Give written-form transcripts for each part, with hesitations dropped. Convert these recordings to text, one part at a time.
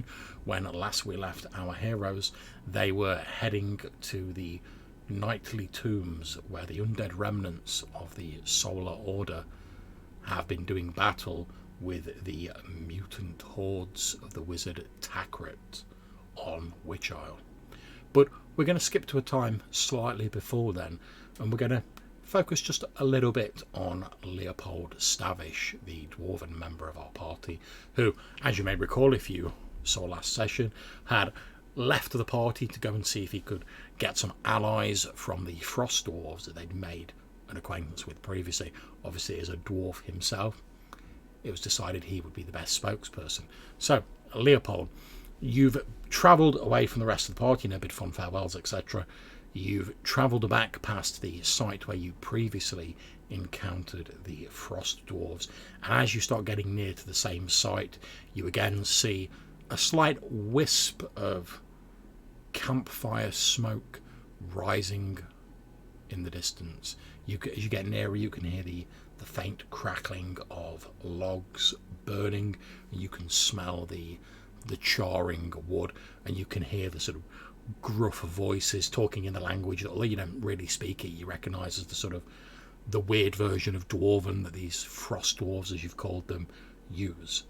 campaign, when last we left our heroes, they were heading to the nightly tombs where the undead remnants of the Solar Order have been doing battle with the mutant hordes of the wizard Takrit on Witch Isle. But we're going to skip to a time slightly before then, and we're going to focus just a little bit on Leopold Stavish, the dwarven member of our party, who, as you may recall if you saw last session, had left the party to go and see if he could get some allies from the frost dwarves that they'd made an acquaintance with previously. Obviously, as a dwarf himself, it was decided he would be the best spokesperson. So, Leopold, you've travelled away from the rest of the party, bid fond farewells, etc. You've travelled back past the site where you previously encountered the frost dwarves, and as you start getting near to the same site, you again see a slight wisp of campfire smoke rising in the distance. As you get nearer, you can hear the faint crackling of logs burning, and you can smell the charring wood, and you can hear the sort of gruff voices talking in the language that, although you don't really speak it, you recognise as the sort of the weird version of Dwarven that these frost dwarves, as you've called them, use.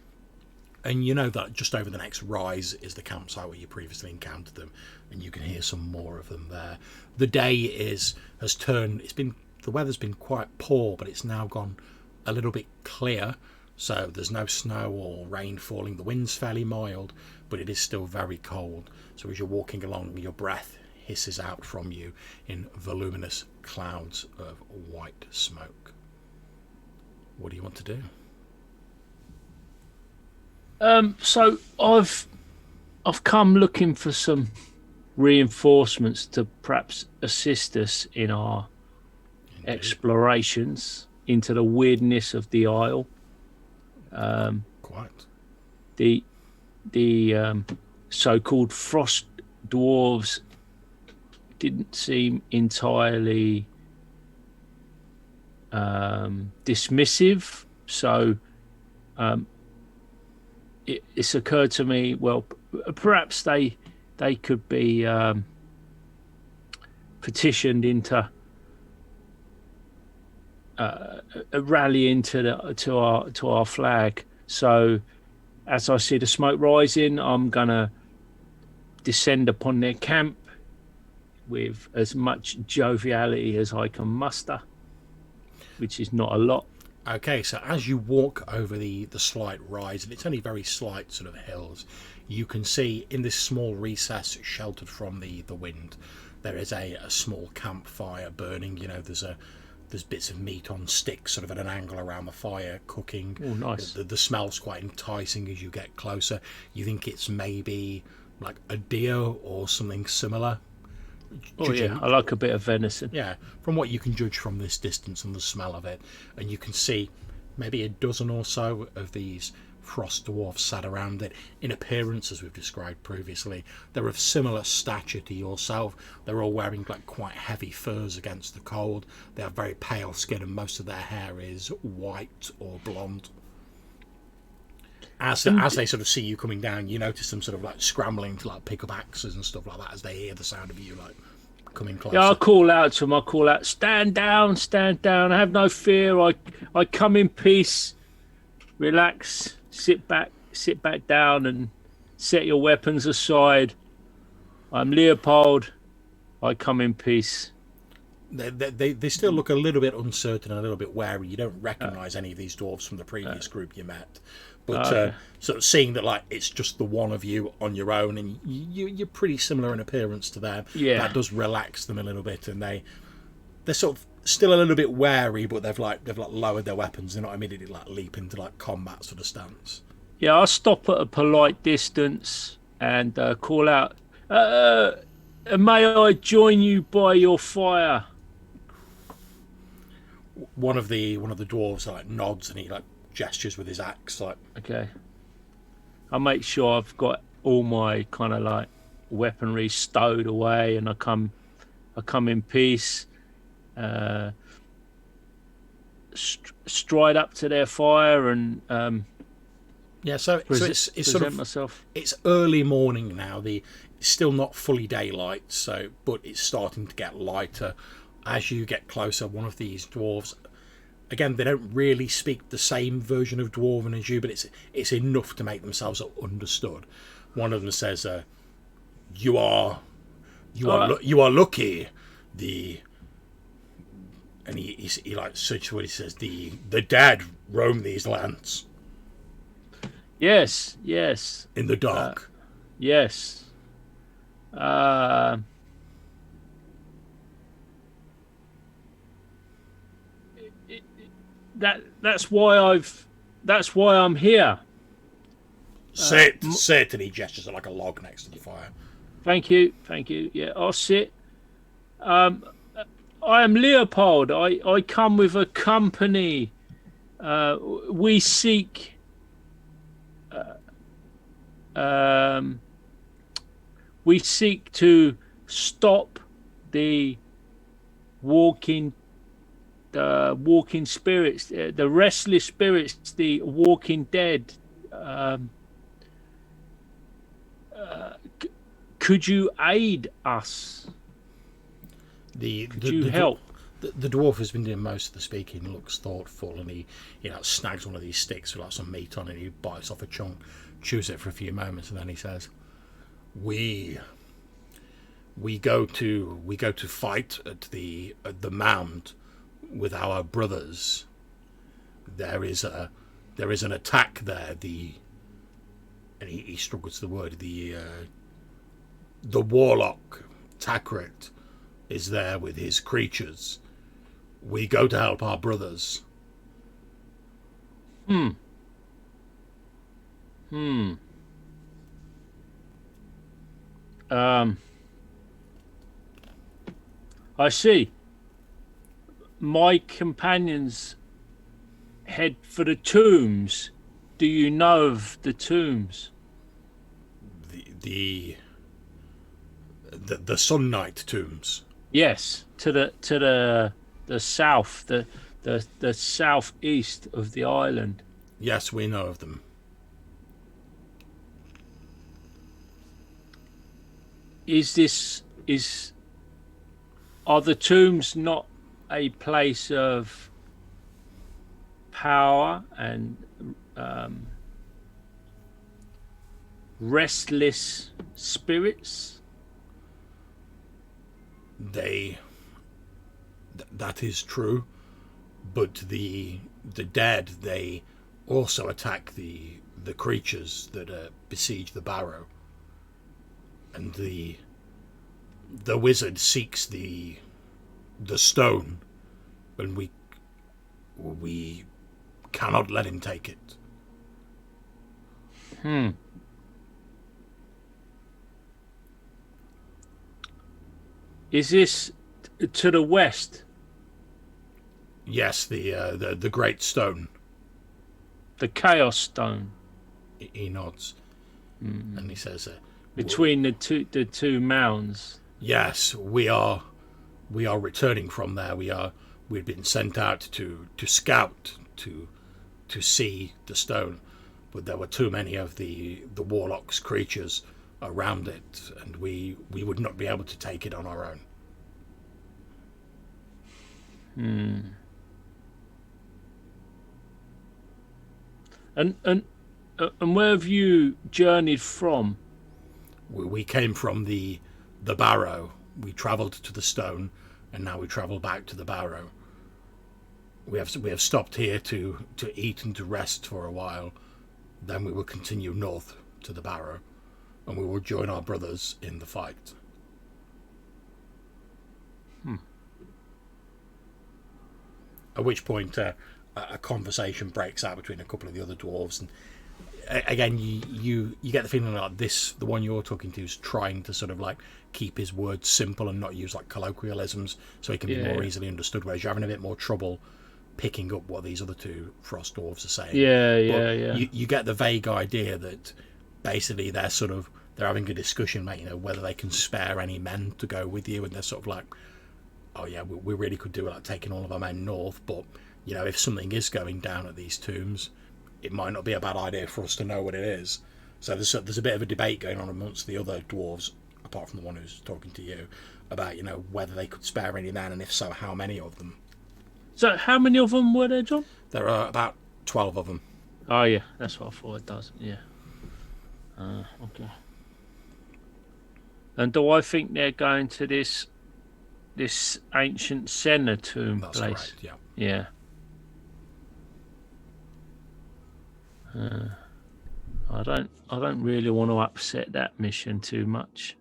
And you know that just over the next rise is the campsite where you previously encountered them, and you can hear some more of them there. The day has turned. The weather's been quite poor, but it's now gone a little bit clear. So there's no snow or rain falling. The wind's fairly mild, but it is still very cold. So as you're walking along, your breath hisses out from you in voluminous clouds of white smoke. What do you want to do? So I've come looking for some reinforcements to perhaps assist us in our explorations into the weirdness of the Isle. Quite. The so-called frost dwarves didn't seem entirely dismissive, so it's occurred to me, well, perhaps they could be petitioned into rallying to our flag. So as I see the smoke rising, I'm gonna descend upon their camp with as much joviality as I can muster, which is not a lot. Okay, so as you walk over the slight rise, and it's only very slight sort of hills, you can see in this small recess sheltered from the wind, there is a small campfire burning. You know, there's bits of meat on sticks sort of at an angle around the fire cooking. Oh, nice. The smell's quite enticing as you get closer. You think it's maybe like a deer or something similar. Oh yeah, I like a bit of venison. Yeah, from what you can judge from this distance and the smell of it, and you can see maybe a dozen or so of these frost dwarfs sat around it. In appearance, as we've described previously, they're of similar stature to yourself. They're all wearing like quite heavy furs against the cold. They have very pale skin, and most of their hair is white or blonde. As they sort of see you coming down, you notice them sort of like scrambling to like pick up axes and stuff like that as they hear the sound of you like coming closer. Yeah, I call out to them. I call out, stand down, have no fear. I come in peace. Relax, sit back down and set your weapons aside. I'm Leopold. I come in peace. They still look a little bit uncertain and a little bit wary. You don't recognise any of these dwarves from the previous group you met. But sort of seeing that like it's just the one of you on your own, and you're pretty similar in appearance to them, that does relax them a little bit, and they're sort of still a little bit wary, but they've lowered their weapons. They're not immediately like leap into like combat sort of stance. Yeah, I'll stop at a polite distance and call out, may I join you by your fire? One of the dwarves like nods, and he like gestures with his axe, like, okay. I'll make sure I've got all my kind of like weaponry stowed away, and I come in peace, stride up to their fire and Yeah, so it's sort present of myself. it's early morning now. It's still not fully daylight, but it's starting to get lighter as you get closer. One of these dwarves, again, they don't really speak the same version of Dwarven as you, but it's enough to make themselves understood. One of them says, "You are you are lucky." And he like such what he says. The dead roam these lands Yes. in the dark. Yes. That's why I'm here. Sit, and he gestures at like a log next to the fire. Thank you. Yeah, I'll sit. I am Leopold. I come with a company. We seek. We seek to stop the walking spirits, the restless spirits, the walking dead. Could you aid us? Could you help? The dwarf has been doing most of the speaking. Looks thoughtful, and he snags one of these sticks with like some meat on it. He bites off a chunk, chews it for a few moments, and then he says, "We go to fight at the mound with our brothers. There is an attack there. And he struggles the word. The warlock Takrit is there with his creatures. We go to help our brothers." I see. My companions head for the tombs. Do you know of the tombs? The Sun Knight tombs. Yes, to the south, the southeast of the island. Yes, we know of them. Are the tombs not a place of power and restless spirits? That is true, but the dead, they also attack the creatures that besiege the barrow, and the wizard seeks the stone, and we cannot let him take it. Is this to the west? Yes, the great stone. The Chaos Stone. He nods, and he says, between the two mounds. Yes, we are returning from there. We've been sent out to scout to see the stone, but there were too many of the warlock's creatures around it, and we would not be able to take it on our own. And where have you journeyed from? We came from the barrow. We travelled to the stone, and now we travel back to the barrow. We have stopped here to eat and to rest for a while. Then we will continue north to the barrow, and we will join our brothers in the fight. At which point a conversation breaks out between a couple of the other dwarves, and again you get the feeling like the one you're talking to is trying to sort of like keep his words simple and not use like colloquialisms so he can be more easily understood, whereas you're having a bit more trouble picking up what these other two frost dwarves are saying. You get the vague idea that basically they're having a discussion, mate, whether they can spare any men to go with you, and they're sort of like, oh yeah, we really could do like taking all of our men north, but if something is going down at these tombs, it might not be a bad idea for us to know what it is. So there's a bit of a debate going on amongst the other dwarves, apart from the one who's talking to you, about whether they could spare any men, and if so, how many of them. So how many of them were there, John? There are about 12 of them. Oh yeah, that's what I thought. It does. Yeah. Okay. And do I think they're going to this ancient Senna tomb That's place? correct. Yeah. Yeah. I don't really want to upset that mission too much.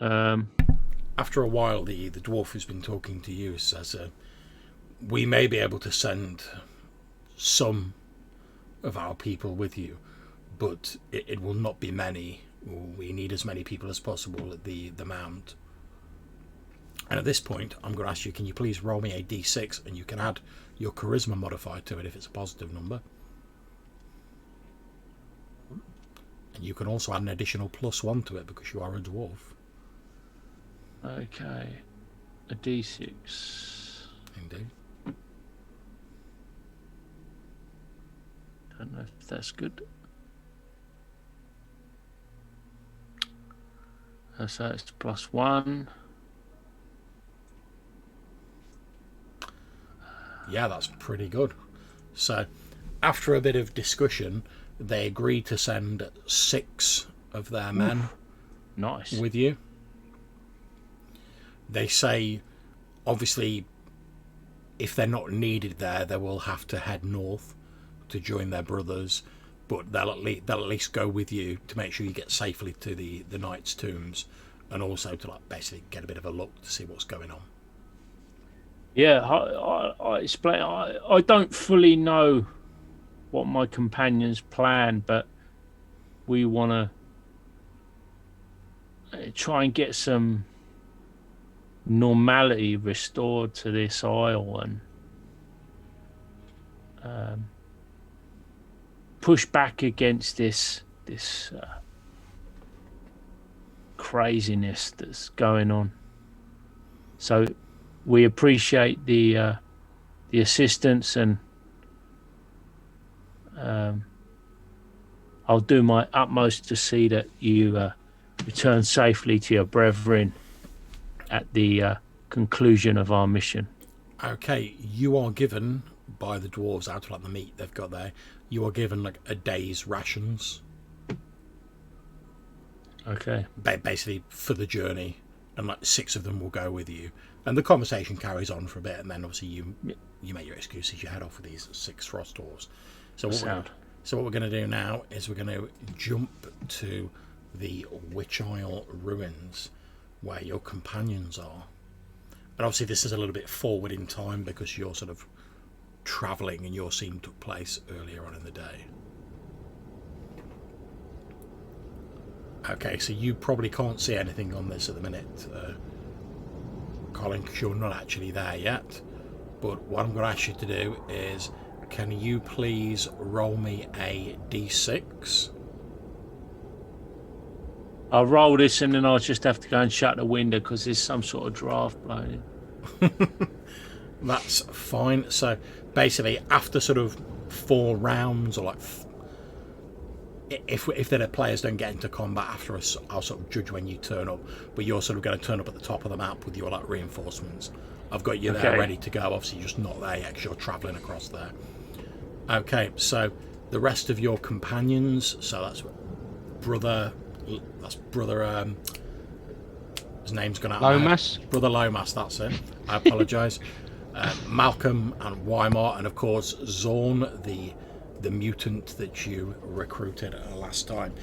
After a while, the dwarf who's been talking to you says, we may be able to send some of our people with you, but it will not be many. We need as many people as possible at the mound. And at this point, I'm going to ask you, can you please roll me a d6, and you can add your charisma modifier to it if it's a positive number. And you can also add an additional +1 to it because you are a dwarf. Okay. A d6. Indeed. Don't know if that's good. So it's +1. Yeah, that's pretty good. So, after a bit of discussion, they agreed to send 6 of their men Nice. with you. They say, obviously, if they're not needed there, they will have to head north to join their brothers, but they'll at least go with you to make sure you get safely to the knights' tombs, and also to basically get a bit of a look to see what's going on. Yeah, I explain. I don't fully know what my companions plan, but we want to try and get some normality restored to this isle and push back against this craziness that's going on. So we appreciate the assistance, and I'll do my utmost to see that you return safely to your brethren at the conclusion of our mission. Okay, you are given by the dwarves, out of the meat they've got there, you are given a day's rations. Okay. Basically for the journey, and 6 of them will go with you. And the conversation carries on for a bit, and then obviously you make your excuses, you head off with these 6 frost dwarves. So what we're going to do now is we're going to jump to the Witch Isle ruins, where your companions are. And obviously this is a little bit forward in time because you're sort of travelling and your scene took place earlier on in the day. Okay, so you probably can't see anything on this at the minute, Colin, because you're not actually there yet. But what I'm going to ask you to do is, can you please roll me a d6? I'll roll this and then I'll just have to go and shut the window because there's some sort of draft blowing in. That's fine. So basically, after sort of 4 rounds, or if the players don't get into combat after us, I'll sort of judge when you turn up. But you're sort of going to turn up at the top of the map with your reinforcements. I've got you there ready to go. Obviously, you're just not there yet because you're travelling across there. Okay, so the rest of your companions. So that's brother. His name's gone out. Lomas. Brother Lomas. That's it. I apologise. Malcolm and Weimar, and of course Zorn, the mutant that you recruited last time.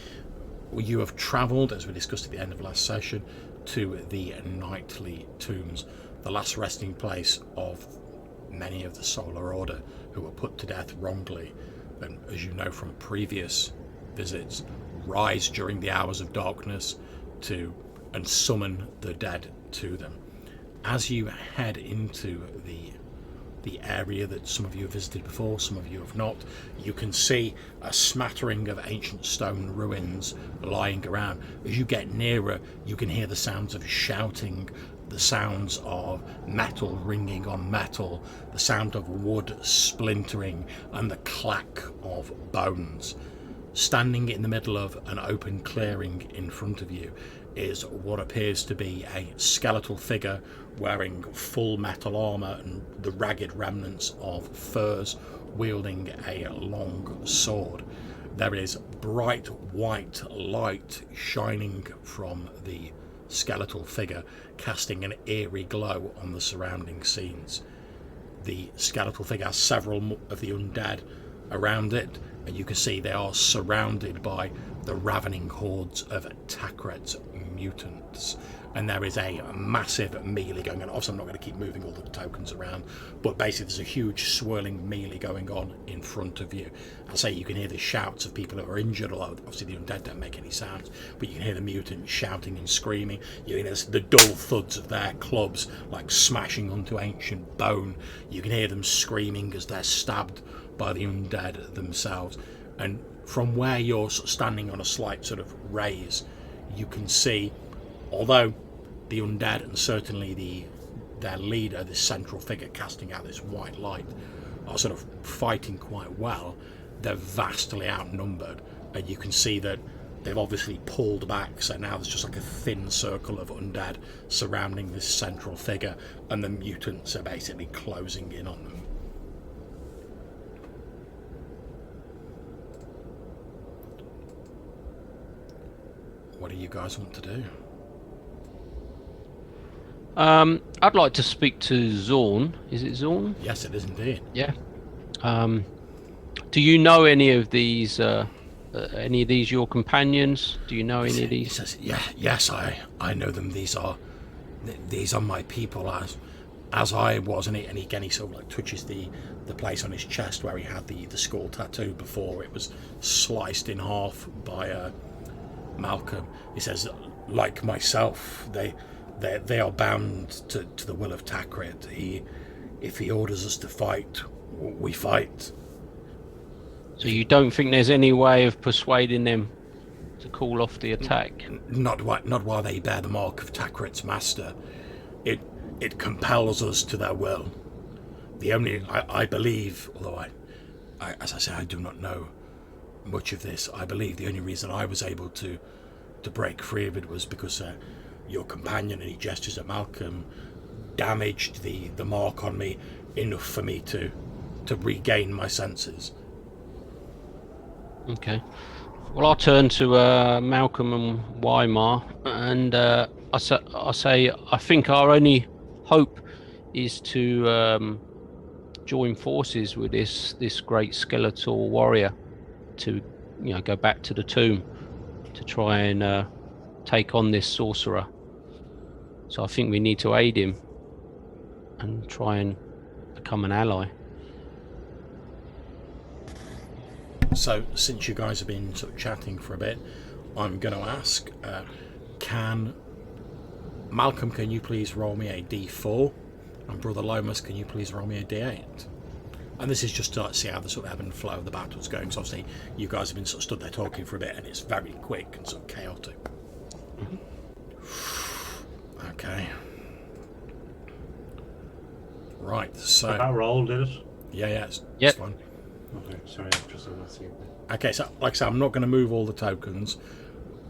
You have travelled, as we discussed at the end of last session, to the Knightly Tombs, the last resting place of many of the Solar Order who were put to death wrongly, and as you know from previous visits, rise during the hours of darkness and summon the dead to them. As you head into the area that some of you have visited before, some of you have not, you can see a smattering of ancient stone ruins lying around. As you get nearer, you can hear the sounds of shouting the sounds of metal ringing on metal, the sound of wood splintering, and the clack of bones. Standing in the middle of an open clearing in front of you is what appears to be a skeletal figure wearing full metal armour and the ragged remnants of furs, wielding a long sword. There is bright white light shining from the skeletal figure, casting an eerie glow on the surrounding scenes. The skeletal figure has several of the undead around it, and you can see they are surrounded by the ravening hordes of Takret's mutants. And there is a massive melee going on. Obviously, I'm not going to keep moving all the tokens around, but basically there's a huge swirling melee going on in front of you. I say you can hear the shouts of people who are injured, although obviously the undead don't make any sounds, but you can hear the mutants shouting and screaming. You can hear the dull thuds of their clubs like smashing onto ancient bone. You can hear them screaming as they're stabbed by the undead themselves. And from where you're standing on a slight sort of raise, you can see, although the undead and certainly their leader, this central figure casting out this white light, are sort of fighting quite well, they're vastly outnumbered, and you can see that they've obviously pulled back, so now there's just like a thin circle of undead surrounding this central figure, and the mutants are basically closing in on them. What do you guys want to do? I'd like to speak to Zorn. Is it Zorn? Yes, it is indeed. Yeah. Do you know any of these your companions? Do you know any of these? He says, yes, I know them. These are my people, as I was. And he sort of like touches the place on his chest where he had the skull tattoo before it was sliced in half by Malcolm. He says, like myself, they are bound to the will of Takret. If he orders us to fight, we fight. So you don't think there's any way of persuading them to call off the attack? Not while they bear the mark of Takret's master. It compels us to their will. The only, I believe, although I as I say, I do not know much of this, I believe the only reason I was able to break free of it was because your companion, and he gestures at Malcolm, damaged the mark on me enough for me to regain my senses. Okay. Well, I'll turn to Malcolm and Weimar, and I say I think our only hope is to join forces with this great skeletal warrior to go back to the tomb to try and take on this sorcerer. So I think we need to aid him and try and become an ally. So, since you guys have been sort of chatting for a bit, I'm going to ask, Malcolm, can you please roll me a D4? And Brother Lomas, can you please roll me a D8? And this is just to see how the sort of ebb and flow of the battle's going. So obviously, you guys have been sort of stood there talking for a bit, and it's very quick and sort of chaotic. Mm-hmm. Okay. Right, so... That roll, did it? Yeah, it's fine. Okay, sorry, I'm not seeing it. Okay, so like I said, I'm not going to move all the tokens,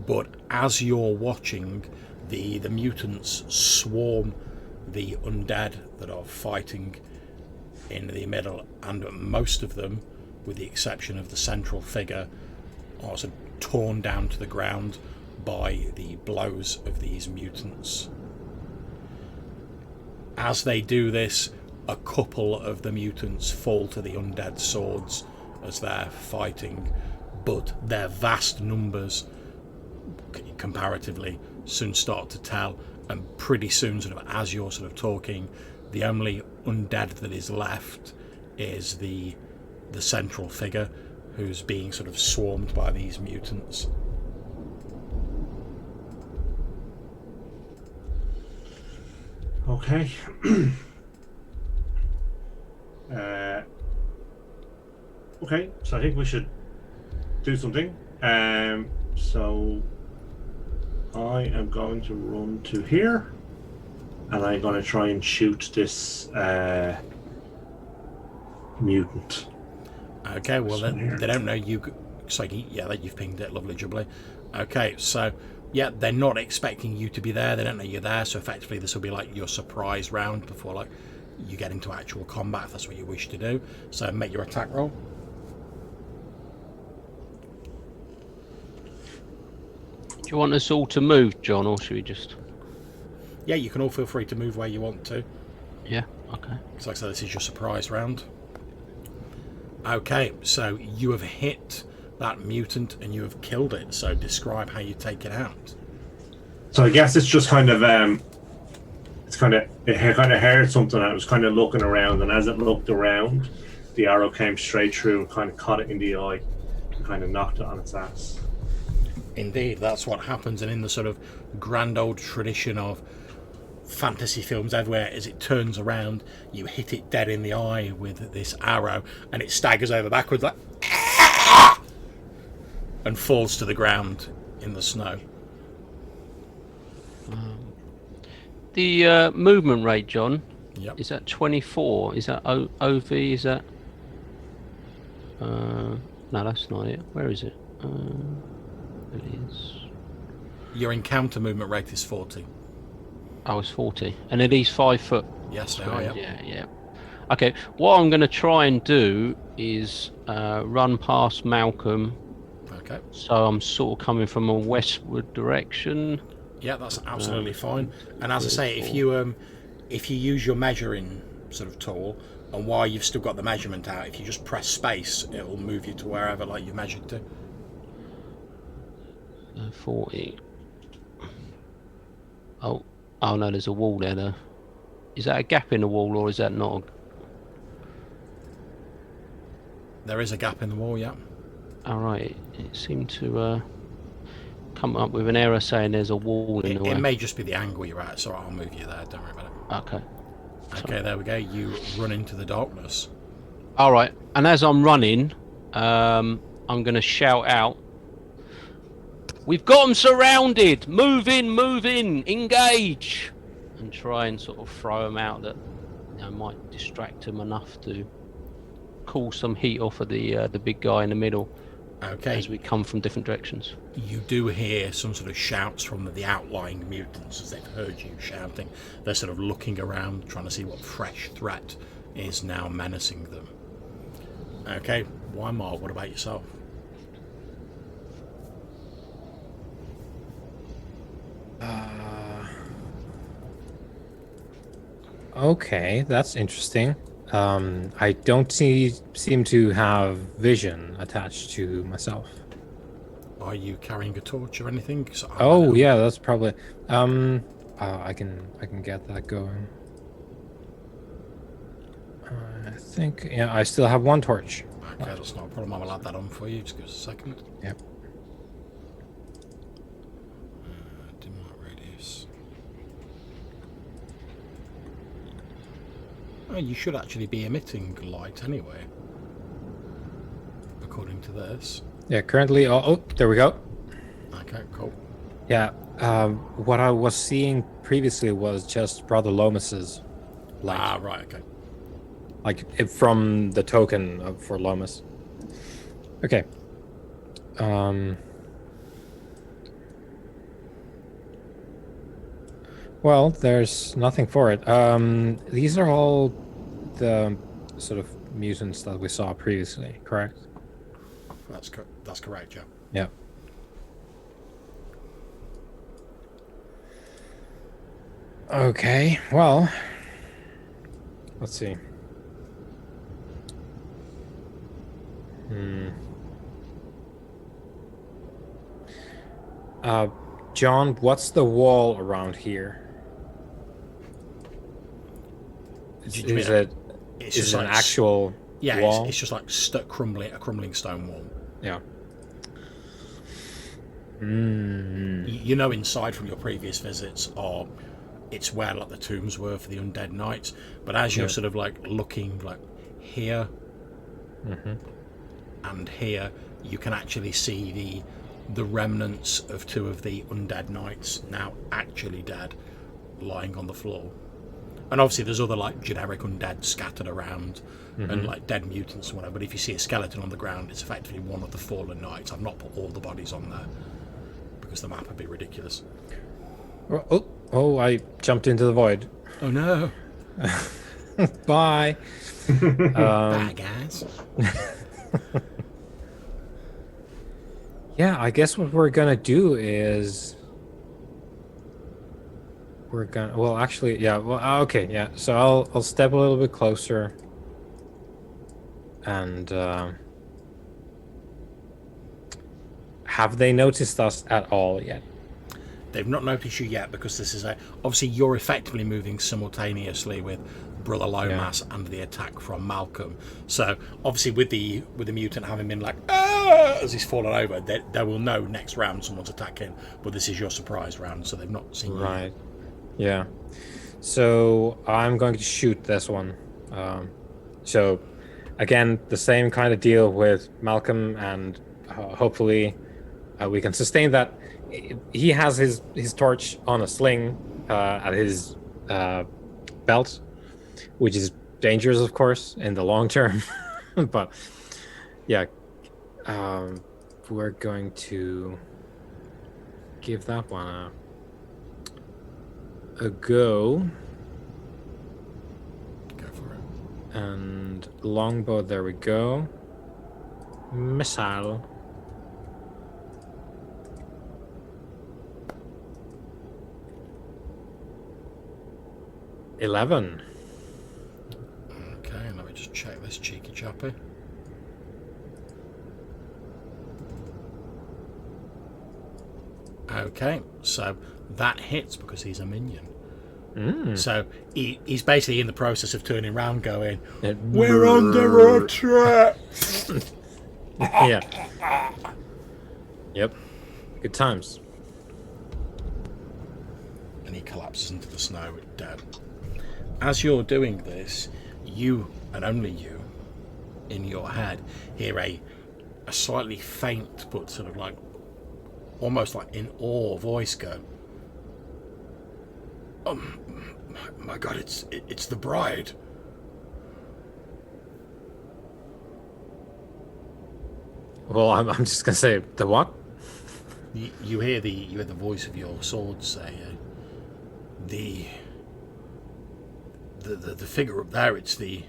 but as you're watching, the mutants swarm the undead that are fighting in the middle, and most of them, with the exception of the central figure, are sort of torn down to the ground by the blows of these mutants. As they do this, a couple of the mutants fall to the undead swords as they're fighting, but their vast numbers comparatively soon start to tell, and pretty soon, sort of as you're sort of talking, the only undead that is left is the central figure who's being sort of swarmed by these mutants. Okay. Okay, so I think we should do something. So I am going to run to here. and I'm going to try and shoot this mutant. Okay, well they don't know you. So yeah, that you've pinged it, lovely jubbly. Okay, so yeah, they're not expecting you to be there. They don't know you're there. So effectively, this will be like your surprise round before like you get into actual combat. If that's what you wish to do. So make your attack roll. Do you want us all to move, John, or should we just? Yeah, you can all feel free to move where you want to. Yeah. Okay. So like I said, this is your surprise round. Okay, so you have hit that mutant and you have killed it. So describe how you take it out. So I guess it's just kind of it kind of heard something. And it was kind of looking around, and as it looked around, the arrow came straight through and kind of caught it in the eye and kind of knocked it on its ass. Indeed, that's what happens. And in the sort of grand old tradition of fantasy films everywhere, as it turns around, you hit it dead in the eye with this arrow, and it staggers over backwards like and falls to the ground in the snow. The movement rate, John. Yep. Is that 24? Is that OV? Is that? No, that's not it. Where is it? It is. Your encounter movement rate is 40. Oh, it's 40, and it is 5 foot. Yes, they are. Yeah. Yeah. Okay, what I'm going to try and do is run past Malcolm. Okay. So I'm sort of coming from a westward direction. Yeah, that's absolutely fine. And as I say, if you use your measuring sort of tool, and while you've still got the measurement out, if you just press space, it will move you to wherever like you measured to. 40. Oh no, there's a wall there though. Is that a gap in the wall, or is that not? There is a gap in the wall, yeah. Alright, it seemed to come up with an error saying there's a wall in the way. It may just be the angle you're at, so I'll move you there, don't worry about it. Okay. Okay, there we go. You run into the darkness. Alright, and as I'm running, I'm going to shout out, "We've got them surrounded! Move in, engage!" And try and sort of throw them out that might distract them enough to cool some heat off of the big guy in the middle. Okay. As we come from different directions. You do hear some sort of shouts from the outlying mutants as they've heard you shouting. They're sort of looking around, trying to see what fresh threat is now menacing them. Okay, Weimar, what about yourself? Okay, that's interesting. I don't seem to have vision attached to myself. Are you carrying a torch or anything? Oh yeah, that's probably. I can get that going. I think I still have one torch. Okay, that's not a problem. I'll add that on for you. Just give us a second. Yep. Dim light radius. Oh, you should actually be emitting light anyway, according to this. Yeah, currently. Oh, there we go. Okay, cool. Yeah. What I was seeing previously was just Brother Lomas's light. Ah, right. Okay. Like from the token for Lomas. Okay. Well, there's nothing for it. These are all the sort of mutants that we saw previously, correct? That's correct, Joe. Yeah. Okay, well, let's see. John, what's the wall around here? Is it an actual wall? It's just like a crumbling stone wall. Yeah. You know, inside from your previous visits, it's where like the tombs were for the undead knights. But as you're sort of like looking like here and here, you can actually see the remnants of two of the undead knights, now actually dead, lying on the floor. And obviously there's other like generic undead scattered around and like dead mutants and whatever, but if you see a skeleton on the ground, it's effectively one of the fallen knights. I've not put all the bodies on there because the map would be ridiculous. Oh, I jumped into the void. Oh no. Bye. Bye guys. Yeah, I guess what we're gonna do is well, actually, yeah, well, okay, yeah. So I'll step a little bit closer and have they noticed us at all yet? They've not noticed you yet because this is obviously you're effectively moving simultaneously with Brother Lomas and the attack from Malcolm. So obviously with the mutant having been like as he's fallen over, they will know next round someone's attacking, but this is your surprise round, so they've not seen you. Right. Yeah. So I'm going to shoot this one. So again, the same kind of deal with Malcolm, and hopefully we can sustain that. He has his torch on a sling at his belt, which is dangerous, of course, in the long term. But yeah, we're going to give that one a go. Go for it. And longbow, there we go. Missile. $11. Okay, let me just check this cheeky chappy. Okay, so that hits because he's a minion. So he's basically in the process of turning around going, we're under attack! Yeah. Yep. Good times. And he collapses into the snow dead. As you're doing this, you, and only you, in your head, hear a slightly faint but sort of like almost like in awe voice go, my God, it's the bride. Well, I'm just gonna say the what? You hear the voice of your sword say, the figure up there. It's the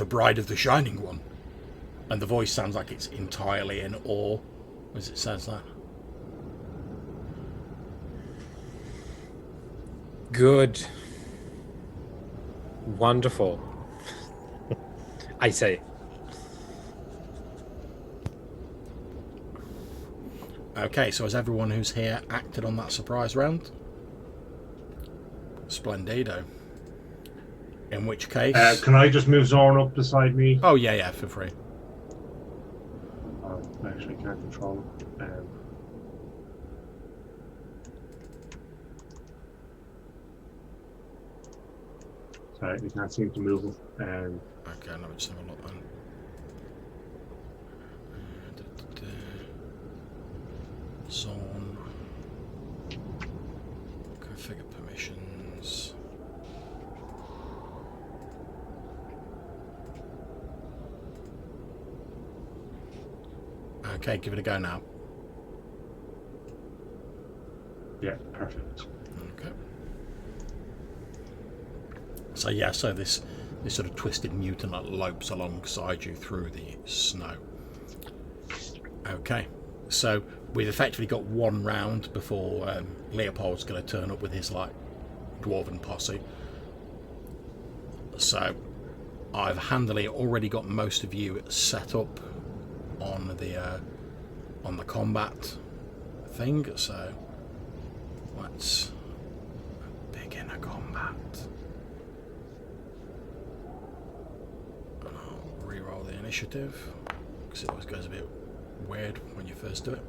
bride of the Shining One, and the voice sounds like it's entirely in awe as it says that. Good. Wonderful. I say. Okay, so has everyone who's here acted on that surprise round? Splendido. In which case... can I just move Zorn up beside me? Oh, yeah, feel free. I actually can't control him. Sorry, we can't seem to move him. Okay, let me just have a look then. Zone. Configure permissions. Okay, give it a go now. Yeah, perfect. Okay. So yeah, so this sort of twisted mutant that lopes alongside you through the snow. Okay, so we've effectively got one round before Leopold's going to turn up with his like dwarven posse. So I've handily already got most of you set up on the combat thing. So let's begin a combat. And I'll re-roll the initiative because it always goes a bit weird when you first do it.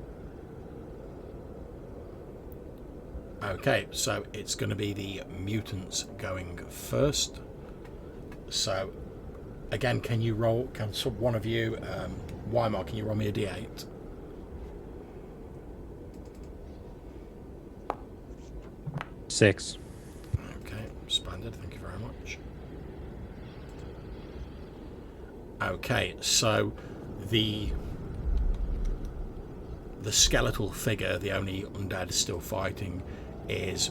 Okay, so it's going to be the mutants going first. So again, can you roll? Can one of you, Weimar, can you roll me a d8? 6. Okay, splendid. Thank you very much. Okay, so the skeletal figure, the only undead still fighting, is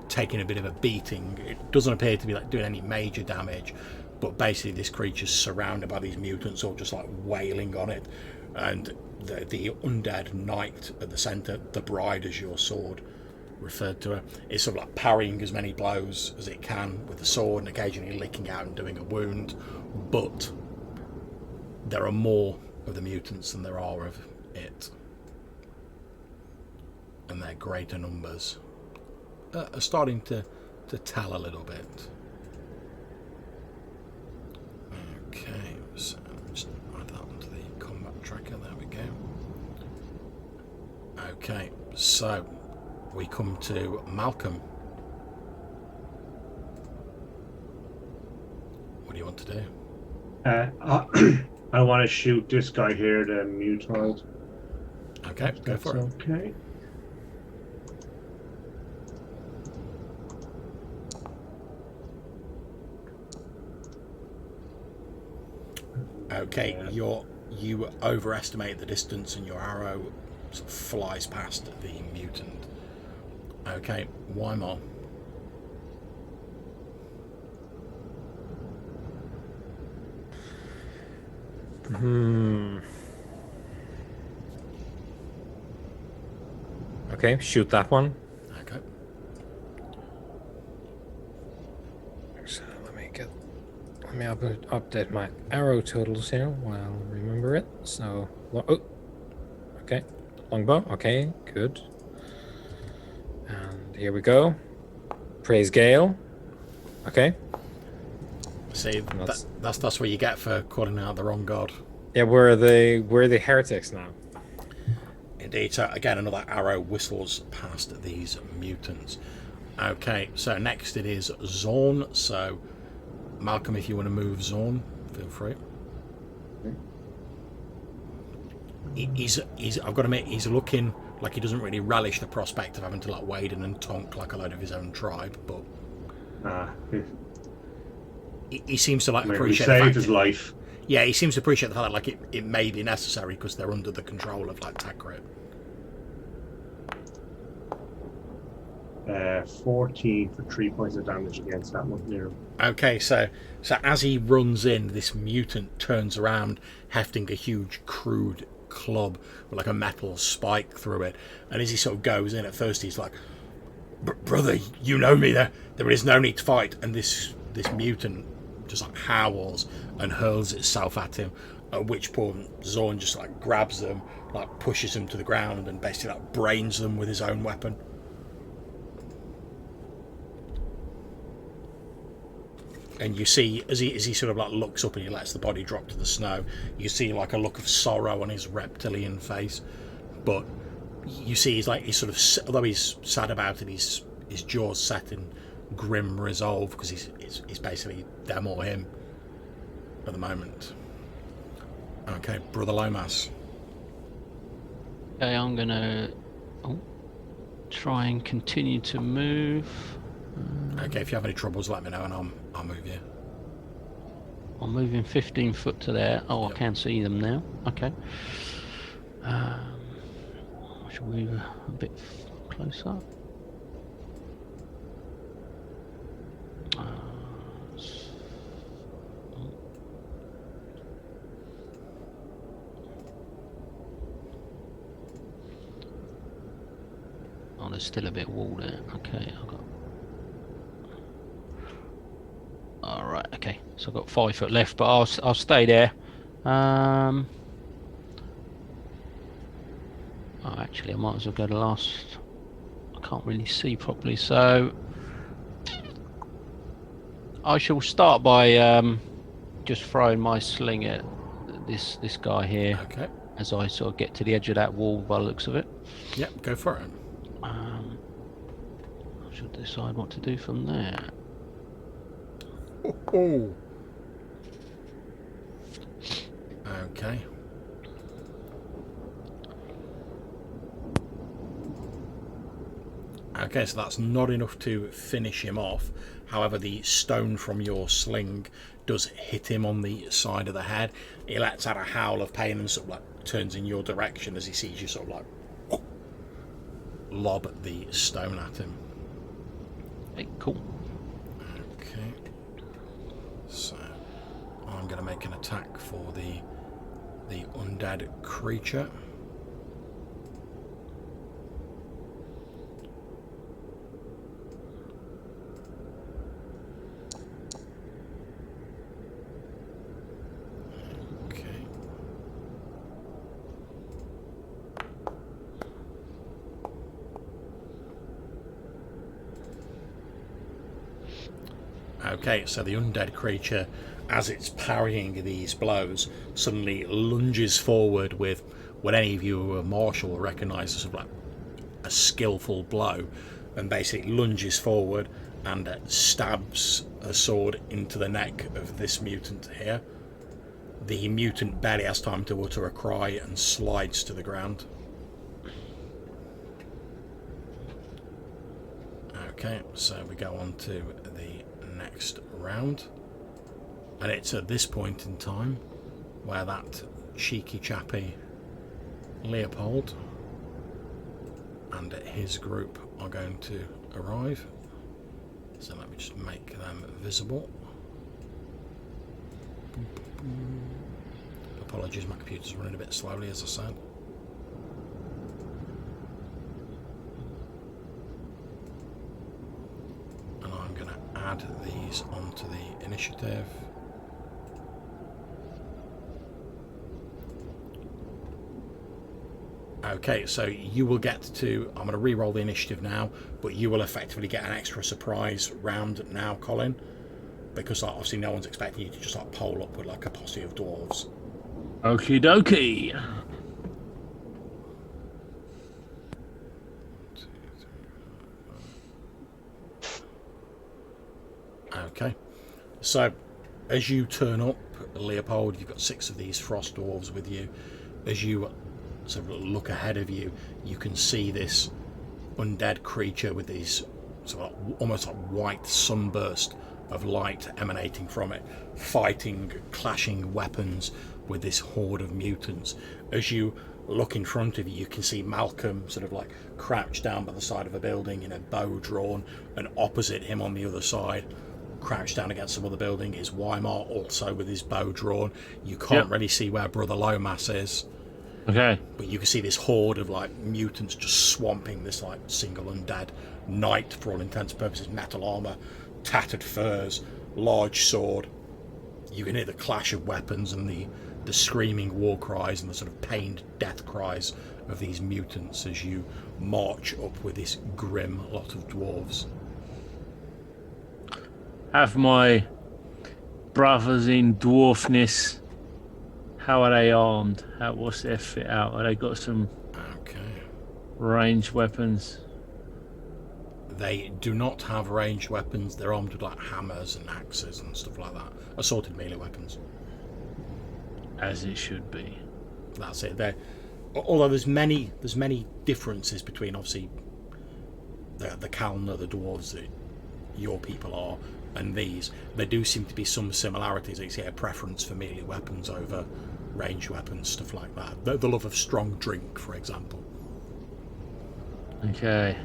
taking a bit of a beating. It doesn't appear to be like doing any major damage, but basically this creature's surrounded by these mutants all just like wailing on it, and the undead knight at the centre, the bride as your sword referred to her, is sort of like parrying as many blows as it can with the sword and occasionally licking out and doing a wound, but there are more of the mutants than there are of it, and their greater numbers are starting to tell a little bit. Okay, so just add that onto the combat tracker. There we go. Okay, so we come to Malcolm. What do you want to do? I want to shoot this guy here, the mutoid. Okay, go for it. Okay. Okay, you overestimate the distance and your arrow sort of flies past the mutant. Okay, Weimar. Okay, shoot that one. Okay. So let me update my arrow totals here while I remember it. So, oh, okay, longbow. Okay, good. And here we go. Praise Gale. Okay. See, that's what you get for calling out the wrong god. Yeah, we're the heretics now. Indeed. So again, another arrow whistles past these mutants. Okay, so next it is Zorn. So Malcolm, if you want to move Zorn, feel free. He's I've got to admit, he's looking like he doesn't really relish the prospect of having to like wade in and tonk like a load of his own tribe, but he seems to like appreciate the fact his life. Yeah, he seems to appreciate the fact that like it may be necessary because they're under the control of like Takrit. 14 for 3 points of damage against that one there. Okay, so as he runs in, this mutant turns around, hefting a huge crude club with like a metal spike through it. And as he sort of goes in, at first he's like, "Brother, you know me. There is no need to fight." And this mutant just like howls and hurls itself at him. At which point Zorn just like grabs them, like pushes them to the ground, and basically like brains them with his own weapon. And you see, as he sort of like looks up and he lets the body drop to the snow, you see like a look of sorrow on his reptilian face. But you see he's sort of, although he's sad about it, his jaws set in grim resolve because he's basically them or him at the moment. Okay, Brother Lomas. Okay, I'm gonna try and continue to move. Okay, if you have any troubles, let me know and I'll move you. I'm moving 15 foot to there. Oh, Yep. I can see them now. Okay. Shall we move a bit closer? Oh, there's still a bit of wall there. Okay, I've got. Alright, okay. So I've got 5 foot left, but I'll stay there. Oh, actually, I might as well go to last. I can't really see properly, so I shall start by just throwing my sling at this guy here. Okay. As I sort of get to the edge of that wall by the looks of it. Yep, go for it. I should decide what to do from there. Oh. Okay. Okay, so that's not enough to finish him off. However, the stone from your sling does hit him on the side of the head. He lets out a howl of pain and sort of like turns in your direction as he sees you sort of like lob the stone at him. Hey, cool. Okay. So I'm going to make an attack for the undead creature. Okay, so the undead creature, as it's parrying these blows, suddenly lunges forward with what any of you who are martial will recognise as sort of like a skillful blow, and basically lunges forward and stabs a sword into the neck of this mutant here. The mutant barely has time to utter a cry and slides to the ground. Okay, so we go on to the next round, and it's at this point in time where that cheeky chappy Leopold and his group are going to arrive. So let me just make them visible. Apologies, my computer's running a bit slowly, as I said. And I'm going to add these onto the initiative. Okay, so you will get to... I'm going to re-roll the initiative now, but you will effectively get an extra surprise round now, Colin, because obviously no one's expecting you to just like pole up with like a posse of dwarves. Okie dokie. Okay, so as you turn up, Leopold, you've got 6 of these frost dwarves with you. As you sort of look ahead of you, you can see this undead creature with these sort of almost like white sunburst of light emanating from it, fighting, clashing weapons with this horde of mutants. As you look in front of you, you can see Malcolm sort of like crouched down by the side of a building in a bow drawn, and opposite him on the other side, crouched down against some other building, is Weimar, also with his bow drawn. You can't really see where Brother Lomas is. Okay. But you can see this horde of like mutants just swamping this like single undead knight, for all intents and purposes, metal armor, tattered furs, large sword. You can hear the clash of weapons and the screaming war cries and the sort of pained death cries of these mutants as you march up with this grim lot of dwarves. Have my brothers in dwarfness, how are they armed? What's their fit out? Have they got some ranged weapons? They do not have ranged weapons. They're armed with like hammers and axes and stuff like that. Assorted melee weapons. As it should be. That's it. Although there's many differences between obviously the Kalna, the dwarves that your people are, and these. There do seem to be some similarities. You see a preference for melee weapons over ranged weapons, stuff like that. The love of strong drink, for example. Okay.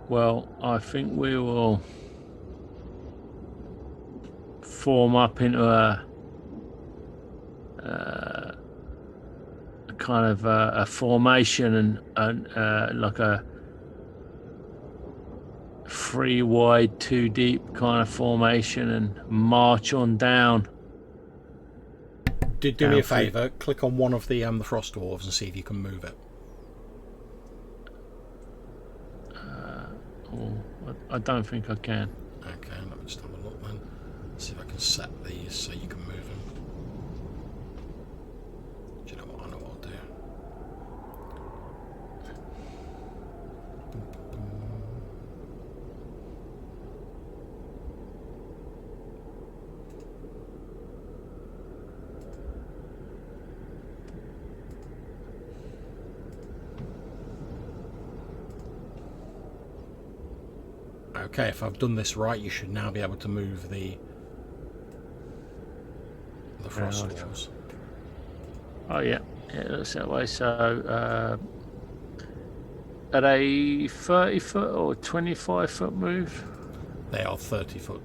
Well, I think we will form up into a kind of a formation and like a 3 wide, 2 deep kind of formation and march on down. Do me a favour, click on one of the frost dwarves and see if you can move it. I don't think I can. Okay, let me just have a look then. See if I can set these so you can move them. Do you know what? I know what I'll do. Okay, if I've done this right, you should now be able to move the frost dwarves. Oh yeah, it looks that way. So are they 30 foot or 25 foot move? They are 30 foot.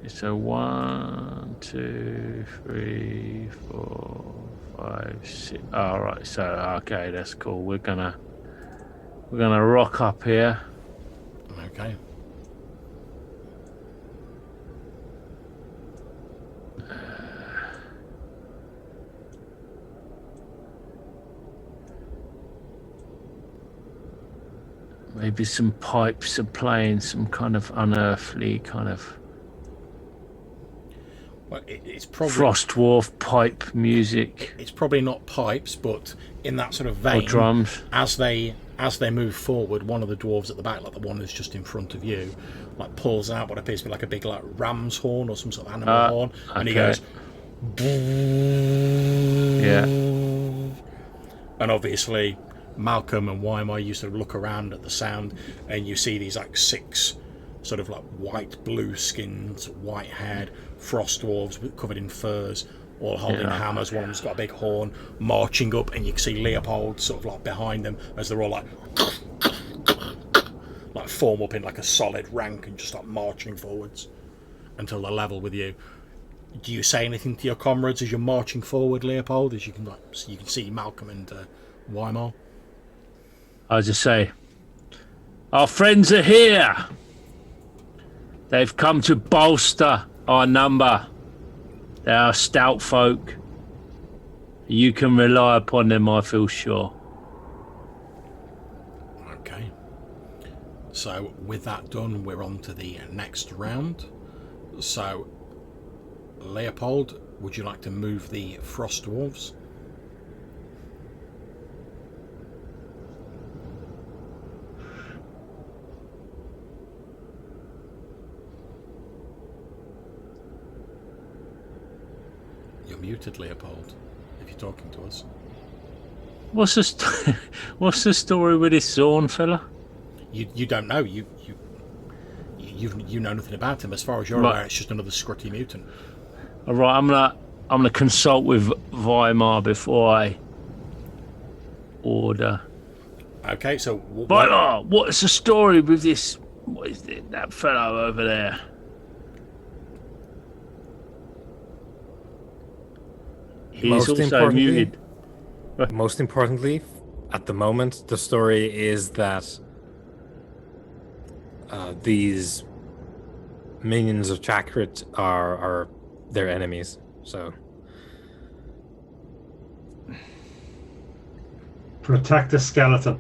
So 1, 2, 3, 4, 5, 6. All right. So okay, that's cool. We're gonna rock up here. Okay. Maybe some pipes are playing some kind of unearthly kind of Well, it's probably frost dwarf pipe music it's probably not pipes, but in that sort of or vein. drums. As they move forward, one of the dwarves at the back, like the one that's just in front of you, like pulls out what appears to be like a big like ram's horn or some sort of animal horn, and he goes. Yeah. And obviously, Malcolm and Weimar, you sort of look around at the sound, and you see these like 6 sort of like white, blue-skinned, white-haired frost dwarves covered in furs, all holding hammers. One of them's got a big horn, marching up, and you can see Leopold sort of like behind them as they're all like form up in like a solid rank and just start marching forwards until they're level with you. Do you say anything to your comrades as you're marching forward, Leopold? As you can see Malcolm and Weimar. I just say, our friends are here. They've come to bolster our number. They are stout folk. You can rely upon them, I feel sure. Okay. So with that done, we're on to the next round. So, Leopold, would you like to move the frost dwarves? You're muted, Leopold, if you're talking to us. What's the story with this Zorn fella? You don't know. You know nothing about him. As far as you're aware, it's just another scrutty mutant. All right, I'm gonna consult with Weimar before I order. Okay, so Weimar, what's the story with this? What is it, that fellow over there? He's also muted. Most importantly, at the moment, the story is that these minions of Chakrit are their enemies. So Protect the skeleton.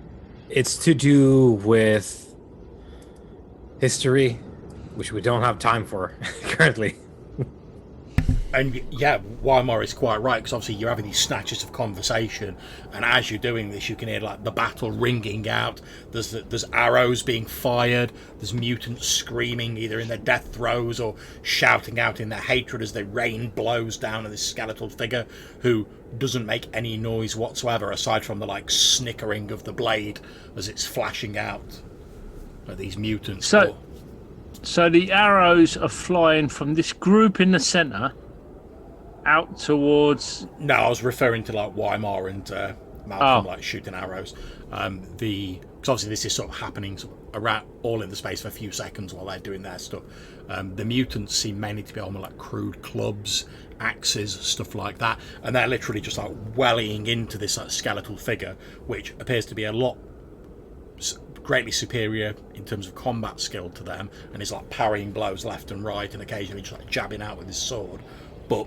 it's to do with history, which we don't have time for currently. And yeah, Weimar is quite right, because obviously you're having these snatches of conversation, and as you're doing this, you can hear like the battle ringing out. There's arrows being fired. There's mutants screaming either in their death throes or shouting out in their hatred as they rain blows down on this skeletal figure who doesn't make any noise whatsoever aside from the like snickering of the blade as it's flashing out at these mutants. So the arrows are flying from this group in the centre out towards... No, I was referring to like Weimar and Malcolm like shooting arrows. Because obviously this is sort of happening around all in the space of a few seconds while they're doing their stuff. The mutants seem mainly to be on like crude clubs, axes, stuff like that, and they're literally just like wellying into this like skeletal figure, which appears to be a lot greatly superior in terms of combat skill to them, and is like parrying blows left and right and occasionally just like jabbing out with his sword. But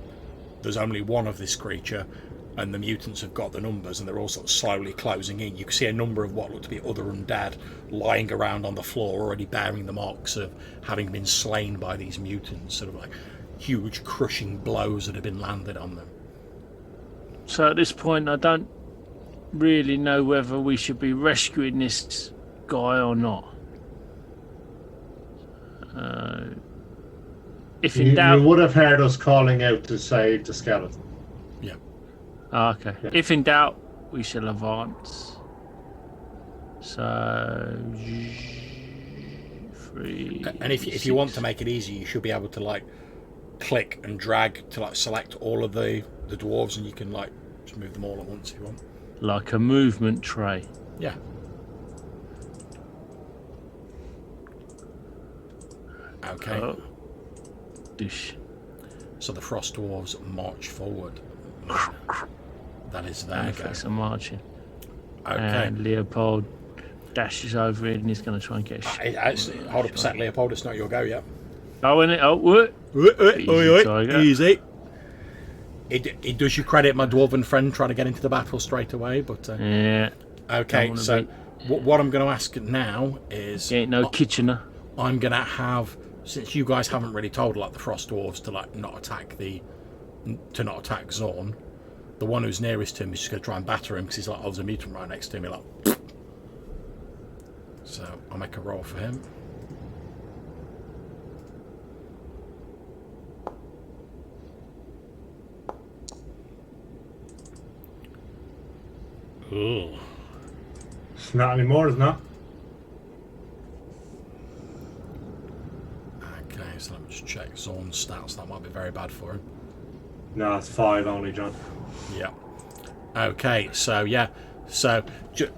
there's only one of this creature, and the mutants have got the numbers, and they're all sort of slowly closing in. You can see a number of what look to be other undead lying around on the floor, already bearing the marks of having been slain by these mutants, sort of like huge crushing blows that have been landed on them. So at this point, I don't really know whether we should be rescuing this guy or not. If in doubt, You would have heard us calling out to save the skeleton. Yeah. Okay. Yeah. If in doubt, we shall advance. So 5, 3. And if you want to make it easy, you should be able to like click and drag to like select all of the dwarves, and you can like just move them all at once if you want. Like a movement tray. Yeah. Okay. Oh. Dish. So the frost dwarves march forward. That is their go. Effects are marching. Okay. And Leopold dashes over it and he's going to try and get a Actually, hold up a sec, Leopold. It's not your go yet. Oh, in it. Oh, what? Easy. It does you credit, my dwarven friend, trying to get into the battle straight away, but yeah. Okay, so what I'm going to ask now is, ain't no Kitchener. I'm going to have, since you guys haven't really told like the frost dwarves to like not attack Zorn, the one who's nearest to him is just going to try and batter him because he's like, oh, there's a mutant right next to me, like. So I'll make a roll for him. Ooh. It's not anymore, it's not. Okay, so let me just check Zorn's stats. That might be very bad for him. No, it's 5 only, John. Yeah. Okay, so yeah. So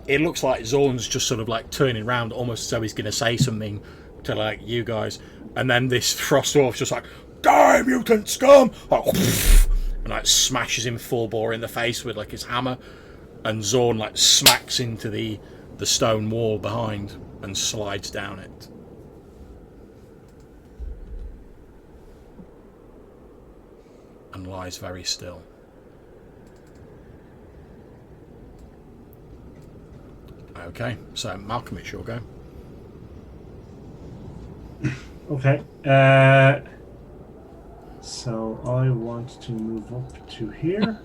it looks like Zorn's just sort of like turning around almost as though he's going to say something to like you guys. And then this frost dwarf's just like, die, mutant scum! Like, and like smashes him full bore in the face with like his hammer. And Zorn like smacks into the stone wall behind and slides down it. And lies very still. Okay, so Malcolm, it's your go. Okay. So I want to move up to here.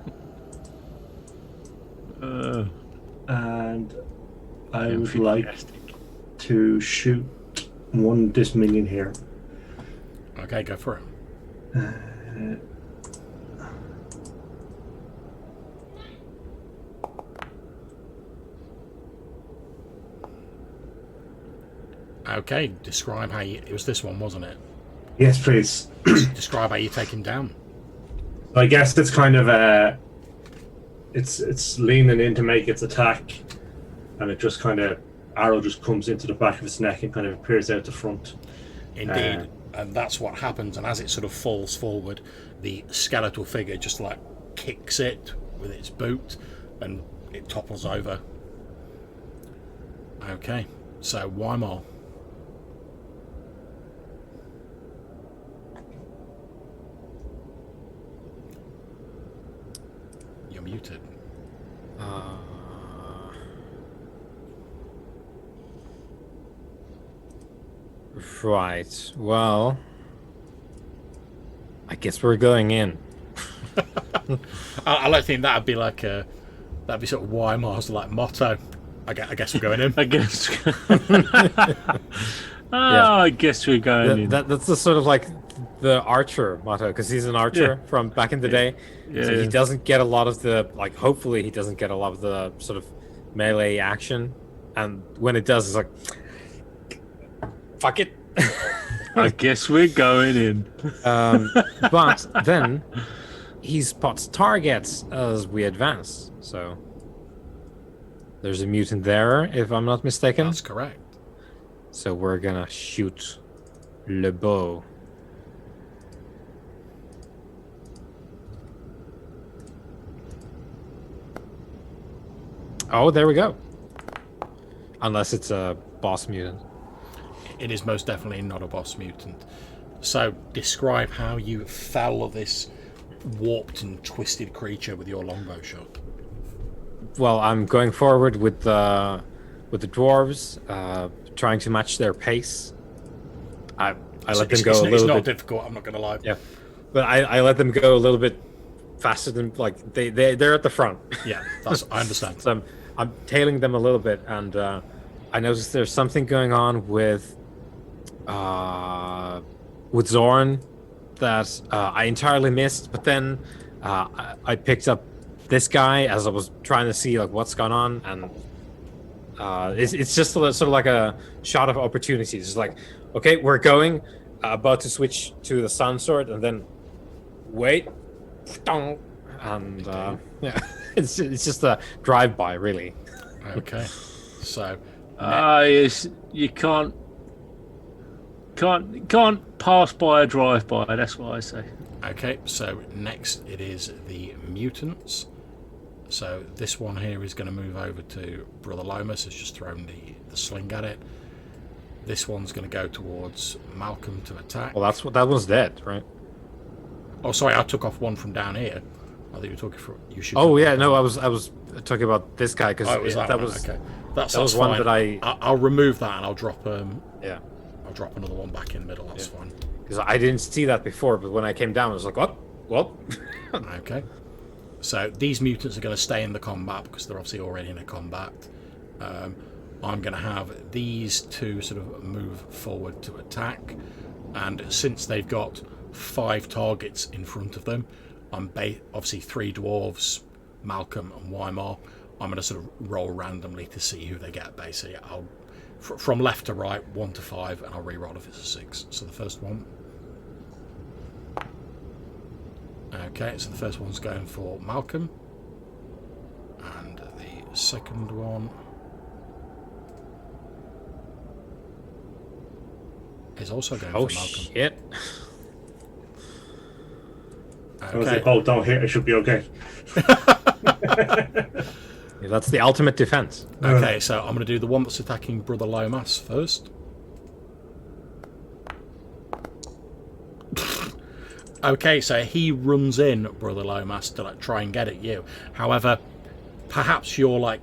And I would like to shoot this minion here. Okay, go for it. Okay, describe how you... It was this one, wasn't it? Yes, please. Describe how you take him down. I guess it's kind of it's leaning in to make its attack, and it just kind of arrow just comes into the back of its neck and kind of appears out the front. Indeed, and that's what happens. And as it sort of falls forward, the skeletal figure just like kicks it with its boot, and it topples over. Okay, so Weimar. You're muted. Right. Well, I guess we're going in. I like to think that'd be like that'd be sort of Weimar's like motto. I guess we're going in. I guess. I guess we're going in. That's the sort of like the archer motto, because he's an archer from back in the day. So he doesn't get a lot of the hopefully he doesn't get a lot of the sort of melee action, and when it does, it's like, fuck it. I guess we're going in. But then he spots targets as we advance. So there's a mutant there, if I'm not mistaken. That's correct. So we're gonna shoot Le Beau. Oh, there we go. Unless it's a boss mutant. It is most definitely not a boss mutant. So describe how you fell this warped and twisted creature with your longbow shot. Well, I'm going forward with the dwarves, trying to match their pace. I let them go a little bit. It's not difficult. I'm not going to lie. Yeah, but I let them go a little bit faster than they're at the front. Yeah, I understand. So I'm tailing them a little bit, and I noticed there's something going on with Zorn that I entirely missed. But then I picked up this guy as I was trying to see what's going on, and It's just sort of like a shot of opportunity. It's like, okay, we're going, about to switch to the sun sword, and then wait, and yeah, it's just a drive-by, really. Okay. So Yes, you can't pass by a drive-by. That's what I say. okay, so next it is the mutants. So this one here is going to move over to Brother Lomas. Has just thrown the sling at it. This one's going to go towards Malcolm to attack. Well, that one's dead, right? Oh, sorry, I took off one from down here. I thought you were talking for you. Should. Oh yeah, no, I was talking about this guy because Oh, it was that one. was Okay. That's was fine. one that I'll remove that and I'll drop yeah. I'll drop another one back in the middle. That's fine. Because I didn't see that before, but when I came down, I was like, what? What? Okay. So these mutants are going to stay in the combat because they're obviously already in a combat. I'm going to have these two sort of move forward to attack, and since they've got 5 targets in front of them, I'm obviously 3 dwarves, Malcolm and Weimar. I'm going to sort of roll randomly to see who they get. Basically, I'll from left to right, 1 to 5, and I'll re-roll if it's a 6. So the first one. Okay, so the first one's going for Malcolm, and the second one is also going for Malcolm. Shit. I was Okay. like, oh, don't hit. It should be okay. Yeah, that's the ultimate defense. Okay, so I'm going to do the one that's attacking Brother Lomas first. Okay, so he runs in, Brother Lomas, to try and get at you. However, perhaps your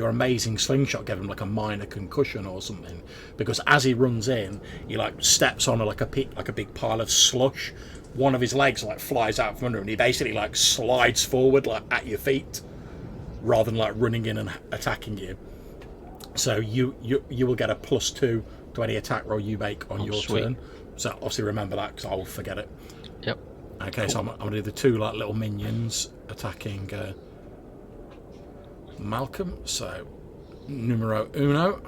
amazing slingshot gave him like a minor concussion or something, because as he runs in, he steps on a big pile of slush. One of his legs flies out from under him, and he basically slides forward at your feet, rather than running in and attacking you. So you will get a +2 to any attack roll you make on your turn. So obviously remember that, because I will forget it. Yep. Okay, cool. So I'm going to do the 2 little minions attacking Malcolm. So numero uno.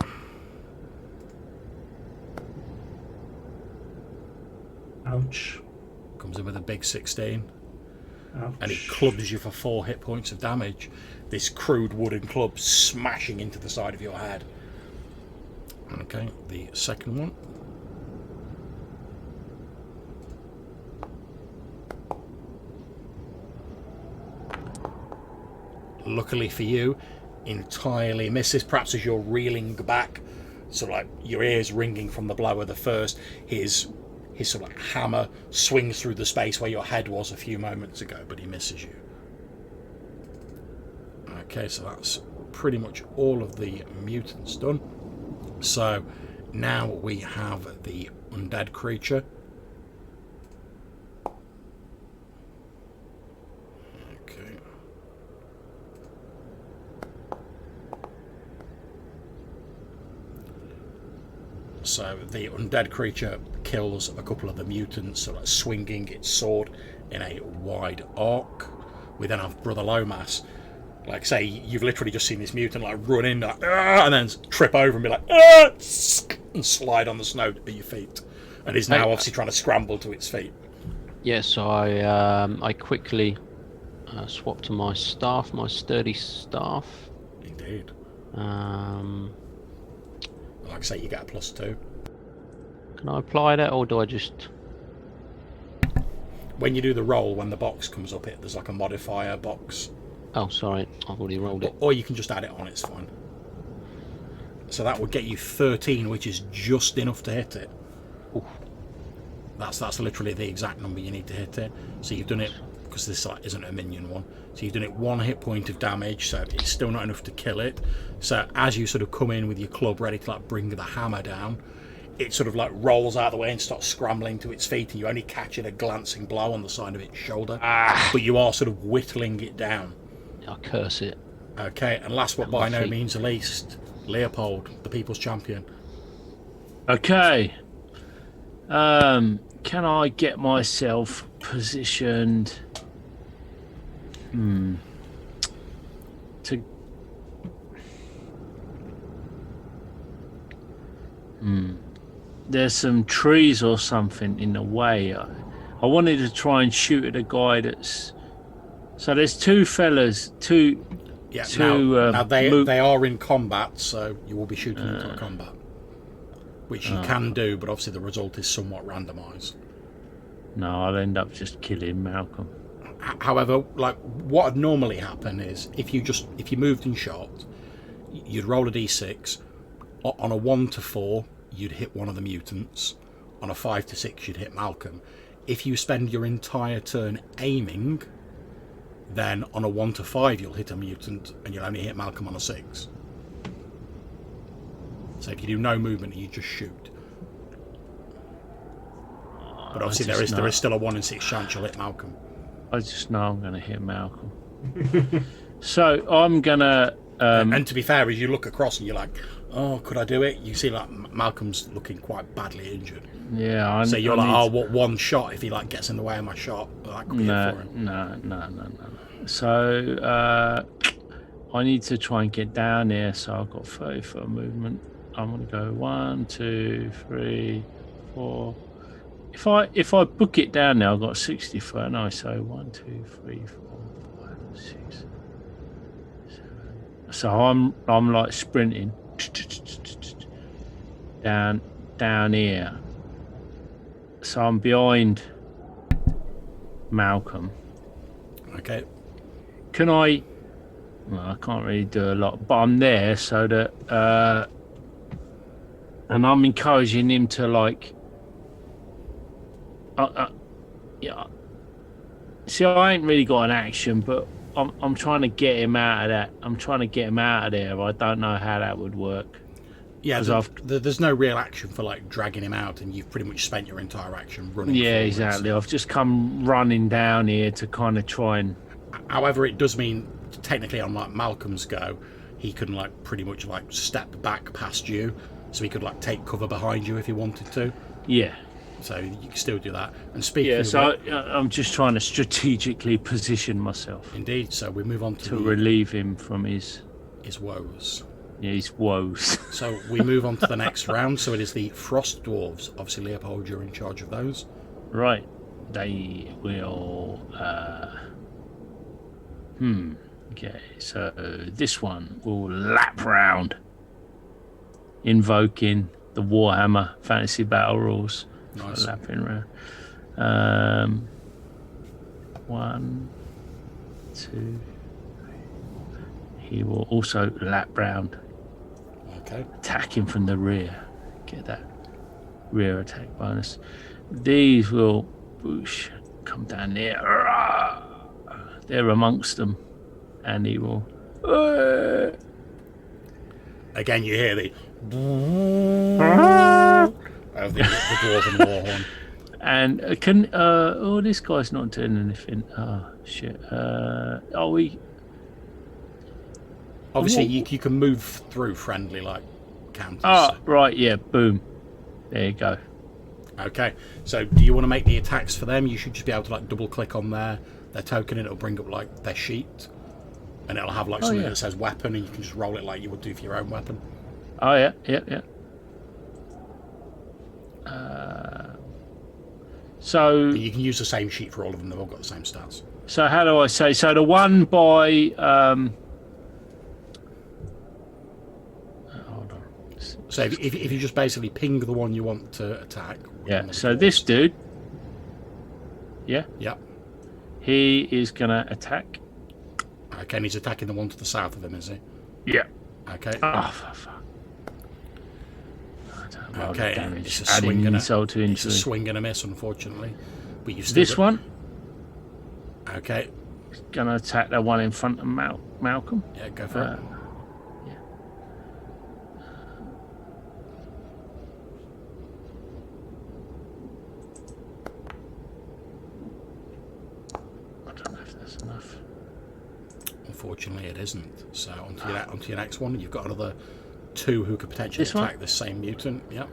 Ouch. Comes in with a big 16. Ouch. And it clubs you for 4 hit points of damage. This crude wooden club smashing into the side of your head. Okay, the second one. Luckily for you, entirely misses. Perhaps as you're reeling back, sort of your ears ringing from the blow of the first, his sort of hammer swings through the space where your head was a few moments ago, but he misses you. Okay, so that's pretty much all of the mutants done. So now we have the undead creature. Okay. So the undead creature kills a couple of the mutants, so swinging its sword in a wide arc. We then have Brother Lomas. Say you've literally just seen this mutant run in and then trip over and be and slide on the snow at your feet, and is now obviously trying to scramble to its feet. Yes, I quickly swap to my staff, my sturdy staff. Indeed. Like I say, you get a +2. Can I apply that, or do I just... When you do the roll, when the box comes up, there's a modifier box. Oh, sorry, I've already rolled it. Or you can just add it on, it's fine. So that would get you 13, which is just enough to hit it. Oof. That's literally the exact number you need to hit it. So you've done it, because this isn't a minion one, so you've done it 1 hit point of damage, so it's still not enough to kill it. So as you sort of come in with your club ready to bring the hammer down, it sort of rolls out of the way and starts scrambling to its feet, and you only catch it a glancing blow on the side of its shoulder. But you are sort of whittling it down. I curse it. Okay, and last but by no means least, Leopold, the people's champion. Okay. Can I get myself positioned to there's some trees or something in the way. I wanted to try and shoot at a guy that's. So there's two fellas, Yeah. two. Now they are in combat, so you will be shooting into combat, which you can do, but obviously the result is somewhat randomised. No, I'll end up just killing Malcolm. However, like what would normally happen is if you moved and shot, you'd roll a d6. On a 1 to 4, you'd hit one of the mutants. On a 5 to 6, you'd hit Malcolm. If you spend your entire turn aiming, then on a 1 to 5, you'll hit a mutant, and you'll only hit Malcolm on a 6. So if you do no movement, you just shoot. But obviously there is still a 1 in 6 chance you'll hit Malcolm. I just know I'm going to hit Malcolm. So I'm going to... and to be fair, as you look across and you're like, oh, could I do it? You see like Malcolm's looking quite badly injured. Yeah, so you're like, oh, what one shot if he like gets in the way of my shot? That could be it for him. No. So I need to try and get down here. So I've got 30 foot of movement. I'm gonna go 1, 2, 3, 4. If I book it down now, I've got 60 foot. No, so 1, 2, 3, 4, 5, 6, 7. So I'm like sprinting down here. So I'm behind Malcolm. Okay. Can I? Well, I can't really do a lot, but I'm there so that, and I'm encouraging him to like. Yeah. See, I ain't really got an action, but I'm trying to get him out of that. I'm trying to get him out of there. I don't know how that would work. Yeah, there's no real action for like dragging him out, and you've pretty much spent your entire action running. Yeah, forwards. exactly. I've just come running down here to kind of try and. However, it does mean technically on like Malcolm's go, he can like pretty much like step back past you, so he could like take cover behind you if he wanted to. Yeah. So you can still do that. And speaking yeah, of so I'm just trying to strategically position myself. Indeed. So we move on to relieve him from his woes. Yeah, his woes. So we move on to the next round. So it is the Frost Dwarves. Obviously, Leopold, you're in charge of those. Right. They will... Okay, so this one will lap round, invoking the Warhammer Fantasy Battle rules. Nice. Lapping round. 1, 2, 3. He will also lap round. Okay. Attacking from the rear. Get that rear attack bonus. These will whoosh, come down there. They're amongst them. And he will. Again, you hear the of the dwarven war horn. And this guy's not doing anything. Oh shit. Obviously, you can move through friendly like counters. Oh, right, yeah, boom. There you go. Okay, so do you want to make the attacks for them? You should just be able to like double click on their token, and it'll bring up like their sheet, and it'll have like something that says weapon, and you can just roll it like you would do for your own weapon. Oh yeah. So you can use the same sheet for all of them. They've all got the same stats. So how do I say? So the one by hold on. So if you just basically ping the one you want to attack. Yeah. So this dude. Yeah. Yep. He is gonna attack. Okay, and he's attacking the one to the south of him, is he? Yeah. Okay. Oh, fuck. Okay, it's a swing and a miss, unfortunately. But you still this one. Okay. Gonna attack the one in front of Malcolm. Yeah, go for it. Yeah. I don't know if that's enough. Unfortunately, it isn't. So onto your next one. You've got another 2 who could potentially attack the same mutant. Yep.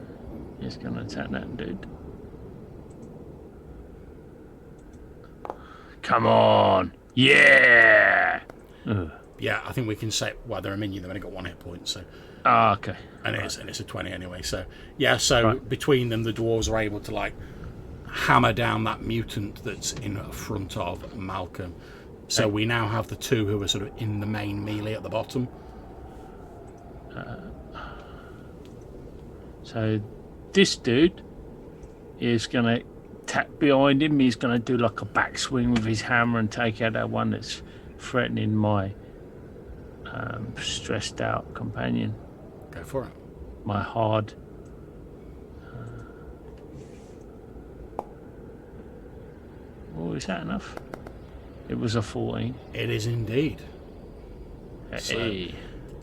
He's going to attack that dude. Come on. Yeah. Yeah, I think we can say, well, they're a minion, they've only got 1 hit point, so. Okay. And it's a 20 anyway, so. Yeah, so Right. between them, the dwarves are able to, like, hammer down that mutant that's in front of Malcolm. So we now have the 2 who are sort of in the main melee at the bottom. So this dude is going to tap behind him. He's going to do like a backswing with his hammer and take out that one that's threatening my stressed out companion. Go for it. My hard. Oh, is that enough? It was a 14. It is indeed. So, Hey.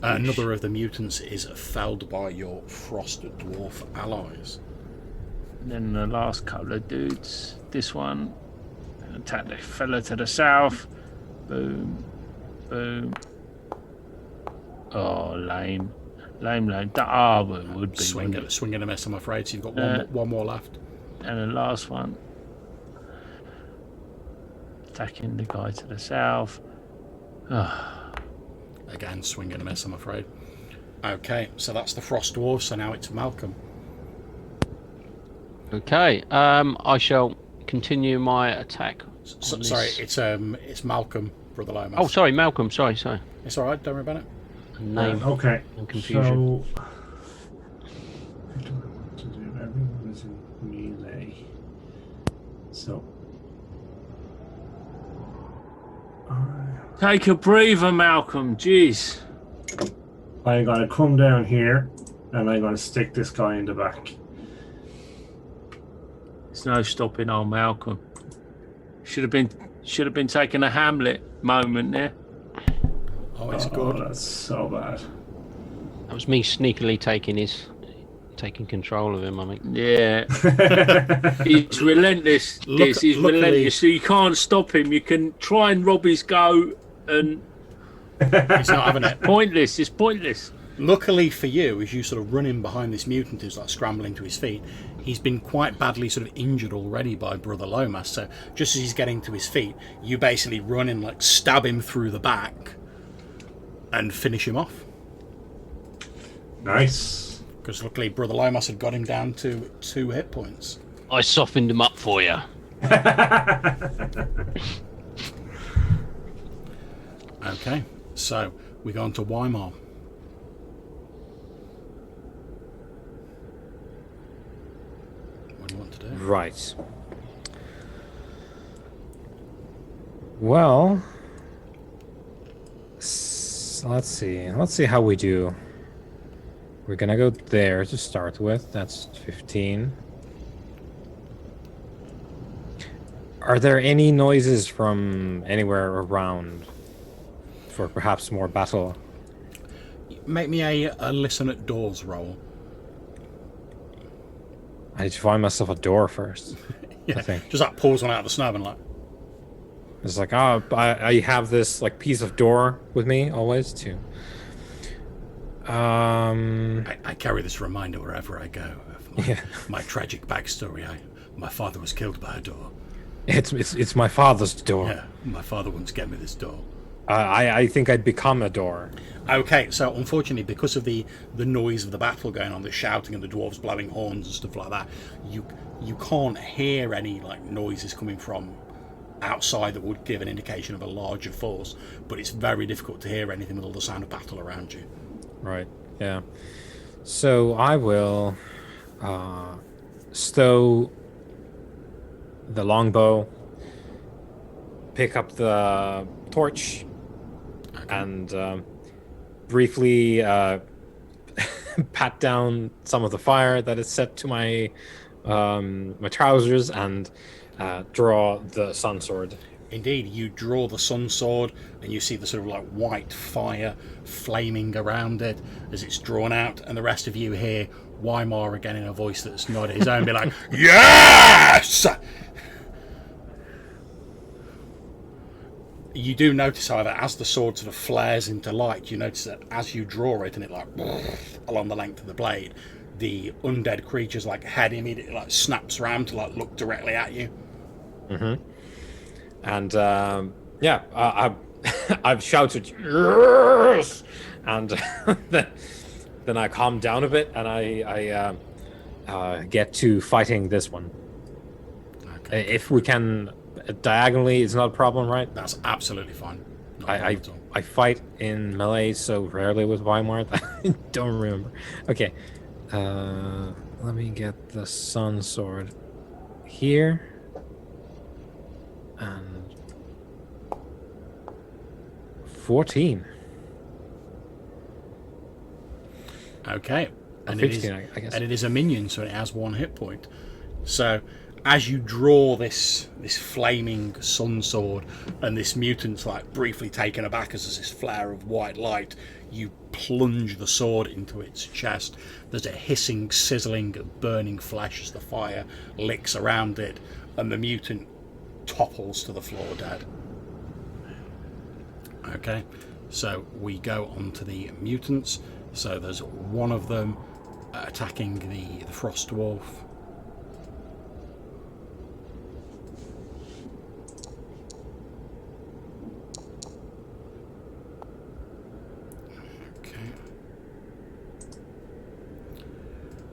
another of the mutants is felled by your frost dwarf allies. And then the last couple of dudes. This one. Attack the fella to the south. Boom. Boom. Oh, lame. Lame. Ah, well, it would be. Swing and a miss, I'm afraid. So you've got one more left. And the last one. Attacking the guy to the south. Again, swing and a miss, I'm afraid. Okay, so that's the frost dwarf. So now it's Malcolm. Okay, I shall continue my attack. Sorry, it's Malcolm, Brother Lomas. Oh, sorry, Malcolm. Sorry. It's all right. Don't worry about it. Name Okay. and confusion. So, what do I want to do? Everyone is in melee. So, Take a breather, Malcolm. Jeez. I'm going to come down here and I'm going to stick this guy in the back. There's no stopping old Malcolm. Should have been taking a Hamlet moment there. Oh, it's Oh, good. that's so bad. That was me sneakily taking control of him, I think. Yeah. He's relentless. He's luckily- relentless. So you can't stop him. You can try and rob his go, and He's not having it. pointless. It's pointless. Luckily for you, as you sort of run in behind this mutant who's like scrambling to his feet, he's been quite badly sort of injured already by Brother Lomas. So just as he's getting to his feet, you basically run in, like stab him through the back, and finish him off. Nice. Because luckily Brother Lomas had got him down to 2 hit points. I softened him up for you. Okay, so we go on to Weimar. What do you want to do? Right. Well, let's see. Let's see how we do. We're gonna go there to start with. That's 15. Are there any noises from anywhere around for perhaps more battle? Make me a listen at doors roll. I need to find myself a door first. Yeah, I think. just like pulls one out of the snow and like, It's like, oh, I have this like piece of door with me always too. I carry this reminder wherever I go of my tragic backstory. My father was killed by a door. It's my father's door. Yeah, my father once gave me this door. I think I'd become a door. Okay, so unfortunately, because of the noise of the battle going on, the shouting and the dwarves blowing horns and stuff like that, you can't hear any like noises coming from outside that would give an indication of a larger force. But it's very difficult to hear anything with all the sound of battle around you. Right. Yeah. So I will stow the longbow, pick up the torch, and briefly pat down some of the fire that is set to my my trousers and draw the sun sword. Indeed, you draw the sun sword and you see the sort of like white fire flaming around it as it's drawn out, and the rest of you hear Weimar again in a voice that's not his own, be like, yes! You do notice, however, as the sword sort of flares into light, you notice that as you draw it and it like along the length of the blade, the undead creature's like head immediately like snaps around to like look directly at you. Mm-hmm. And yeah, I've shouted yes, and then I calm down a bit, and I get to fighting this one. Okay. If we can diagonally, it's not a problem, right? That's absolutely fine. Not a problem at all. I fight in melee so rarely with Weimar that I don't remember. Okay, let me get the Sun Sword here, and 14. Okay. And 15, it is, I guess. and it is a minion, so it has 1 hit point. So as you draw this flaming sun sword, and this mutant's like briefly taken aback as there's this flare of white light, you plunge the sword into its chest. There's a hissing, sizzling, burning flesh as the fire licks around it, and the mutant topples to the floor dead. Okay, so we go on to the mutants. So there's one of them attacking the frost dwarf.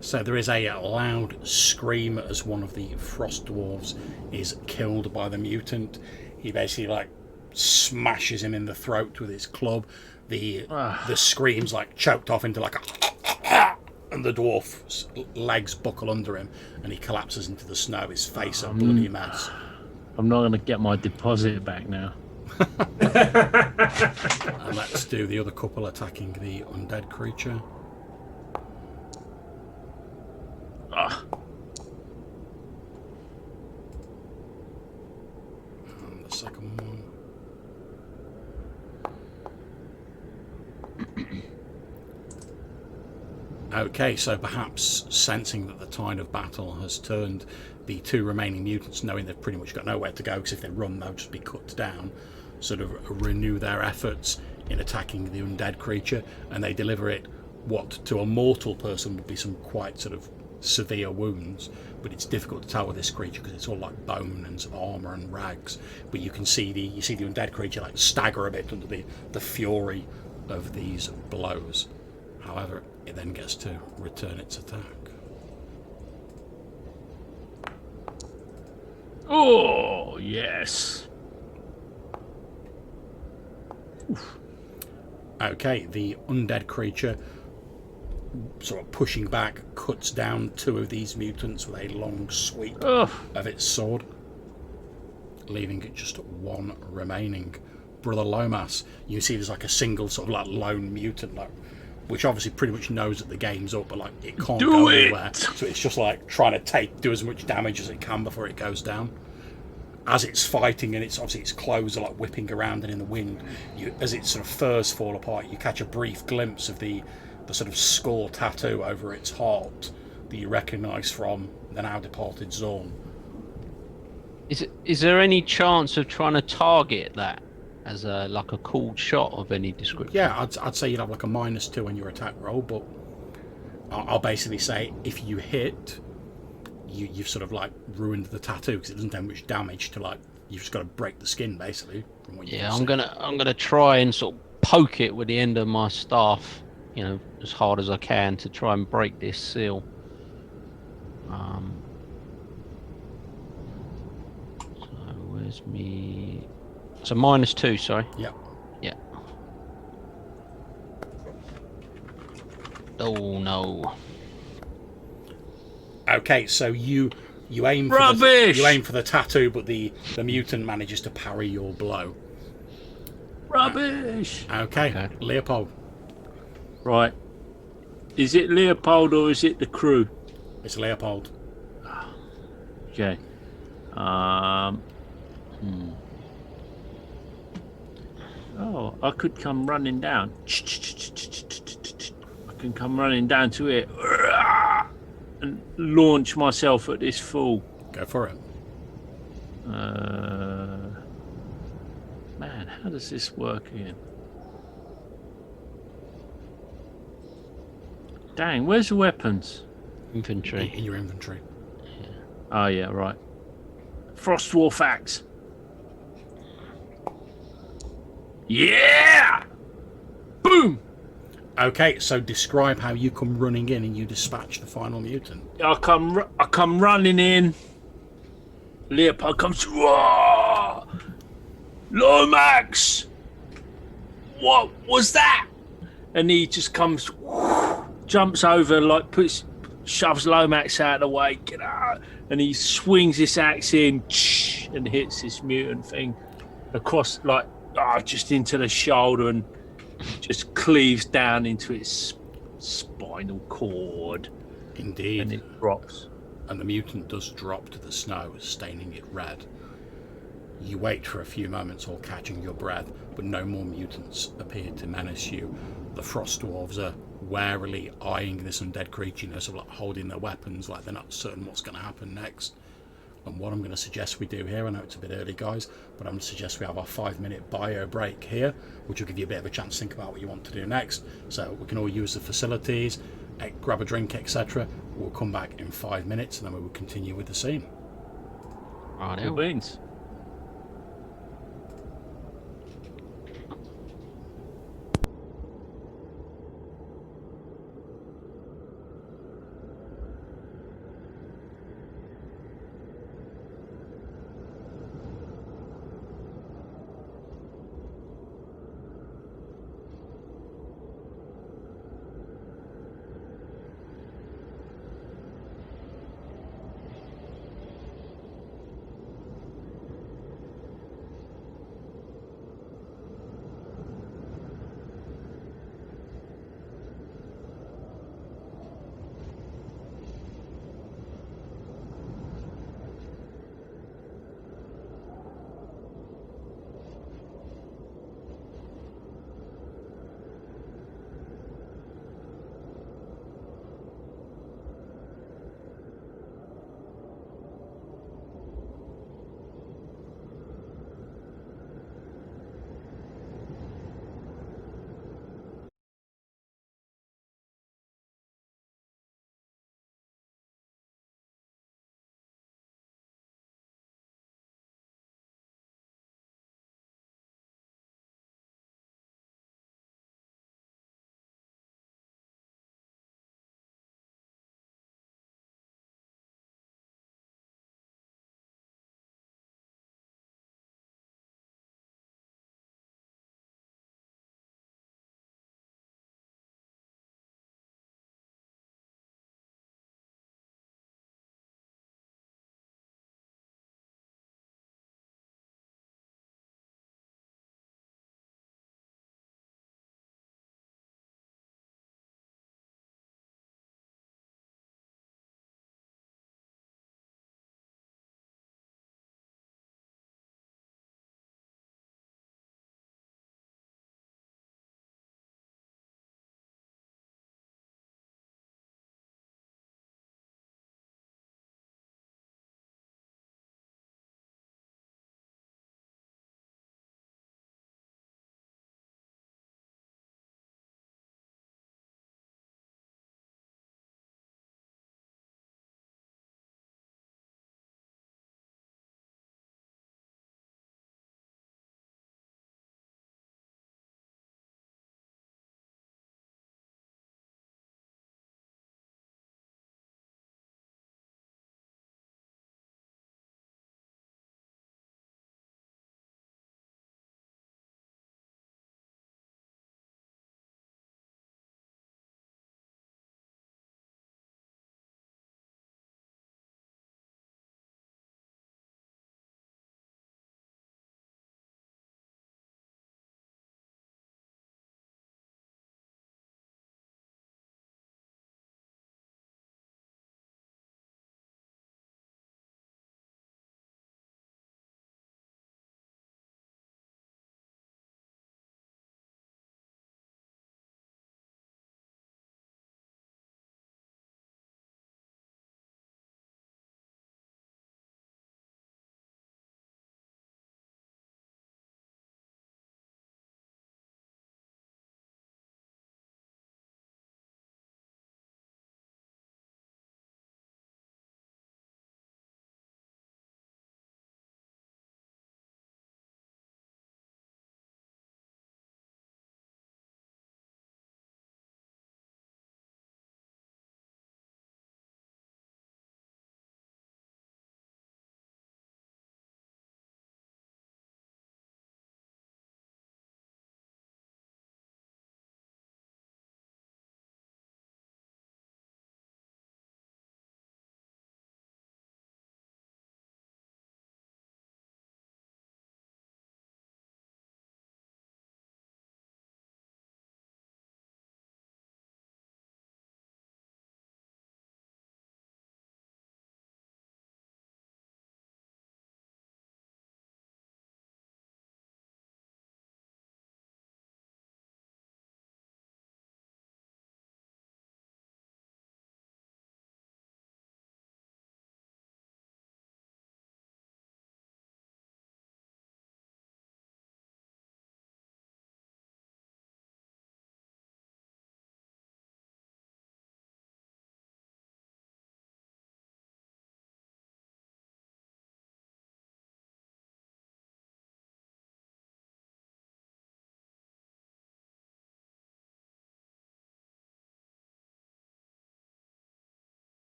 So there is a loud scream as one of the frost dwarves is killed by the mutant. He basically like smashes him in the throat with his club. The scream's like choked off into like a and the dwarf's legs buckle under him and he collapses into the snow, his face a bloody mess. I'm not going to get my deposit back now. And let's do the other couple attacking the undead creature. And the second one. Okay, so perhaps sensing that the tide of battle has turned, the 2 remaining mutants, knowing they've pretty much got nowhere to go because if they run they'll just be cut down, sort of renew their efforts in attacking the undead creature, and they deliver it what to a mortal person would be some quite sort of severe wounds, but it's difficult to tell with this creature because it's all like bone and some armor and rags. But you can see the undead creature like stagger a bit under the fury of these blows. However, it then gets to return its attack. Oh yes. Oof. Okay, the undead creature, sort of pushing back, cuts down 2 of these mutants with a long sweep of its sword, leaving it just 1 remaining. Brother Lomas, you see there's like a single sort of like lone mutant, like, which obviously pretty much knows that the game's up, but like it can't go anywhere. So it's just like trying to do as much damage as it can before it goes down. As it's fighting, and its clothes are like whipping around and in the wind, as its sort of furs fall apart, you catch a brief glimpse of the sort of skull tattoo over its heart that you recognise from the now departed Zorn. Is there any chance of trying to target that as a cool shot of any description? Yeah, I'd say you'd have like a -2 on your attack roll, but I'll basically say if you hit, you've sort of like ruined the tattoo because it doesn't do much damage to like, you've just got to break the skin basically from what you can see. I'm gonna try and sort of poke it with the end of my staff, you know, as hard as I can to try and break this seal. So where's me? So -2, sorry. Yeah. Yeah. Oh no. Okay, so you aim for the tattoo, but the mutant manages to parry your blow. Rubbish. Okay. Leopold. Right. Is it Leopold or is it the crew? It's Leopold. Okay. Oh, I could come running down. I can come running down to it and launch myself at this fool. Go for it. Man, how does this work again? Dang, where's the weapons? Infantry. In your inventory. Yeah. Oh yeah, right. Frost Dwarf axe. Yeah! Boom! Okay, so describe how you come running in and you dispatch the final mutant. I come running in. Leopard comes. Whoa! Lomax! What was that? And he just comes, jumps over, like shoves Lomax out of the way. Get out! And he swings this axe in and hits this mutant thing across, like, just into the shoulder, and just cleaves down into its spinal cord. Indeed. And it drops. And the mutant does drop to the snow, staining it red. You wait for a few moments, all catching your breath, but no more mutants appear to menace you. The frost dwarves are warily eyeing this undead creature, sort of like holding their weapons, like they're not certain what's going to happen next. And what I'm going to suggest we do here, I know it's a bit early, guys, but I'm going to suggest we have our 5-minute bio break here, which will give you a bit of a chance to think about what you want to do next. So we can all use the facilities, grab a drink, etc. We'll come back in 5 minutes, and then we will continue with the scene. Good beans.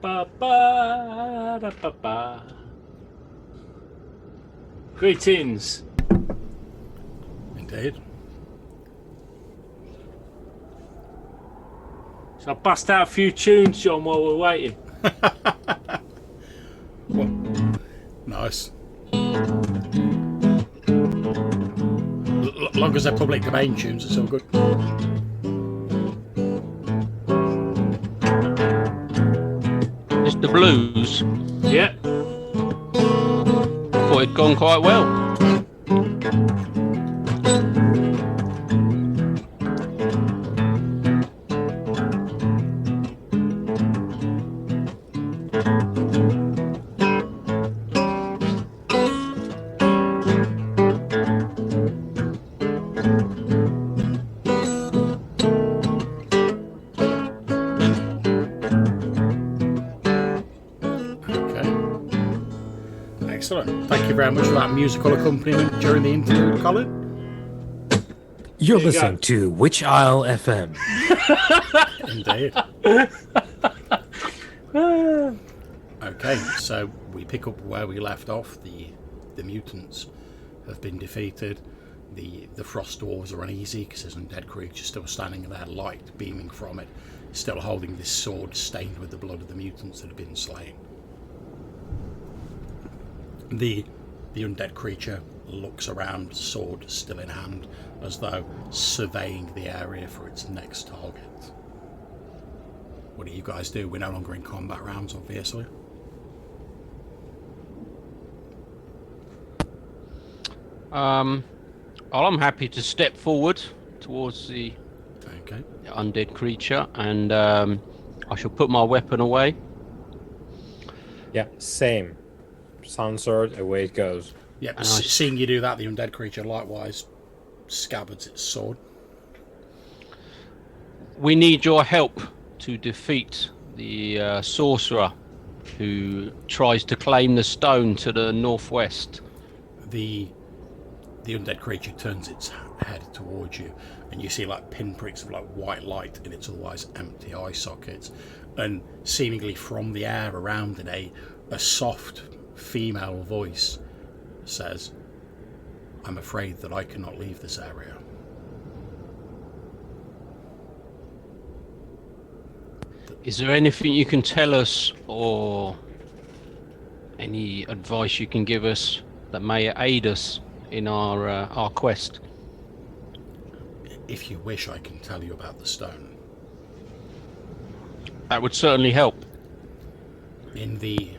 Ba-da-ba-ba-da-ba-ba. Greetings. Indeed. So I bust out a few tunes, John, while we're waiting. Well, nice. Long as they're public domain tunes, it's all good. It's the blues. Yeah. Thought it'd gone quite well. Excellent. Thank you very much for that musical accompaniment during the interlude, Colin. You're There you listening to Witch Isle FM. Indeed. Okay, so we pick up where we left off. The mutants have been defeated. The frost dwarves are uneasy because there's an undead creature still standing there, light beaming from it, still holding this sword stained with the blood of the mutants that have been slain. The undead creature looks around, sword still in hand, as though surveying the area for its next target. What do you guys do? We're no longer in combat rounds, obviously. I'm happy to step forward towards the Okay. undead creature, and I shall put my weapon away. Yeah, same. Sun sword, away it goes. Yep, And seeing you do that, the undead creature likewise scabbards its sword. We need your help to defeat the sorcerer who tries to claim the stone to the northwest. The undead creature turns its head towards you, and you see like pinpricks of like white light in its otherwise empty eye sockets, and seemingly from the air around it, a soft female voice says, "I'm afraid that I cannot leave this area." Is there anything you can tell us, or any advice you can give us that may aid us in our quest? If you wish, I can tell you about the stone. That would certainly help. In the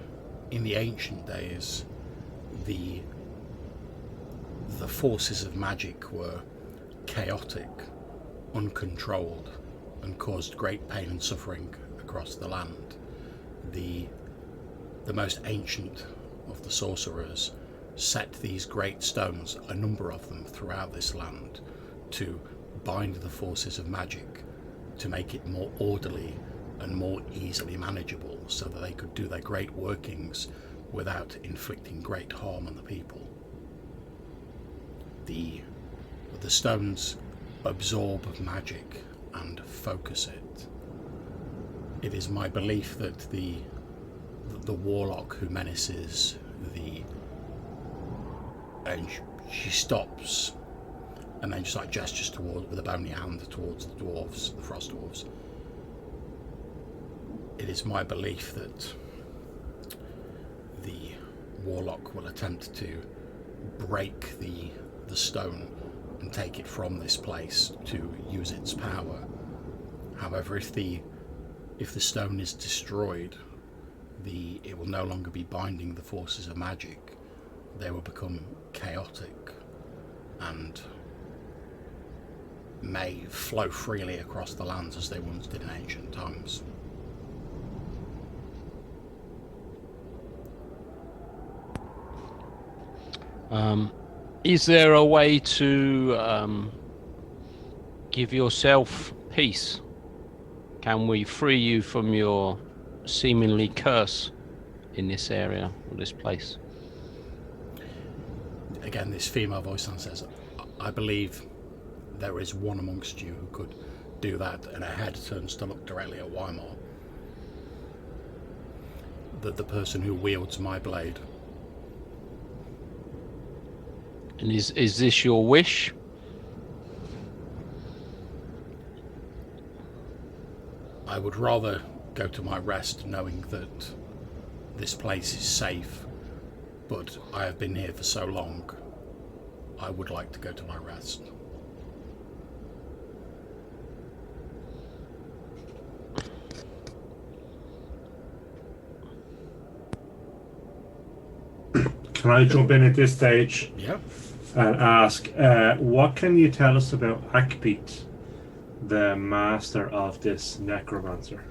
ancient days, the forces of magic were chaotic, uncontrolled, and caused great pain and suffering across the land. The most ancient of the sorcerers set these great stones, a number of them throughout this land, to bind the forces of magic, to make it more orderly and more easily manageable, so that they could do their great workings without inflicting great harm on the people. The stones absorb magic and focus it. It is my belief that the warlock who menaces and she stops and then just like gestures toward with a bony hand towards the dwarves, the frost dwarves. It is my belief that the warlock will attempt to break the stone and take it from this place to use its power. However, if the stone is destroyed, it will no longer be binding the forces of magic. They will become chaotic and may flow freely across the lands as they once did in ancient times. Is there a way to give yourself peace? Can we free you from your seemingly curse in this area or this place? Again, this female voice says, "I believe there is one amongst you who could do that," and her head turns to look directly at Weimar. the person who wields my blade. And is this your wish? I would rather go to my rest knowing that this place is safe, but I have been here for so long. I would like to go to my rest. Can I jump in at this stage Yeah. and ask, what can you tell us about Akpit, the master of this necromancer?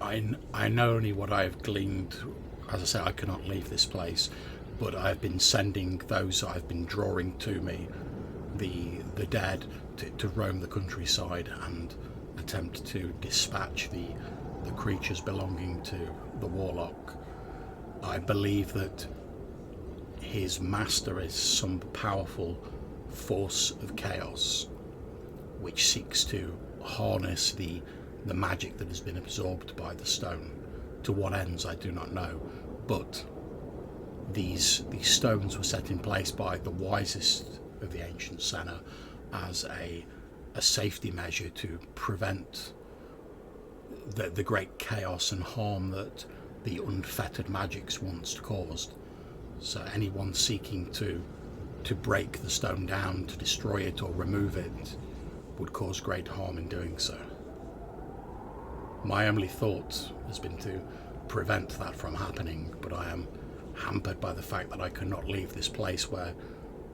I know only what I have gleaned. As I say, I cannot leave this place, but I have been sending those I've been drawing to me, the dead, to roam the countryside and attempt to dispatch the creatures belonging to the warlock. I believe that his master is some powerful force of chaos which seeks to harness the magic that has been absorbed by the stone. To what ends I do not know, but these stones were set in place by the wisest of the ancient Senna as a safety measure to prevent the great chaos and harm that the unfettered magics once caused. So anyone seeking to break the stone down, to destroy it or remove it, would cause great harm in doing so. My only thought has been to prevent that from happening, but I am hampered by the fact that I cannot leave this place where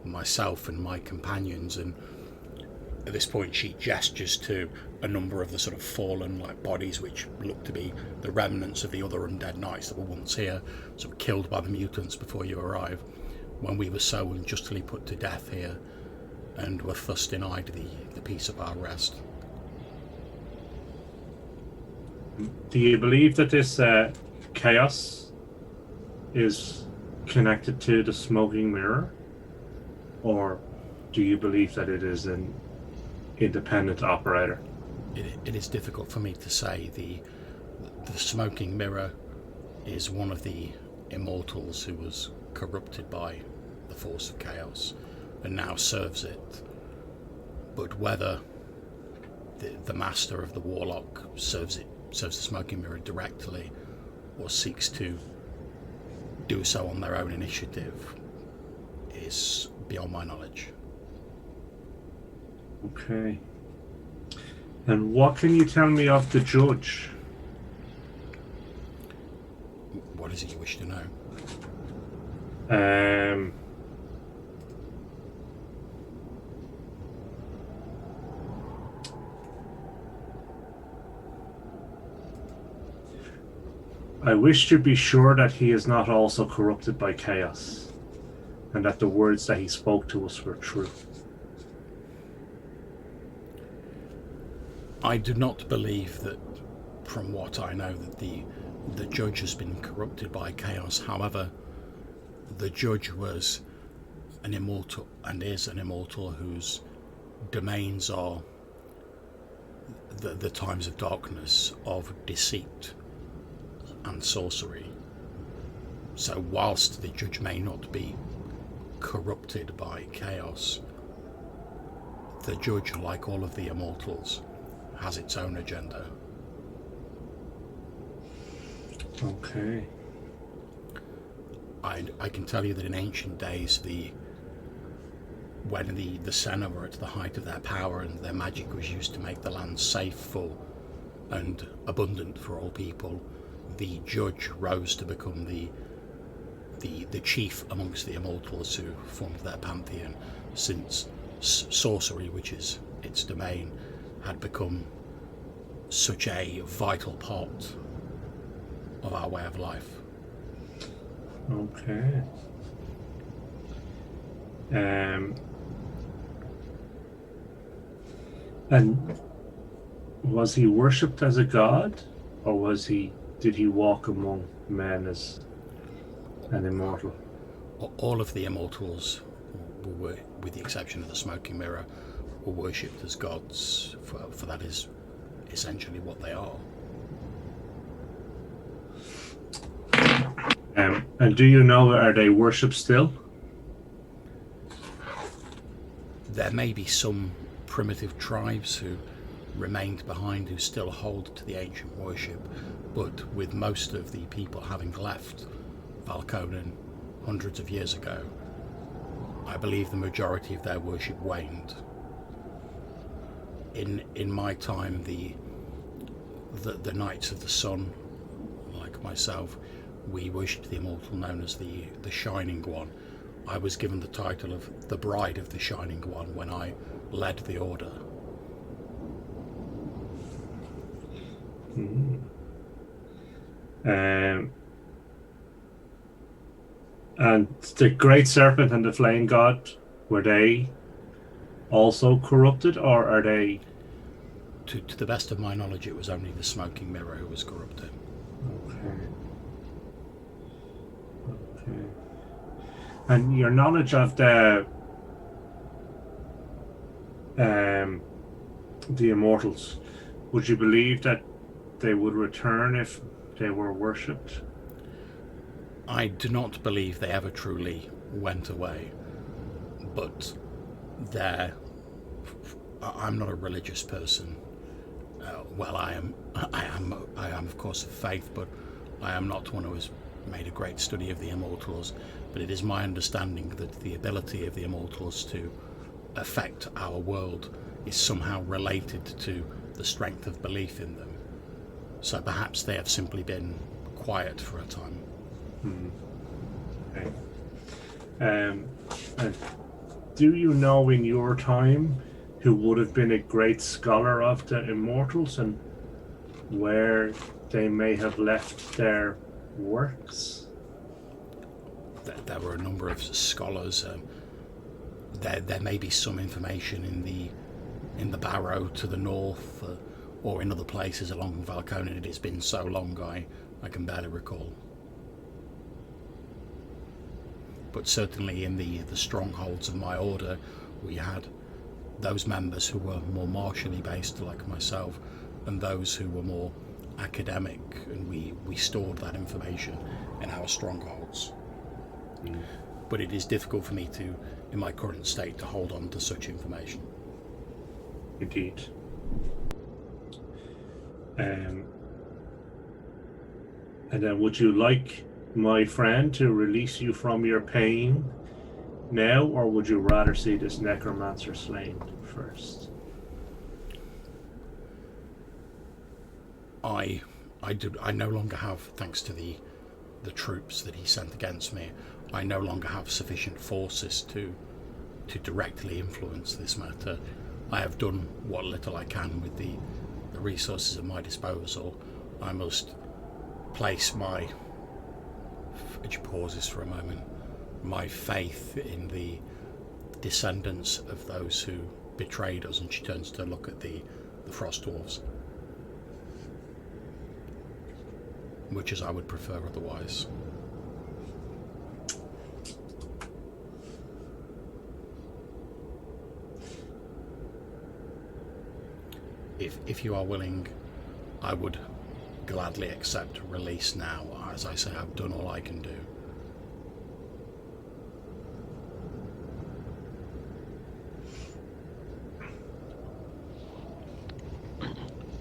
myself and my companions, and at this point she gestures to a number of the sort of fallen bodies which look to be the remnants of the other undead knights that were once here, sort of killed by the mutants before you arrive, when we were so unjustly put to death here and were thus denied the peace of our rest. Do you believe that this chaos is connected to the smoking mirror, or do you believe that it is an independent operator? It is difficult for me to say. The smoking mirror is one of the immortals who was corrupted by the force of chaos and now serves it. But whether the master of the warlock serves the smoking mirror directly or seeks to do so on their own initiative is beyond my knowledge. Okay. And what can you tell me of the judge? What is it you wish to know? I wish to be sure that he is not also corrupted by chaos, and that the words that he spoke to us were true. I do not believe that, from what I know, that the judge has been corrupted by chaos. However, the judge was an immortal and is an immortal whose domains are the times of darkness, of deceit and sorcery. So whilst the judge may not be corrupted by chaos, the judge, like all of the immortals, has its own agenda. Okay. I can tell you that in ancient days, when the Senna were at the height of their power and their magic was used to make the land safe, full and abundant for all people, the judge rose to become the chief amongst the immortals who formed their pantheon, since sorcery, which is its domain, had become such a vital part of our way of life. Okay. And was he worshipped as a god, or did he walk among men as an immortal? All of the immortals, with the exception of the smoking mirror, were worshipped as gods, for that is essentially what they are. And do you know, are they worshipped still? There may be some primitive tribes who remained behind who still hold to the ancient worship, but with most of the people having left Valconen hundreds of years ago, I believe the majority of their worship waned. In my time, the Knights of the Sun, like myself, we worshipped the immortal known as the Shining One. I was given the title of the Bride of the Shining One when I led the Order. And the Great Serpent and the Flame God, were they also corrupted, or are they... To the best of my knowledge, it was only the Smoking Mirror who was corrupted. Okay. And your knowledge of the Immortals, would you believe that they would return if they were worshipped? I do not believe they ever truly went away, but I'm not a religious person. Well, I am of course of faith, but I am not one who has made a great study of the Immortals. But it is my understanding that the ability of the Immortals to affect our world is somehow related to the strength of belief in them. So perhaps they have simply been quiet for a time. Okay. And do you know in your time who would have been a great scholar of the Immortals and where they may have left their works? There were a number of scholars. There may be some information in the Barrow to the north, or in other places along Valconen. It has been so long I can barely recall. But certainly in the strongholds of my order, we had those members who were more martially based, like myself, and those who were more academic, and we stored that information in our strongholds. But it is difficult for me to, in my current state, to hold on to such information. Indeed. And then would you like my friend to release you from your pain now, or would you rather see this necromancer slain first? I no longer have, thanks to the troops that he sent against me, I no longer have sufficient forces to directly influence this matter. I have done what little I can with the resources at my disposal. I must place my, she pauses for a moment, my faith in the descendants of those who betrayed us, and she turns to look at the Frost Dwarves, much as I would prefer otherwise. If you are willing, I would gladly accept release now. As I say, I've done all I can do.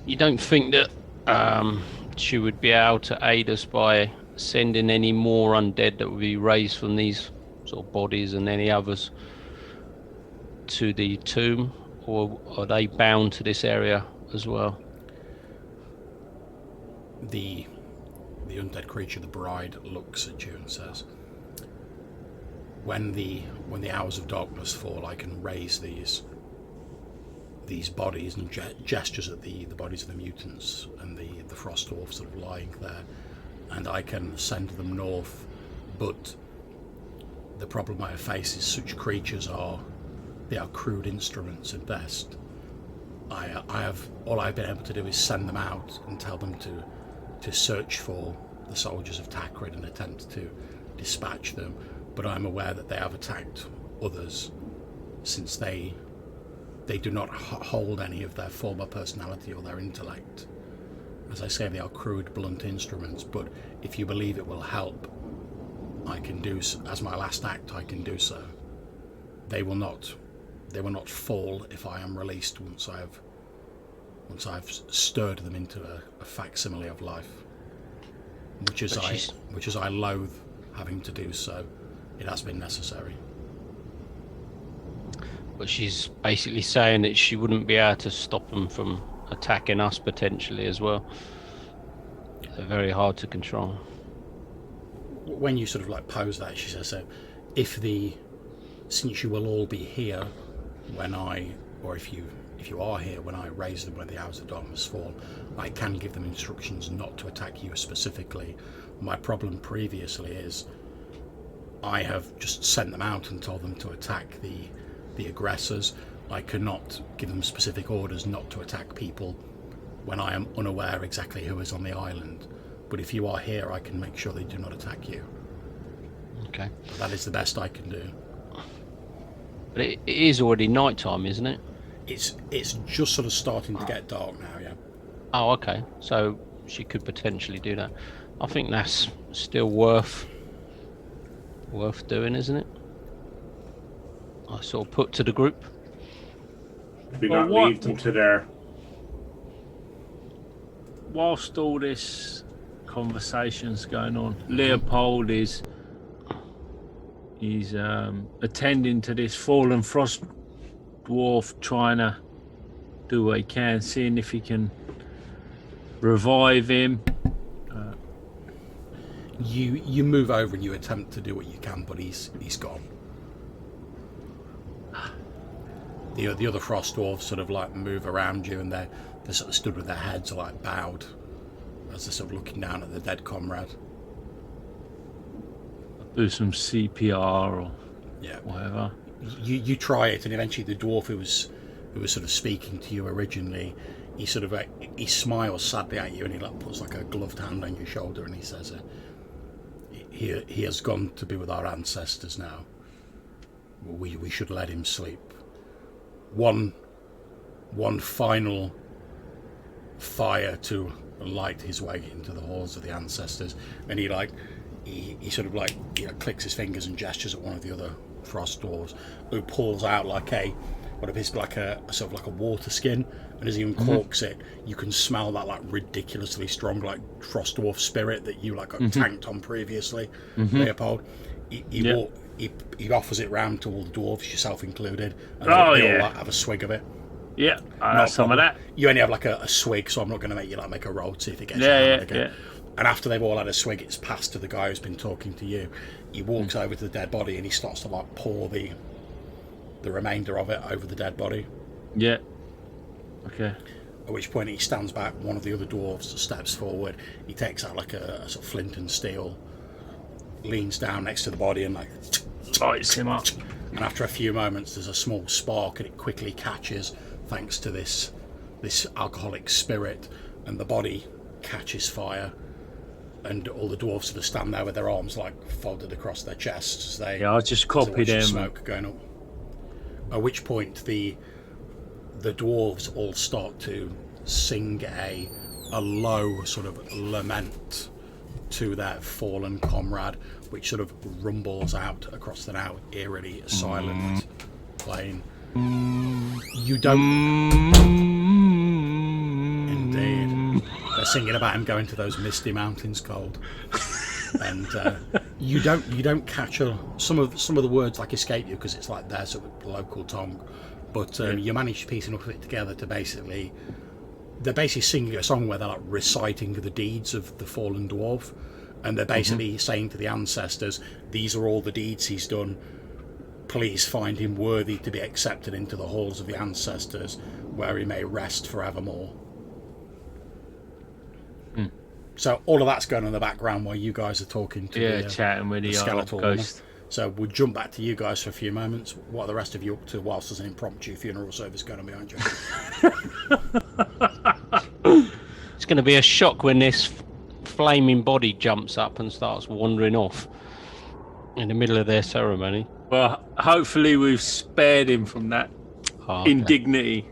You don't think that she would be able to aid us by sending any more undead that would be raised from these sort of bodies and any others to the tomb, or are they bound to this area as well? The undead creature, the bride, looks at you and says, when the hours of darkness fall, I can raise these bodies, and gestures at the bodies of the mutants and the frost dwarfs sort of lying there, and I can send them north. But the problem I face is such creatures are crude instruments at best. All I've been able to do is send them out and tell them to search for the soldiers of Takrid and attempt to dispatch them, but I'm aware that they have attacked others, since they do not hold any of their former personality or their intellect. As I say, they are crude, blunt instruments, but if you believe it will help, I can do as my last act. I can do so. They will not fall if I am released once I've stirred them into a facsimile of life, which is I loathe having to do so. It has been necessary. But she's basically saying that she wouldn't be able to stop them from attacking us potentially as well. They're very hard to control. When you sort of like pose that, she says, so since you will all be here when if you are here when I raise them when the hours of darkness fall, I can give them instructions not to attack you specifically. My problem previously is I have just sent them out and told them to attack the aggressors. I cannot give them specific orders not to attack people when I am unaware exactly who is on the island. But if you are here, I can make sure they do not attack you. Okay. That is the best I can do. But it is already night time, isn't it? It's just sort of starting to get dark now, yeah. Oh, okay. So she could potentially do that. I think that's still worth doing, isn't it? I sort of put to the group. Do not leave them to their... Whilst all this conversation's going on, Leopold is attending to this fallen frost dwarf, trying to do what he can, seeing if he can revive him. You move over and you attempt to do what you can, but he's gone. The other frost dwarves sort of like move around you, and they're sort of stood with their heads like bowed as they're sort of looking down at the dead comrade. Do some CPR or whatever. You try it, and eventually the dwarf who was sort of speaking to you originally, he sort of he smiles sadly at you, and he like puts like a gloved hand on your shoulder, and he says, he has gone to be with our ancestors now. We should let him sleep. One final fire to light his way into the halls of the ancestors, and he sort of like clicks his fingers and gestures at one of the other frost dwarves, who pulls out like a sort of like a water skin, and as he uncorks it, you can smell that like ridiculously strong like frost dwarf spirit that you like got tanked on previously, Leopold. He offers it round to all the dwarves, yourself included, and they all like, have a swig of it. Yeah, I have some of that. You only have like a swig, so I'm not going to make you like make a roll to see if it gets Yeah. And after they've all had a swig, it's passed to the guy who's been talking to you. He walks over to the dead body and he starts to like pour the remainder of it over the dead body. Yeah. Okay. At which point he stands back. One of the other dwarves steps forward. He takes out like a sort of flint and steel, leans down next to the body and like lights him up. And after a few moments, there's a small spark, and it quickly catches thanks to this alcoholic spirit, and the body catches fire. And all the dwarves sort of stand there with their arms like folded across their chests as they I just copied him. Smoke going up. At which point the dwarves all start to sing a low sort of lament to their fallen comrade, which sort of rumbles out across the now eerily silent plain. You don't. Indeed. They're singing about him going to those misty mountains cold, and you don't catch some of the words like escape you because it's like their sort of local tongue, but you manage to piece enough of it together to they're basically singing a song where they're like reciting the deeds of the fallen dwarf, and they're basically saying to the ancestors, these are all the deeds he's done, please find him worthy to be accepted into the halls of the ancestors where he may rest forevermore. So all of that's going on in the background while you guys are talking to chatting with the skeletal ghost. So we'll jump back to you guys for a few moments. What are the rest of you up to whilst there's an impromptu funeral service going on behind you? It's going to be a shock when this flaming body jumps up and starts wandering off in the middle of their ceremony. Well, hopefully we've spared him from that indignity.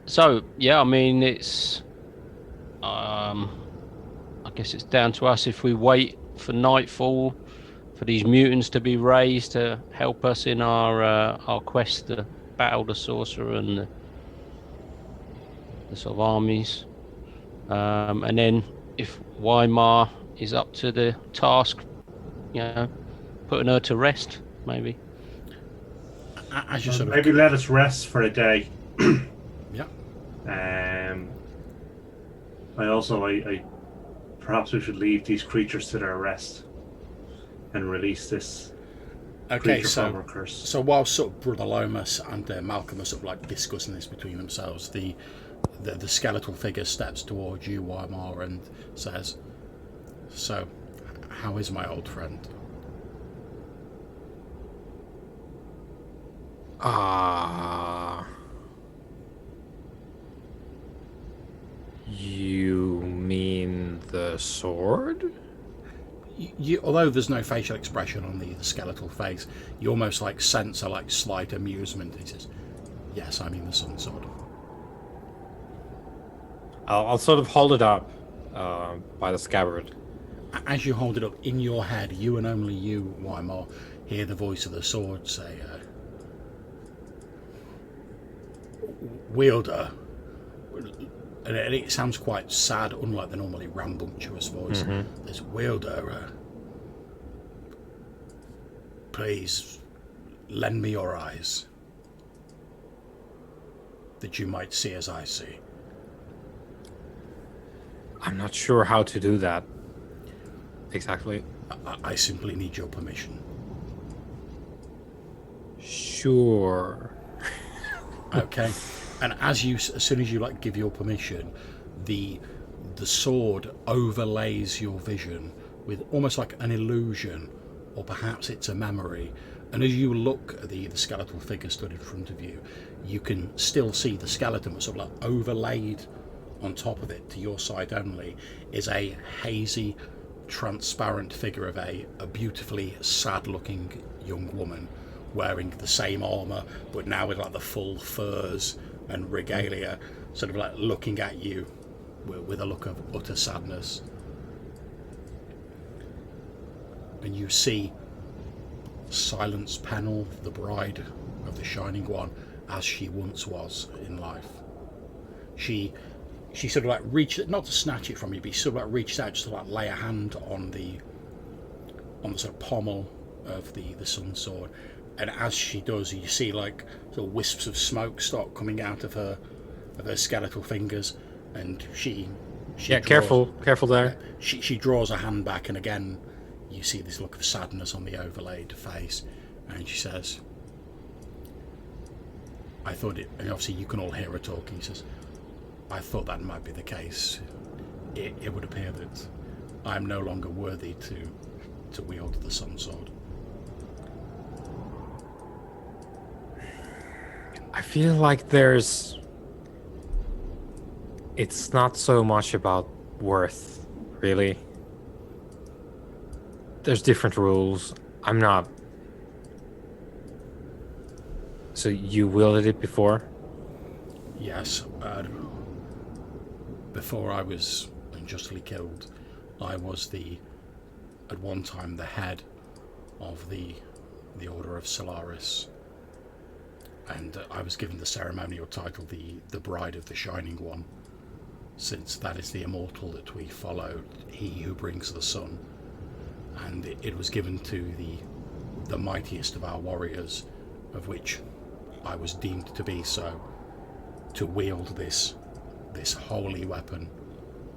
So yeah, I mean it's I guess it's down to us if we wait for nightfall for these mutants to be raised to help us in our quest to battle the sorcerer and the sort of armies. And then if Weimar is up to the task, putting her to rest, maybe. As you sort of maybe let us rest for a day. yeah. I perhaps we should leave these creatures to their rest and release this creature from her curse. So while sort of Brother Lomas and Malcolm are sort of like discussing this between themselves, the skeletal figure steps towards you, Weimar, and says, "So, how is my old friend?" You mean the sword? Although there's no facial expression on the skeletal face, you almost like sense a like slight amusement. He says, "Yes, I mean the sun sword." I'll sort of hold it up by the scabbard. As you hold it up in your head, you and only you, Weimar, hear the voice of the sword say, "Wielder," and it sounds quite sad, unlike the normally rambunctious voice. This "Wielder, please lend me your eyes, that you might see as I see." I'm not sure how to do that exactly. I simply need your permission. Sure. Okay. And as soon as you like give your permission, the sword overlays your vision with almost like an illusion, or perhaps it's a memory. And as you look at the skeletal figure stood in front of you, you can still see the skeleton, but sort of like overlaid on top of it, to your side only, is a hazy, transparent figure of a beautifully sad-looking young woman wearing the same armor, but now with like the full furs and regalia, sort of like looking at you with a look of utter sadness. And you see Silence Pennell, the bride of the Shining One, as she once was in life. She sort of like reached, not to snatch it from you, but she sort of like reached out just to like lay a hand on the sort of pommel of the sun sword. And as she does, you see like sort of wisps of smoke start coming out of her skeletal fingers, and she careful there. She draws a hand back, and again you see this look of sadness on the overlaid face, and she says, "I thought it," and obviously you can all hear her talking. She says, "I thought that might be the case. It would appear that I am no longer worthy to wield the sun sword." I feel like it's not so much about worth, really. There's different rules. I'm not. So you wielded it before? Yes. Before I was unjustly killed, I was at one time the head of the Order of Solaris, and I was given the ceremonial title the Bride of the Shining One, since that is the immortal that we follow, he who brings the sun. And it was given to the mightiest of our warriors, of which I was deemed to be so, to wield this holy weapon,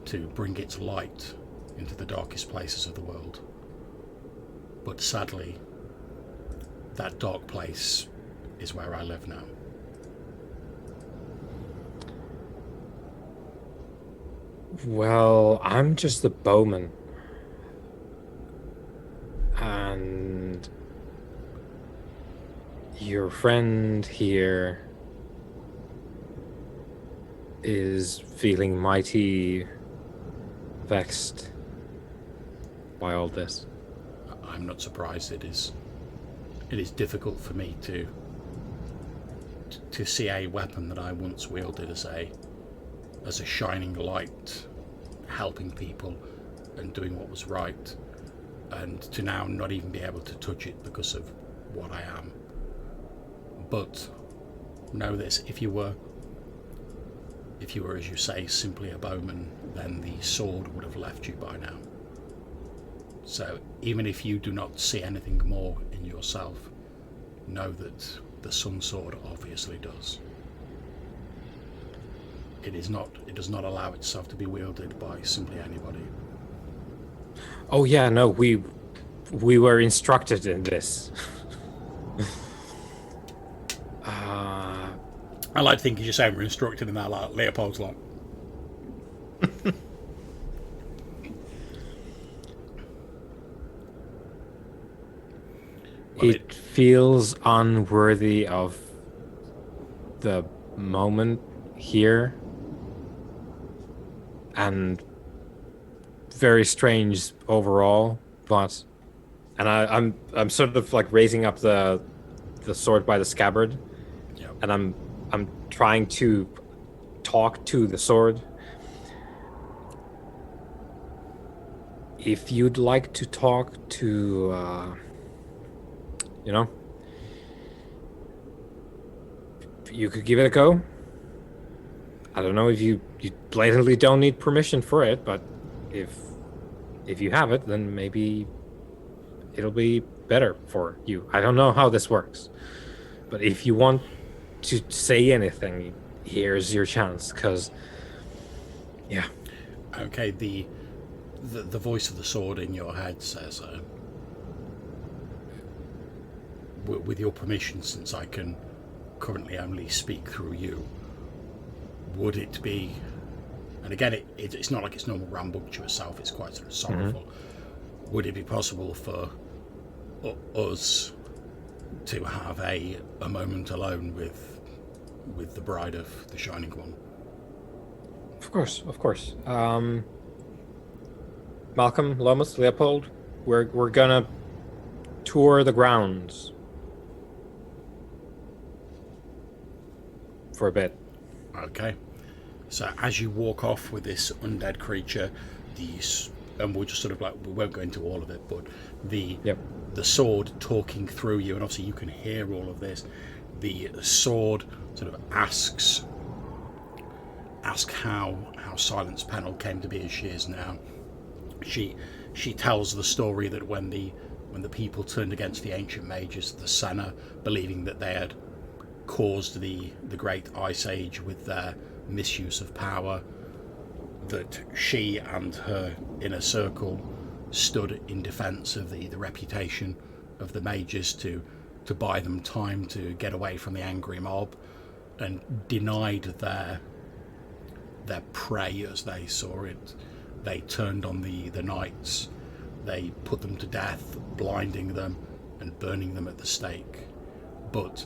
to bring its light into the darkest places of the world. But sadly, that dark place is where I live now. Well, I'm just the bowman. And your friend here is feeling mighty vexed by all this. I'm not surprised. It is difficult for me to see a weapon that I once wielded as a shining light helping people and doing what was right, and to now not even be able to touch it because of what I am. But know this, if you were, as you say, simply a bowman, then the sword would have left you by now. So even if you do not see anything more in yourself, know that the Sun Sword obviously does. It does not allow itself to be wielded by simply anybody. Oh yeah, no, we were instructed in this. I like to think you're saying we're instructed in that, like Leopold's like. It feels unworthy of the moment here, and very strange overall. But, and I'm sort of like raising up the sword by the scabbard, Yep. and I'm trying to talk to the sword. If you'd like to talk to, you could give it a go. I don't know if you blatantly don't need permission for it, but if you have it, then maybe it'll be better for you. I don't know how this works, but if you want to say anything, here's your chance, because yeah. Okay, the voice of the sword in your head says, with your permission, since I can currently only speak through you, would it be, and again it's not like it's normal rambunctious self, it's quite sort of sorrowful. Mm-hmm. Would it be possible for us to have a moment alone with the bride of the Shining One? Of course. Malcolm, Lomas, Leopold, we're gonna tour the grounds for a bit. Okay. So as you walk off with this undead creature, and we'll just sort of like, we won't go into all of it, but the sword talking through you, and obviously you can hear all of this. The sword sort of asks how Silence Panel came to be as she is now. She tells the story that when the people turned against the ancient mages, the Senna, believing that they had caused the great ice age with their misuse of power, that she and her inner circle stood in defense of the reputation of the mages to buy them time to get away from the angry mob, and denied their prey as they saw it. They turned on the knights. They put them to death, blinding them and burning them at the stake. But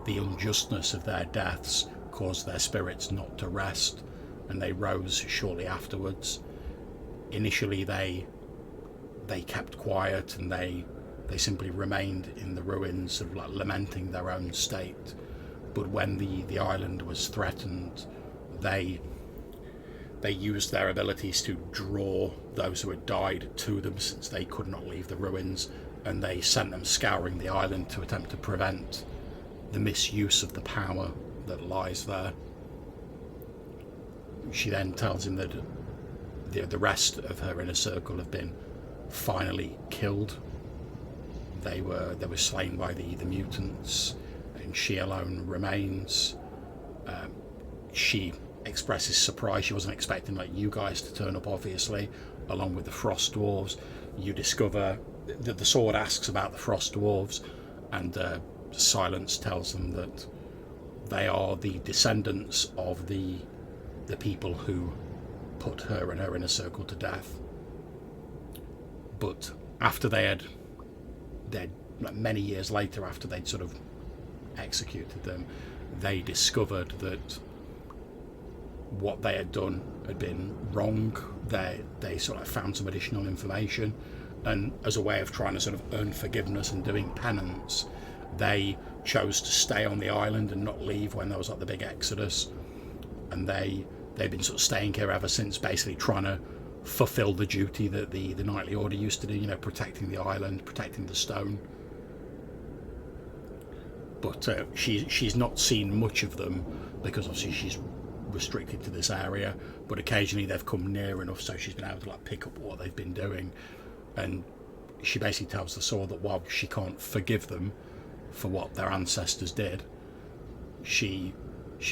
the unjustness of their deaths caused their spirits not to rest, and they rose shortly afterwards. Initially they kept quiet, and they simply remained in the ruins, sort of like lamenting their own state. But when the island was threatened, they used their abilities to draw those who had died to them, since they could not leave the ruins, and they sent them scouring the island to attempt to prevent the misuse of the power that lies there. She then tells him that the rest of her inner circle have been finally killed. They were slain by the mutants, and she alone remains. She expresses surprise. She wasn't expecting like you guys to turn up, obviously, along with the Frost Dwarves. You discover that the sword asks about the Frost Dwarves, and Silence tells them that they are the descendants of the people who put her and her inner circle to death. But after like many years later, after they'd sort of executed them, they discovered that what they had done had been wrong. They sort of found some additional information, and as a way of trying to sort of earn forgiveness and doing penance, they chose to stay on the island and not leave when there was like the big exodus. And they've been sort of staying here ever since, basically trying to fulfill the duty that the Knightly Order used to do, you know, protecting the island, protecting the stone. But she's not seen much of them because obviously she's restricted to this area, but occasionally they've come near enough so she's been able to like pick up what they've been doing. And she basically tells the Sword that while she can't forgive them for what their ancestors did, she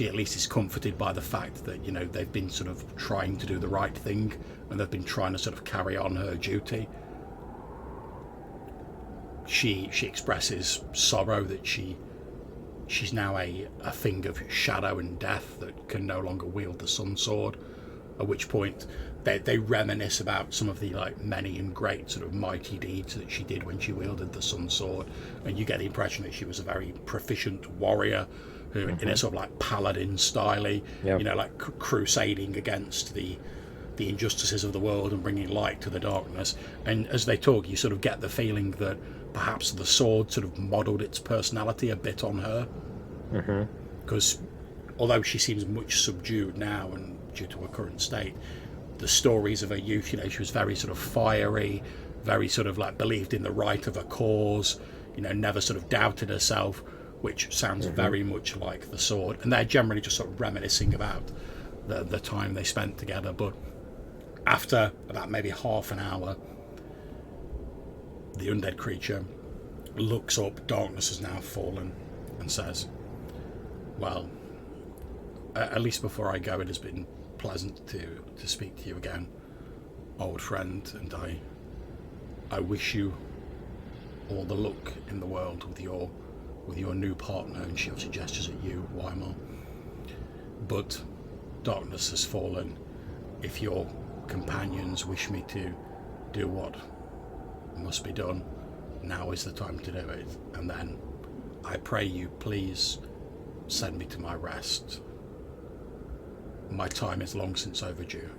at least is comforted by the fact that, you know, they've been sort of trying to do the right thing and they've been trying to sort of carry on her duty. She expresses sorrow that she's now a thing of shadow and death that can no longer wield the Sun Sword, at which point they reminisce about some of the like many and great sort of mighty deeds that she did when she wielded the Sun Sword, and you get the impression that she was a very proficient warrior who, in a sort of like paladin style, you know, like crusading against the injustices of the world and bringing light to the darkness. And as they talk, you sort of get the feeling that perhaps the sword sort of modelled its personality a bit on her, because although she seems much subdued now and due to her current state, the stories of her youth, you know, she was very sort of fiery, very sort of like believed in the right of a cause, you know, never sort of doubted herself, which sounds very much like the sword. And they're generally just sort of reminiscing about the time they spent together. But after about maybe half an hour, the undead creature looks up, darkness has now fallen, and says, well, at least before I go, it has been pleasant to speak to you again, old friend, and I wish you all the luck in the world with your new partner. And she obviously gestures at you, Weimar. But darkness has fallen. If your companions wish me to do what must be done, now is the time to do it. And then I pray you, please send me to my rest. My time is long since overdue.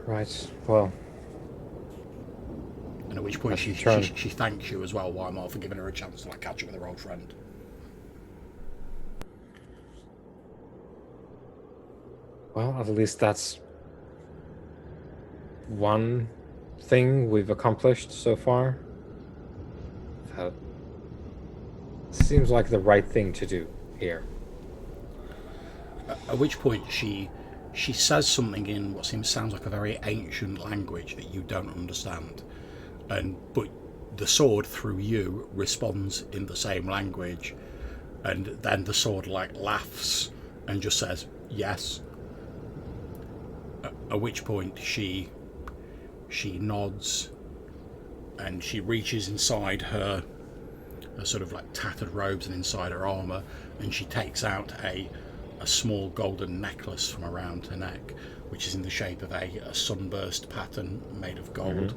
Right, well. And at which point she thanks you as well, Weimar, for giving her a chance to like catch up with her old friend. Well, at least that's one thing we've accomplished so far. That seems like the right thing to do here. At which point she says something in what sounds like a very ancient language that you don't understand, but the sword through you responds in the same language, and then the sword like laughs and just says yes. At which point she nods and she reaches inside her sort of like tattered robes and inside her armor, and she takes out a small golden necklace from around her neck, which is in the shape of a sunburst pattern made of gold,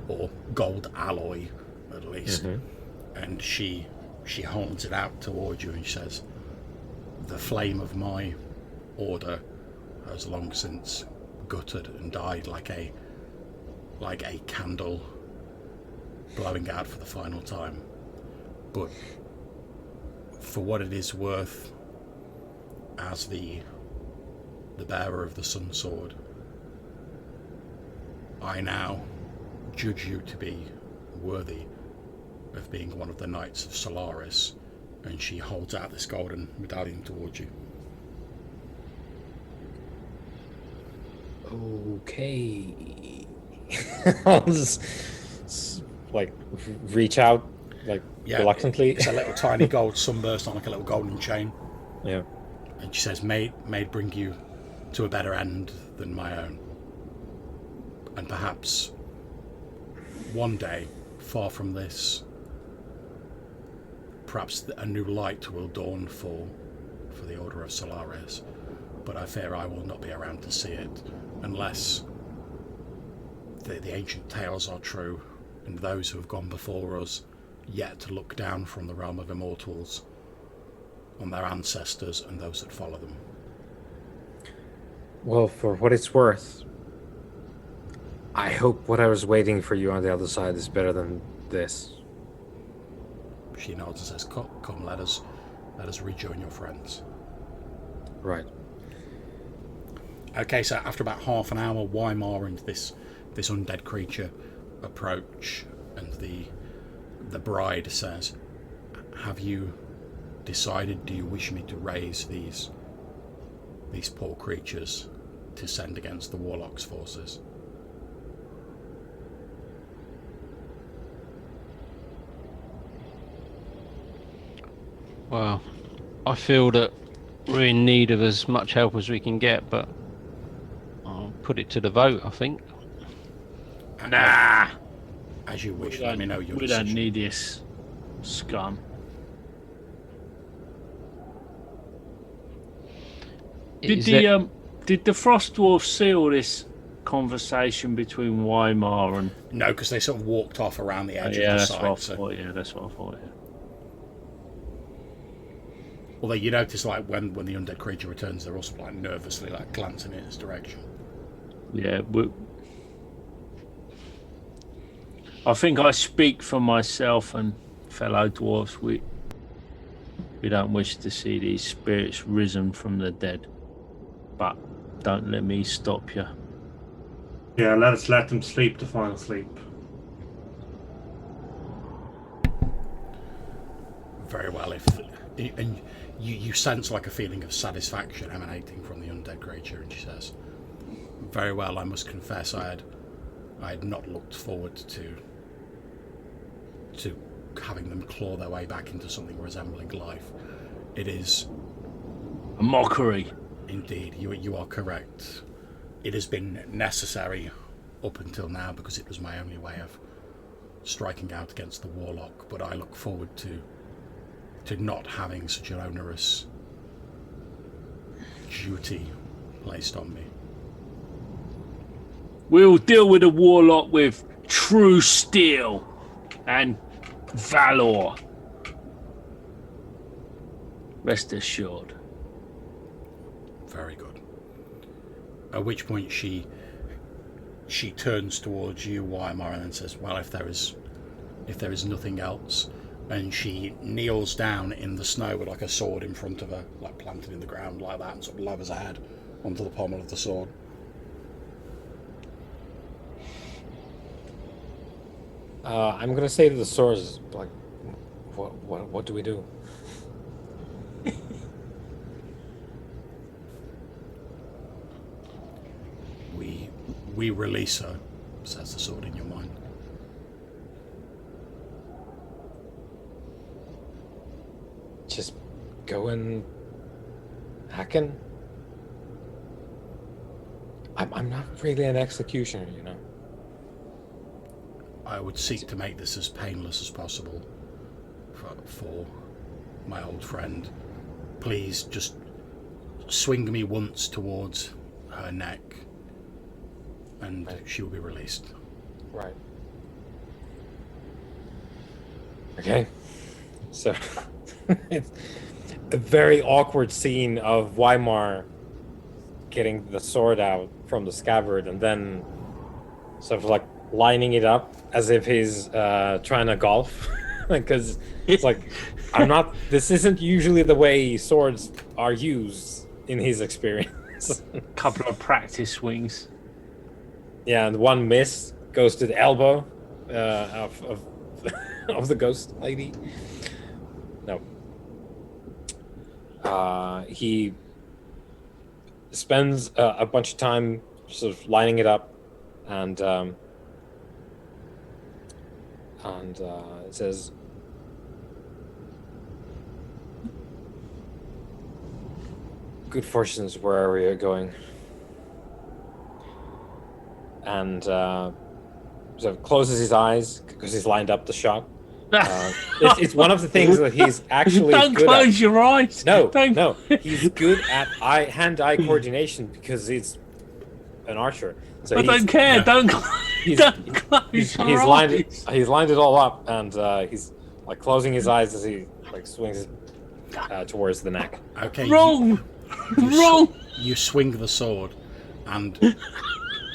or gold alloy at least. And she holds it out towards you and she says, the flame of my order has long since guttered and died like a candle blowing out for the final time. But for what it is worth, as the bearer of the Sun Sword, I now judge you to be worthy of being one of the Knights of Solaris. And she holds out this golden medallion towards you. Okay. I'll just like reach out like reluctantly. It's a little tiny gold sunburst on like a little golden chain. Yeah. And she says, may it bring you to a better end than my own. And perhaps one day, far from this, perhaps a new light will dawn for the Order of Solaris. But I fear I will not be around to see it, unless the ancient tales are true, and those who have gone before us yet to look down from the realm of immortals on their ancestors and those that follow them. Well, for what it's worth, I hope what I was waiting for you on the other side is better than this. She nods and says, come, let us rejoin your friends. Right. Okay, so after about half an hour, Weimar and this undead creature approach, and the bride says, "Have you decided? Do you wish me to raise these poor creatures to send against the warlock's forces?" Well, I feel that we're in need of as much help as we can get, but I'll put it to the vote, I think. Nah. As you wish. Let me know your We decision. don't need this scum. Did the Frost Dwarf seal this conversation between Weimar and? No, because they sort of walked off around the edge of the that's site. what I thought. Yeah, that's what I thought. Yeah. Although you notice, like when the undead creature returns, they're also like nervously like glancing in its direction. Yeah, I think I speak for myself and fellow dwarves. We don't wish to see these spirits risen from the dead, but don't let me stop you. Yeah, let them sleep the final sleep. Very well. And you sense like a feeling of satisfaction emanating from the undead creature, and she says, "Very well. I must confess, I had not looked forward to having them claw their way back into something resembling life. It is A mockery." indeed. You are correct. It has been necessary up until now because it was my only way of striking out against the warlock. But I look forward to not having such an onerous duty placed on me. We'll deal with the warlock with true steel and valor. Rest assured. Very good. At which point she turns towards you, Weimar, and then says, "Well, if there is nothing else," and she kneels down in the snow with like a sword in front of her, like planted in the ground like that, and sort of levers her head onto the pommel of the sword. I'm gonna say to the swords, like, what do we do? We release her, says the sword in your mind. Just go and hacking. I'm not really an executioner, you know. I would seek to make this as painless as possible for my old friend. Please just swing me once towards her neck and she will be released. Right. Okay. So it's a very awkward scene of Weimar getting the sword out from the scabbard and then sort of like lining it up as if he's trying to golf. Because it's like, this isn't usually the way swords are used in his experience. Couple of practice swings. Yeah, and one miss goes to the elbow of the ghost lady. No. He spends a bunch of time sort of lining it up, and it says, "Good fortunes wherever you're going." And sort of closes his eyes because he's lined up the shot. It's one of the things that he's actually Don't good close at. your eyes. No, Don't. no, he's good at hand-eye coordination because he's an archer. So I don't care. yeah. Don't close he's your lined eyes. it. He's lined it all up, and he's like closing his eyes as he like swings towards the neck. Okay. Wrong. Wrong. You swing the sword, and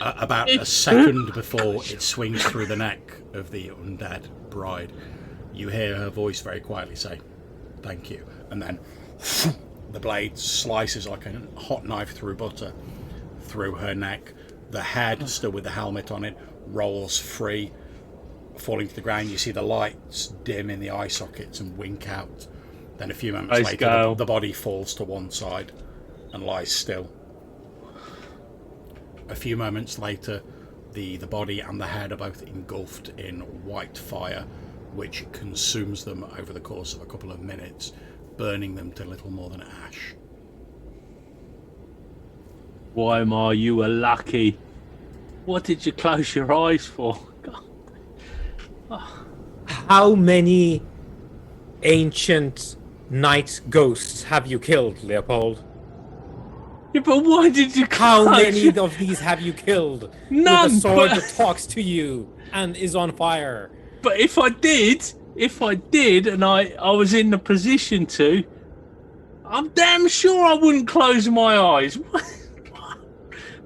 about a second before it swings through the neck of the undead bride, you hear her voice very quietly say, "Thank you," and then the blade slices like a hot knife through butter through her neck. The head, still with the helmet on it, rolls free, falling to the ground. You see the lights dim in the eye sockets and wink out. Then a few moments later, the body falls to one side and lies still. A few moments later, the body and the head are both engulfed in white fire, which consumes them over the course of a couple of minutes, burning them to little more than ash. Weimar, you were lucky. What did you close your eyes for? God. Oh. How many ancient night ghosts have you killed, Leopold? Yeah, but why did you How close many your... of these have you killed? None, with a sword but... that talks to you and is on fire. But if I did, and I was in the position to, I'm damn sure I wouldn't close my eyes.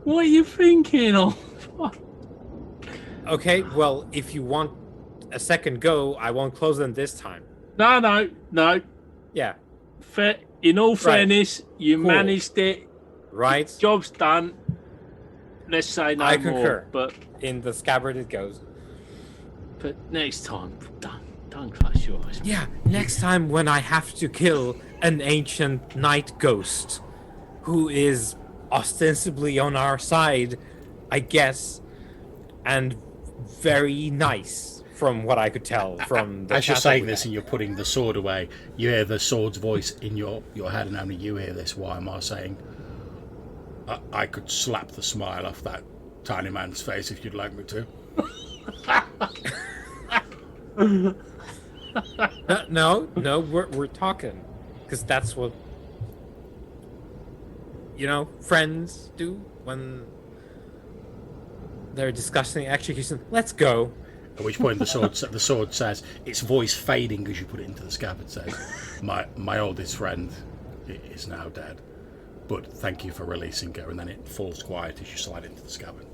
What are you thinking of? Okay, well, if you want a second go, I won't close them this time. No. Yeah. In all fairness, you managed it. Right. Job's done. Let's say no more. I concur. But in the scabbard it goes. But next time, don't close your eyes. Yeah, next time when I have to kill an ancient night ghost who is ostensibly on our side, I guess, and very nice from what I could tell from the as you're saying this and you're putting the sword away, you hear the sword's voice in your head, and only you hear this, Weimar, saying, I could slap the smile off that tiny man's face if you'd like me to. No, we're talking, because that's what friends do when they're discussing execution. Let's go. At which point the sword says, its voice fading as you put it into the scabbard, says, my oldest friend is now dead, but thank you for releasing her. And then it falls quiet as you slide into the scabbard.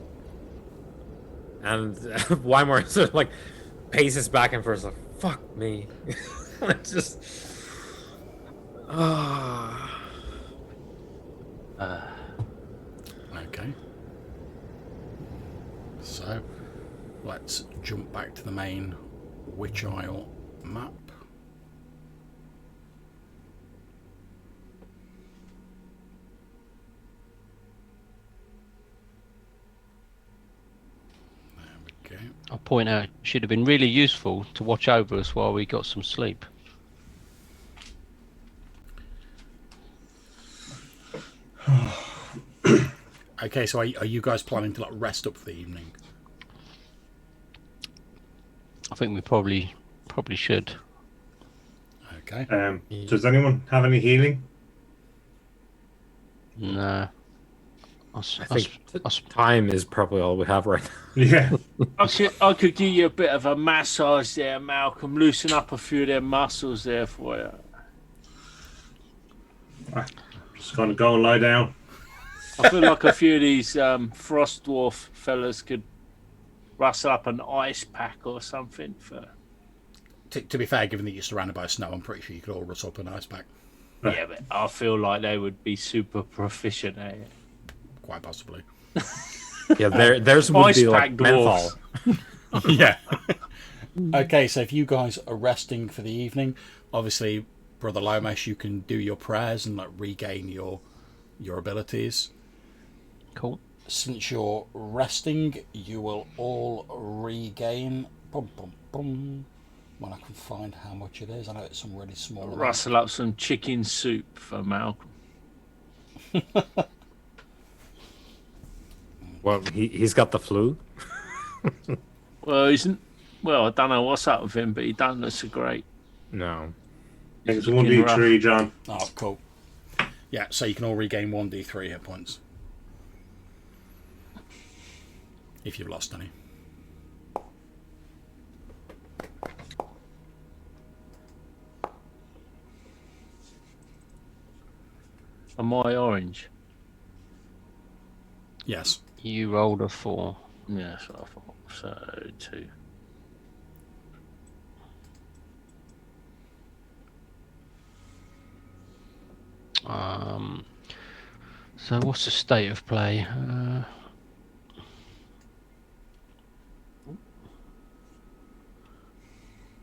And Weimar sort of like paces back and forth, like, fuck me. It's just Okay. So let's jump back to the main Witch Isle map. There we go. I'll point out, it should have been really useful to watch over us while we got some sleep. Okay, so are you guys planning to rest up for the evening? I think we probably should. Okay. Does anyone have any healing? No. I think time is probably all we have right now. Yeah. I could give you a bit of a massage there, Malcolm. Loosen up a few of their muscles there for you. Just gonna go and lie down. I feel like a few of these frost dwarf fellas could rustle up an ice pack or something for. To be fair, given that you're surrounded by snow, I'm pretty sure you could all rustle up an ice pack. Yeah, but I feel like they would be super proficient at it. Quite possibly. Yeah, theirs would be like menthol. Yeah. Okay, so if you guys are resting for the evening, obviously, Brother Lomesh, you can do your prayers and regain your abilities. Cool. Since you're resting, you will all regain. When I can find how much it is, I know it's some really small amount. Rustle up some chicken soup for Malcolm. Well, he's got the flu. Well, I don't know what's up with him, but he don't look so great. No. It's 1d3, John. Oh, cool. Yeah, so you can all regain 1d3 hit points. If you've lost any. Am I orange? Yes. You rolled a 4. Yeah, that's what I thought. So 2. So what's the state of play?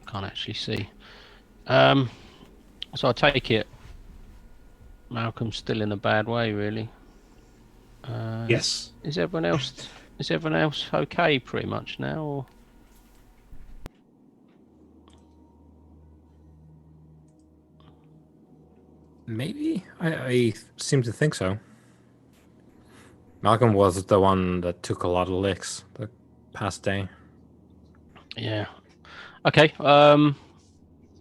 Can't actually see. So I take it Malcolm's still in a bad way, really. Yes. Is everyone else? Is everyone else okay, pretty much now? Or? Maybe I seem to think so. Malcolm was the one that took a lot of licks the past day. Yeah. Okay. Well,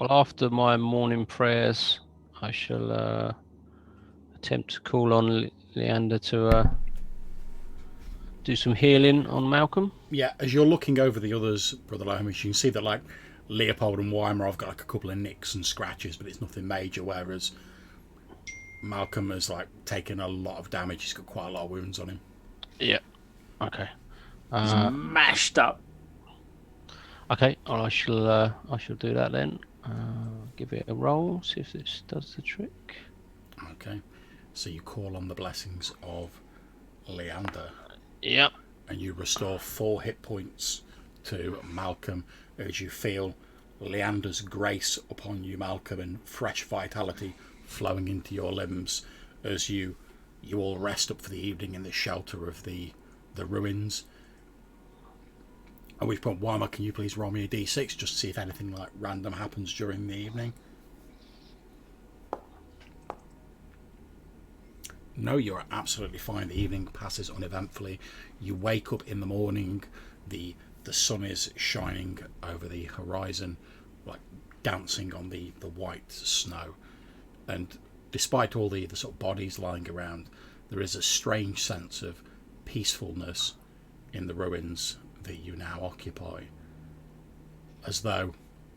after my morning prayers, I shall attempt to call on Leander to do some healing on Malcolm. Yeah, as you're looking over the others, Brother Lomas, you can see that like Leopold and Weimar have got like a couple of nicks and scratches, but it's nothing major. Whereas Malcolm has like taken a lot of damage. He's got quite a lot of wounds on him. Yeah. Okay. He's mashed up. Okay. Well, I shall do that then. Give it a roll. See if this does the trick. Okay. So you call on the blessings of Leander. Yep. And you restore 4 hit points to Malcolm as you feel Leander's grace upon you, Malcolm, and fresh vitality flowing into your limbs as you all rest up for the evening in the shelter of the ruins. At which point, Weimar, can you please roll me a d6 just to see if anything like random happens during the evening? No, you're absolutely fine. The evening passes uneventfully. You wake up in the morning. The sun is shining over the horizon, like dancing on the white snow. And despite all the sort of bodies lying around, there is a strange sense of peacefulness in the ruins that you now occupy. As though,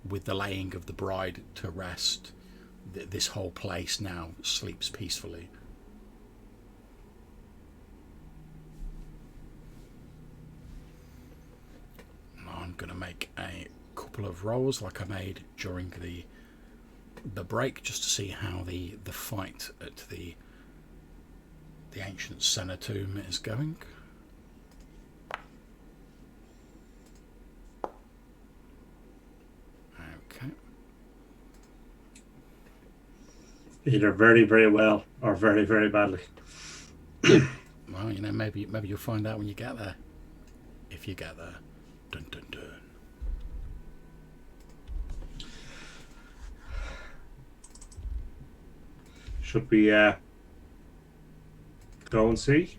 with the laying of the bride to rest, this whole place now sleeps peacefully. I'm going to make a couple of rolls like I made during the break, just to see how the fight at the ancient Senna tomb is going. Okay. Either very, very well or very, very badly. Well, you know, maybe you'll find out when you get there. If you get there. Dun dun dun. Should we go and see?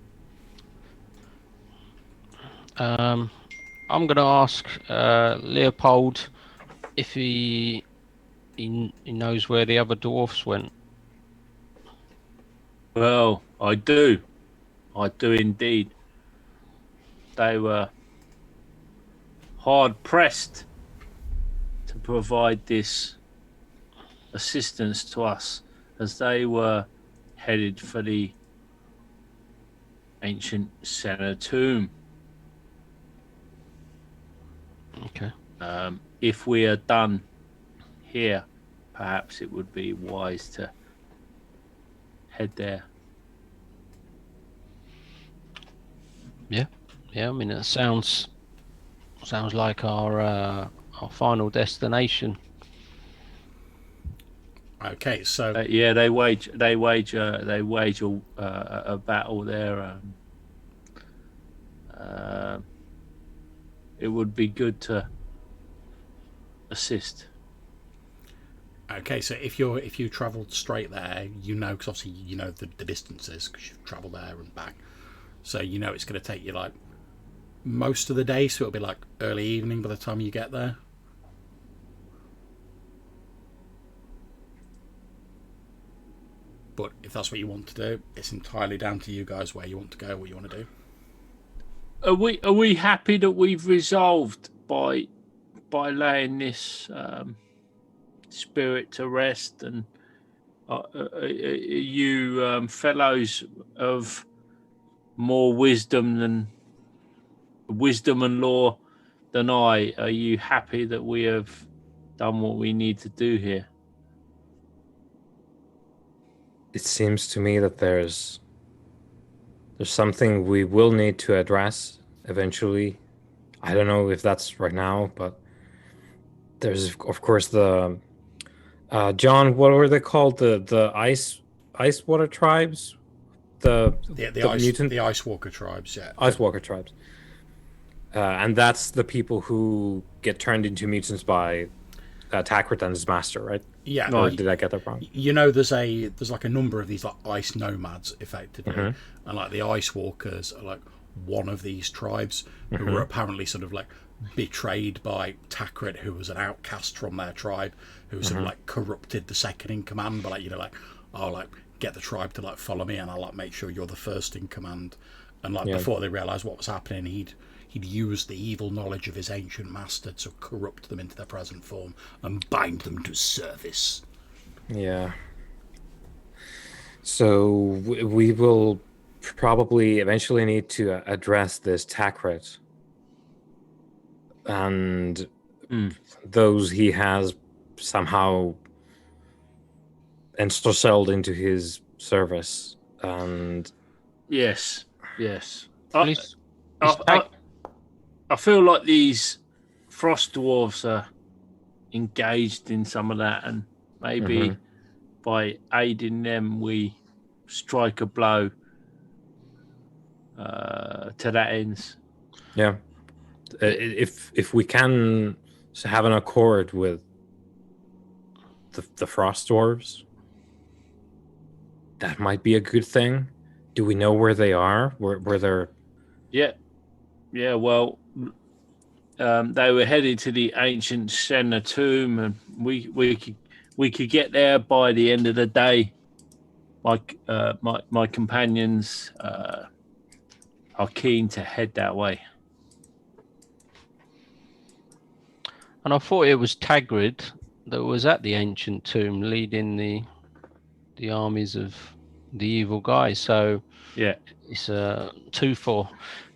I'm going to ask Leopold if he knows where the other dwarfs went. Well, I do. I do indeed. They were hard pressed to provide this assistance to us as they were headed for the ancient Senna tomb. Okay. If we are done here, perhaps it would be wise to head there. Yeah, I mean, it sounds like our final destination. Okay, so Yeah, they wage a battle there. It would be good to assist. okay, so if you travelled straight there, you know, because obviously you know the distances because you've travelled there and back, so you know it's going to take you like most of the day, so it'll be like early evening by the time you get there. But if that's what you want to do, it's entirely down to you guys where you want to go, what you want to do. Are we happy that we've resolved by laying this spirit to rest? And you fellows of more wisdom and law than I, are you happy that we have done what we need to do here? It seems to me that there's there's something we will need to address eventually. I don't know if that's right now, but there's of course the John, what were they called? The ice water tribes? The Ice Walker tribes, yeah. Ice Walker tribes. And that's the people who get turned into mutants by Takrit and his master, right? Yeah. Or did I get that wrong? You know, there's like a number of these like ice nomads, effectively, and like the Ice Walkers are like one of these tribes who were apparently sort of like betrayed by Takrit, who was an outcast from their tribe, who sort of like corrupted the second in command, but like, you know, like, I'll like get the tribe to like follow me, and I'll like make sure you're the first in command. And like before they realised what was happening, he'd used the evil knowledge of his ancient master to corrupt them into their present form and bind them to service. Yeah. So we will probably eventually need to address this Takrit and those he has somehow ensorcelled into his service. And yes. At I feel like these frost dwarves are engaged in some of that, and maybe by aiding them, we strike a blow to that end. yeah, if we can have an accord with the frost dwarves, that might be a good thing. Do we know where they are? Where they're? Yeah. Well, they were headed to the ancient Senna tomb, and we could get there by the end of the day. My companions are keen to head that way. And I thought it was Tagrid that was at the ancient tomb leading the armies of the evil guy. So yeah, it's a two for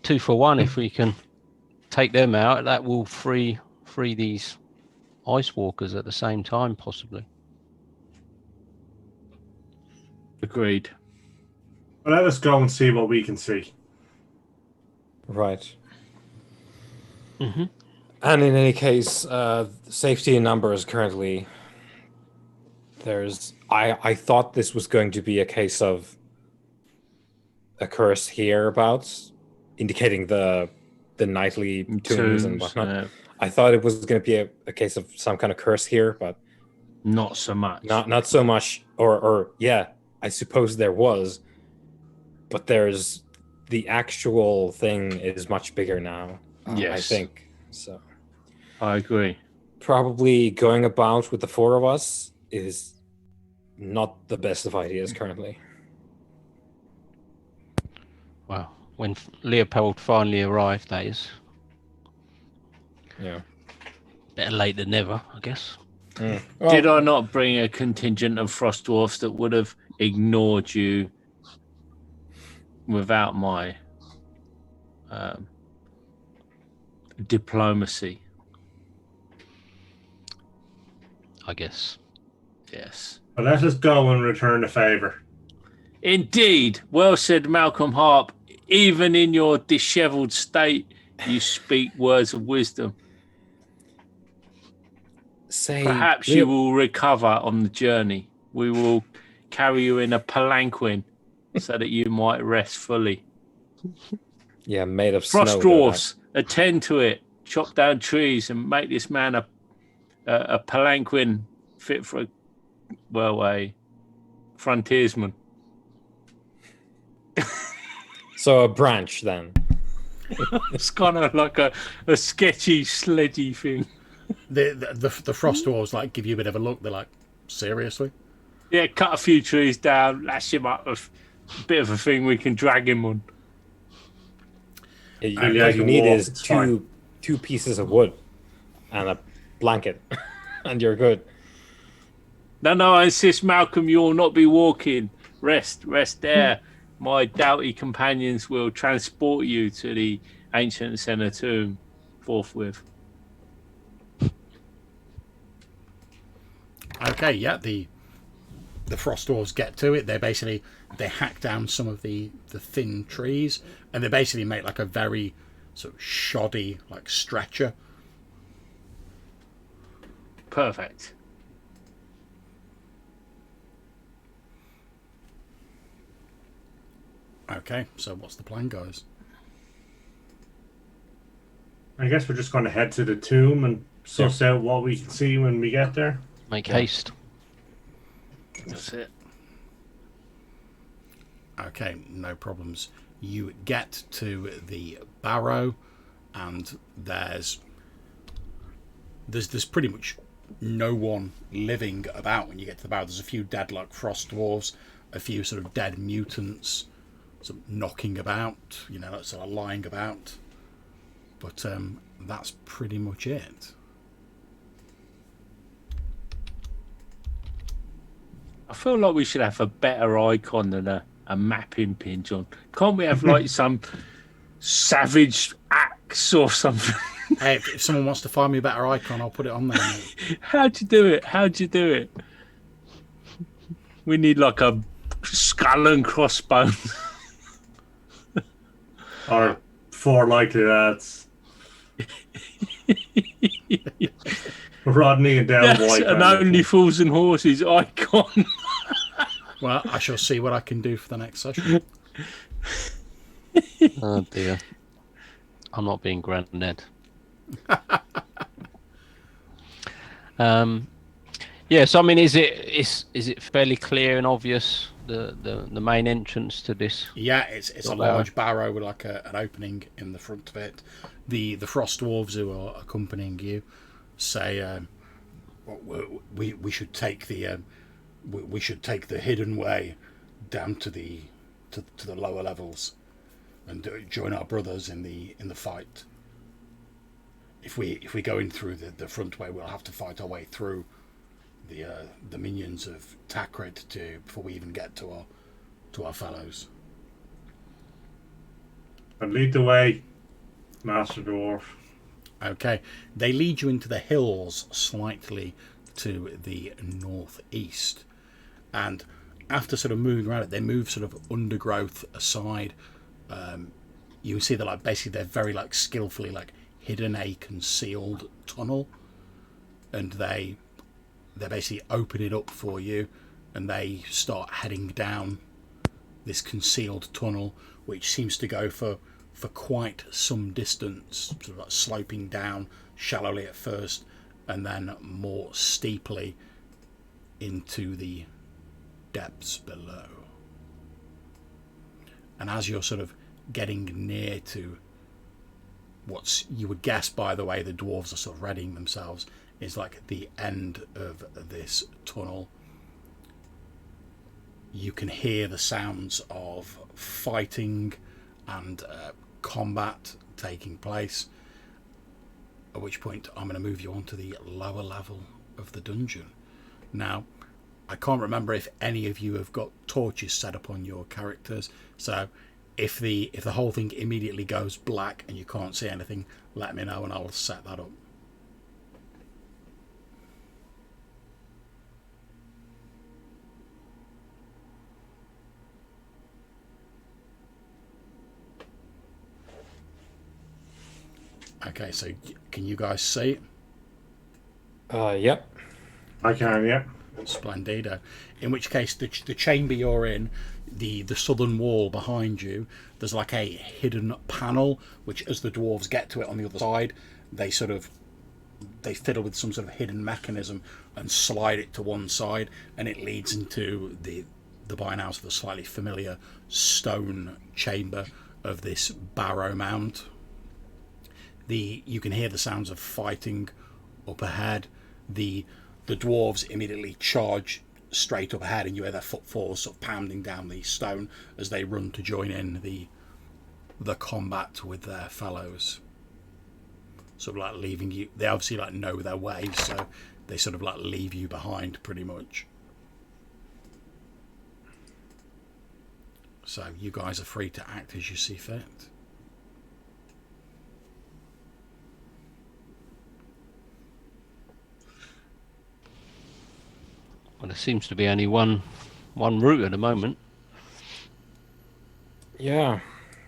one. If we can take them out, that will free these ice walkers at the same time, possibly. Agreed. Well, let us go and see what we can see. Right. And in any case, safety in numbers currently. I thought this was going to be a case of a curse hereabouts, indicating the nightly tombs and whatnot. I thought it was going to be a case of some kind of curse here, but not so much. Not so much. Or yeah, I suppose there was, but there's the actual thing is much bigger now. Yes, I think so. I agree. Probably going about with the four of us is not the best of ideas currently. Well, when Leopold finally arrived, that is. Yeah. Better late than never, I guess. Well, did I not bring a contingent of frost dwarfs that would have ignored you without my diplomacy? I guess. Yes. Well, let us go and return the favour. Indeed. Well said, Malcolm Harp. Even in your dishevelled state, you speak words of wisdom. Perhaps you will recover on the journey. We will carry you in a palanquin so that you might rest fully. Yeah, made of frost snow. Dwarfs, attend to it. Chop down trees and make this man a palanquin fit for a frontiersman. So a branch then. It's kind of like a sketchy, sledgy thing. The frost dwarves like give you a bit of a look. They're like, seriously? Yeah, cut a few trees down, lash him up with a bit of a thing we can drag him on. All you need is two pieces of wood and a blanket, and you're good. No, I insist, Malcolm, you will not be walking. Rest there. My doughty companions will transport you to the ancient Senna tomb forthwith. Okay, yeah, the the frost dwarves get to it, they hack down some of the thin trees, and they basically make like a very sort of shoddy like stretcher. Perfect. Okay, so what's the plan, guys? I guess we're just going to head to the tomb and suss out what we can see when we get there. Make haste. That's it. Okay, no problems. You get to the barrow, and there's pretty much no one living about when you get to the barrow. There's a few dead like frost dwarves, a few sort of dead mutants, sort of knocking about, sort of lying about. But that's pretty much it. I feel like we should have a better icon than a mapping pin, John. Can't we have like some savage axe or something? Hey, if someone wants to find me a better icon, I'll put it on there, mate. How'd you do it? We need like a skull and crossbones. Or 4 likely lads. Rodney and down That's white. an Only Fools and Horses icon. Well, I shall see what I can do for the next session. Oh dear. I'm not being Granddad. Yeah, so I mean, is it fairly clear and obvious the main entrance to this? Yeah, it's a large barrow with like an opening in the front of it. The frost dwarves who are accompanying you say, we should take the hidden way down to the lower levels and join our brothers in the fight. If we go in through the front way, we'll have to fight our way through the minions of Takrid before we even get to our fellows. And lead the way, Master Dwarf. Okay, they lead you into the hills slightly to the northeast, and after sort of moving around it, they move sort of undergrowth aside. You can see that like basically they're very like skillfully like hidden a concealed tunnel, and they basically open it up for you, and they start heading down this concealed tunnel, which seems to go for quite some distance, sort of like sloping down shallowly at first and then more steeply into the depths below. And as you're sort of getting near to what's, you would guess by the way the dwarves are sort of readying themselves, is like the end of this tunnel, you can hear the sounds of fighting and combat taking place, at which point I'm going to move you on to the lower level of the dungeon. Now, I can't remember if any of you have got torches set up on your characters, so if the whole thing immediately goes black and you can't see anything, let me know and I'll set that up. Okay, so can you guys see it? Yep. I can, yeah. Splendido. In which case, the chamber you're in, the southern wall behind you, there's like a hidden panel, which as the dwarves get to it on the other side, they fiddle with some sort of hidden mechanism and slide it to one side, and it leads into the by now sort of slightly familiar stone chamber of this barrow mound. You can hear the sounds of fighting up ahead. The dwarves immediately charge straight up ahead, and you hear their footfalls sort of pounding down the stone as they run to join in the combat with their fellows. Sort of like leaving you. They obviously like know their way, so they sort of like leave you behind pretty much. So you guys are free to act as you see fit. Well, there seems to be only one route at the moment. Yeah.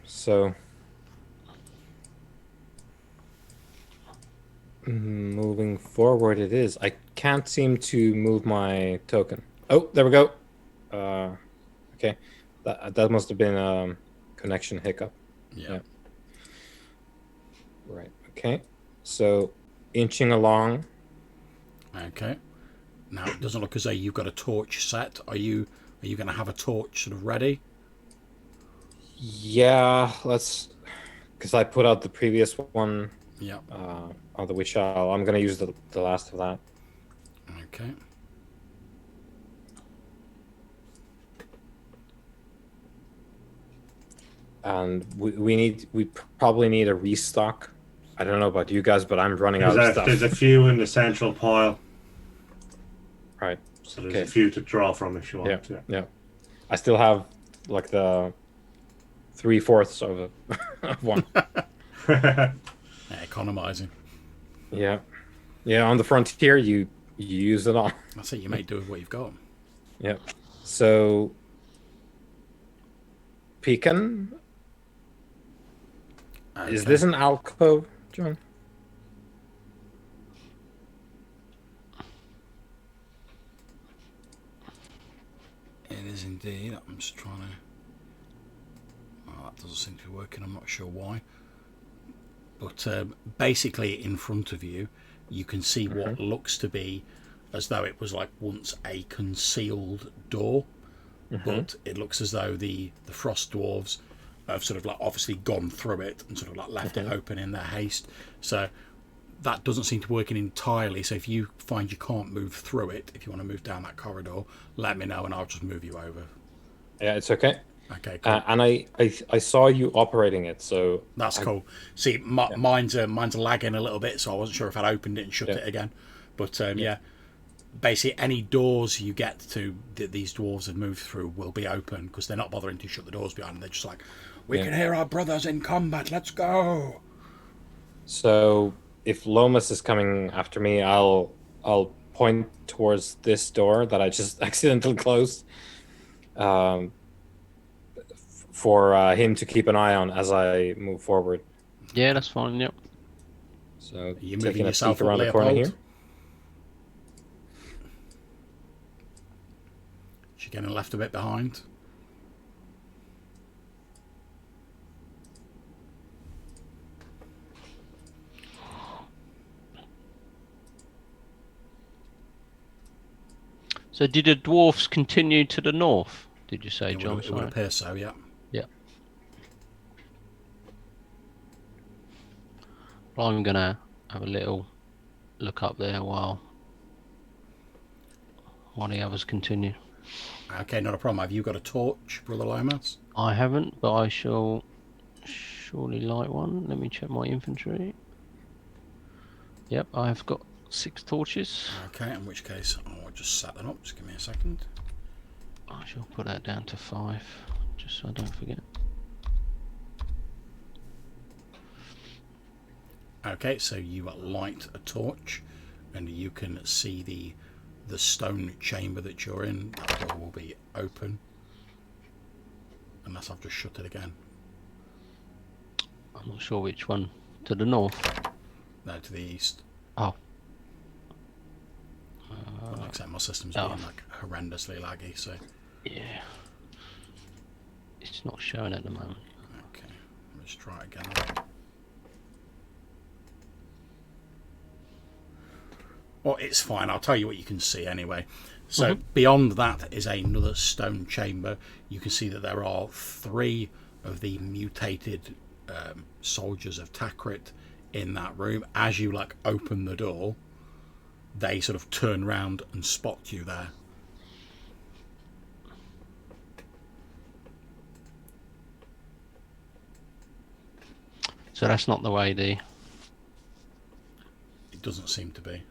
So moving forward, it is. I can't seem to move my token. Oh, there we go. Okay, that must have been a connection hiccup. Yeah. Right. Okay. So inching along. Okay. Now it doesn't look as though you've got a torch set. Are you going to have a torch sort of ready? Yeah, let's. Because I put out the previous one. Yeah. On the witch owl. I'm gonna use the last of that. Okay. And we probably need a restock. I don't know about you guys, but I'm running out of stuff. There's a few in the central pile. Right. So there's a few to draw from if you want to. Yeah. I still have like the 3/4 of of one. Economizing. Yeah. On the frontier, you use it all. That's it. You make do with what you've got. Yeah. So, Pecan, is this an alcove, John? It is indeed. I'm just trying to. Oh, that doesn't seem to be working. I'm not sure why. But basically, in front of you, you can see what looks to be as though it was like once a concealed door, but it looks as though the frost dwarves have sort of like obviously gone through it and sort of like left it open in their haste. So that doesn't seem to be working entirely. So if you find you can't move through it, if you want to move down that corridor, let me know and I'll just move you over. Yeah, it's okay. Okay, cool. And I saw you operating it, so that's cool. See, mine's lagging a little bit, so I wasn't sure if I'd opened it and shut it again. But basically any doors you get to that these dwarves have moved through will be open because they're not bothering to shut the doors behind them. They're just like, we can hear our brothers in combat. Let's go. So if Lomas is coming after me, I'll point towards this door that I just accidentally closed. For him to keep an eye on as I move forward. Yeah, that's fine. Yep. So you're taking moving a peek around the Leopold? corner here. She's getting left a bit behind. So did the dwarfs continue to the north? Did you say, John? It would appear so, yeah. Yeah. Well, I'm gonna have a little look up there while the others continue. Okay, not a problem. Have you got a torch, Brother Lomas? I haven't, but I shall surely light one. Let me check my inventory. Yep, I've got 6 torches. Okay, in which case I'll just set that up. Just give me a second. I shall put that down to 5, just so I don't forget. Okay, so you light a torch, and you can see the stone chamber that you're in. That door will be open, unless I've just shut it again. I'm not sure which one. To the north? No, to the east. Oh. Except my system's being like horrendously laggy, so. Yeah. It's not showing at the moment. Okay, let's try again. Well, it's fine. I'll tell you what you can see anyway. So beyond that is another stone chamber. You can see that there are 3 of the mutated soldiers of Takrit in that room. As you like open the door, they sort of turn round and spot you there. So that's not the way It doesn't seem to be.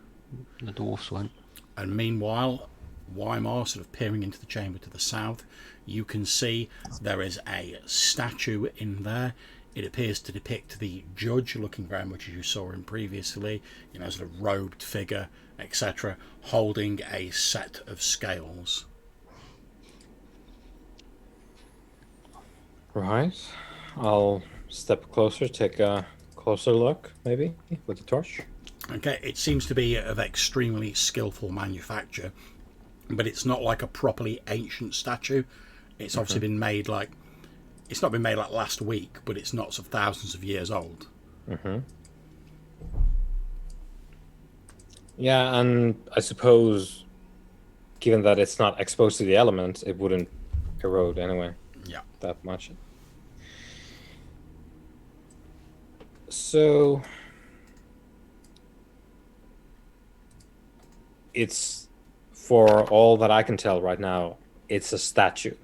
the dwarfs went. And meanwhile, Weimar, sort of peering into the chamber to the south, you can see there is a statue in there. It appears to depict the judge looking very much as you saw him previously, sort of robed figure, etc., holding a set of scales. Right. I'll step closer, take a closer look, maybe, with the torch. Okay, it seems to be of extremely skillful manufacture, but it's not like a properly ancient statue. It's obviously been made like... It's not been made like last week, but it's not sort of thousands of years old. Yeah, and I suppose, given that it's not exposed to the elements, it wouldn't erode anyway. Yeah. That much. So it's, for all that I can tell right now, it's a statue.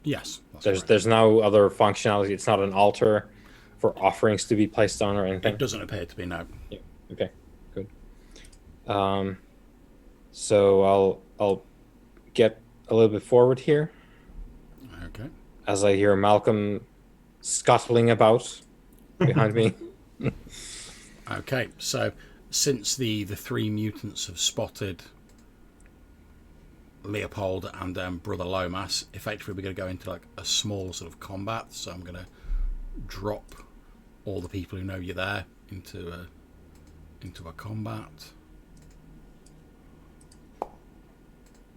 Yes. There's no other functionality. It's not an altar for offerings to be placed on or anything. It doesn't appear to be, no. Yeah. Okay. Good. So I'll get a little bit forward here. Okay. As I hear Malcolm scuttling about behind me. Okay, so since the three mutants have spotted Leopold and Brother Lomas, effectively we're going to go into like a small sort of combat. So I'm going to drop all the people who know you're there into a combat.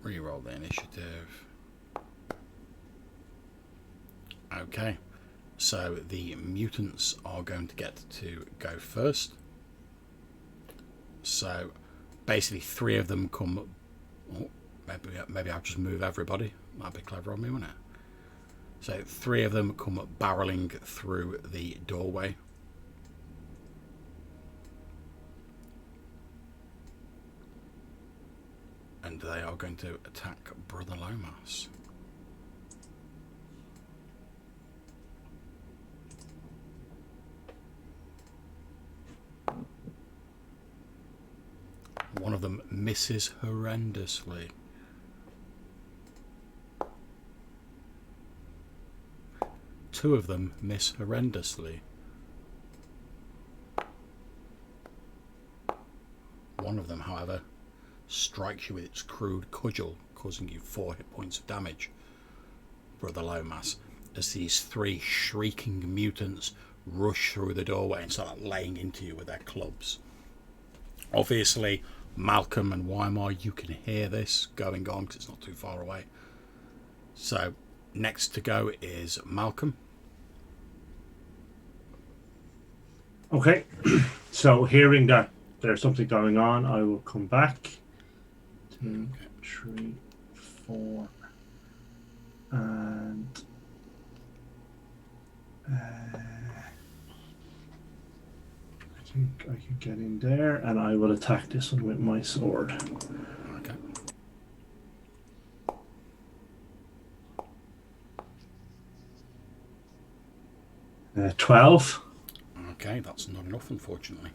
Reroll the initiative. Okay, so the mutants are going to get to go first. So basically 3 of them come... Oh, maybe I'll just move everybody. That'd be clever of me, wouldn't it? So 3 of them come barreling through the doorway. And they are going to attack Brother Lomas. One of them misses horrendously. Two of them miss horrendously. One of them, however, strikes you with its crude cudgel, causing you 4 hit points of damage, Brother Lomas, as these 3 shrieking mutants rush through the doorway and start laying into you with their clubs. Obviously, Malcolm and Weimar, you can hear this going on because it's not too far away. So, next to go is Malcolm. Okay, so hearing that there's something going on, I will come back. 2, 3, 4, and I think I can get in there, and I will attack this one with my sword. Okay. Uh, 12. Okay, that's not enough, unfortunately.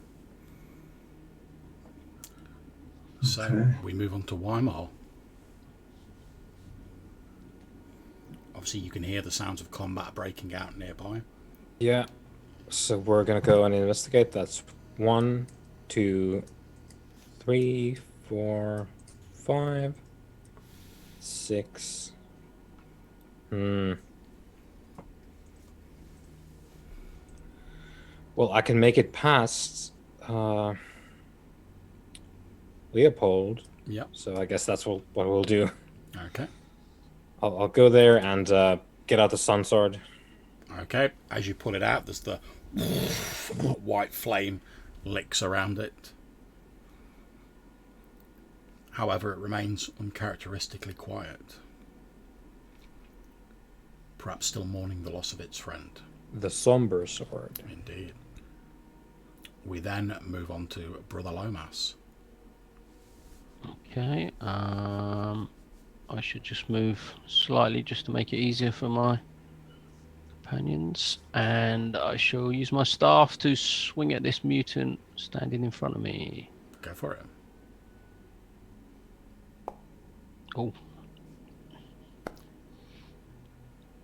So, Okay. we move on to Weimar. Obviously, you can hear the sounds of combat breaking out nearby. Yeah. So we're gonna go and investigate. That's 1, 2, 3, 4, 5, 6. Well, I can make it past Leopold. Yep. So I guess that's what we'll do. Okay. I'll go there and get out the sun sword. Okay. As you pull it out, there's the white flame licks around it. However, it remains uncharacteristically quiet. Perhaps still mourning the loss of its friend. The somber sword. Indeed. We then move on to Brother Lomas. Okay, I should just move slightly just to make it easier for my companions, and I shall use my staff to swing at this mutant standing in front of me. Go for it. Oh,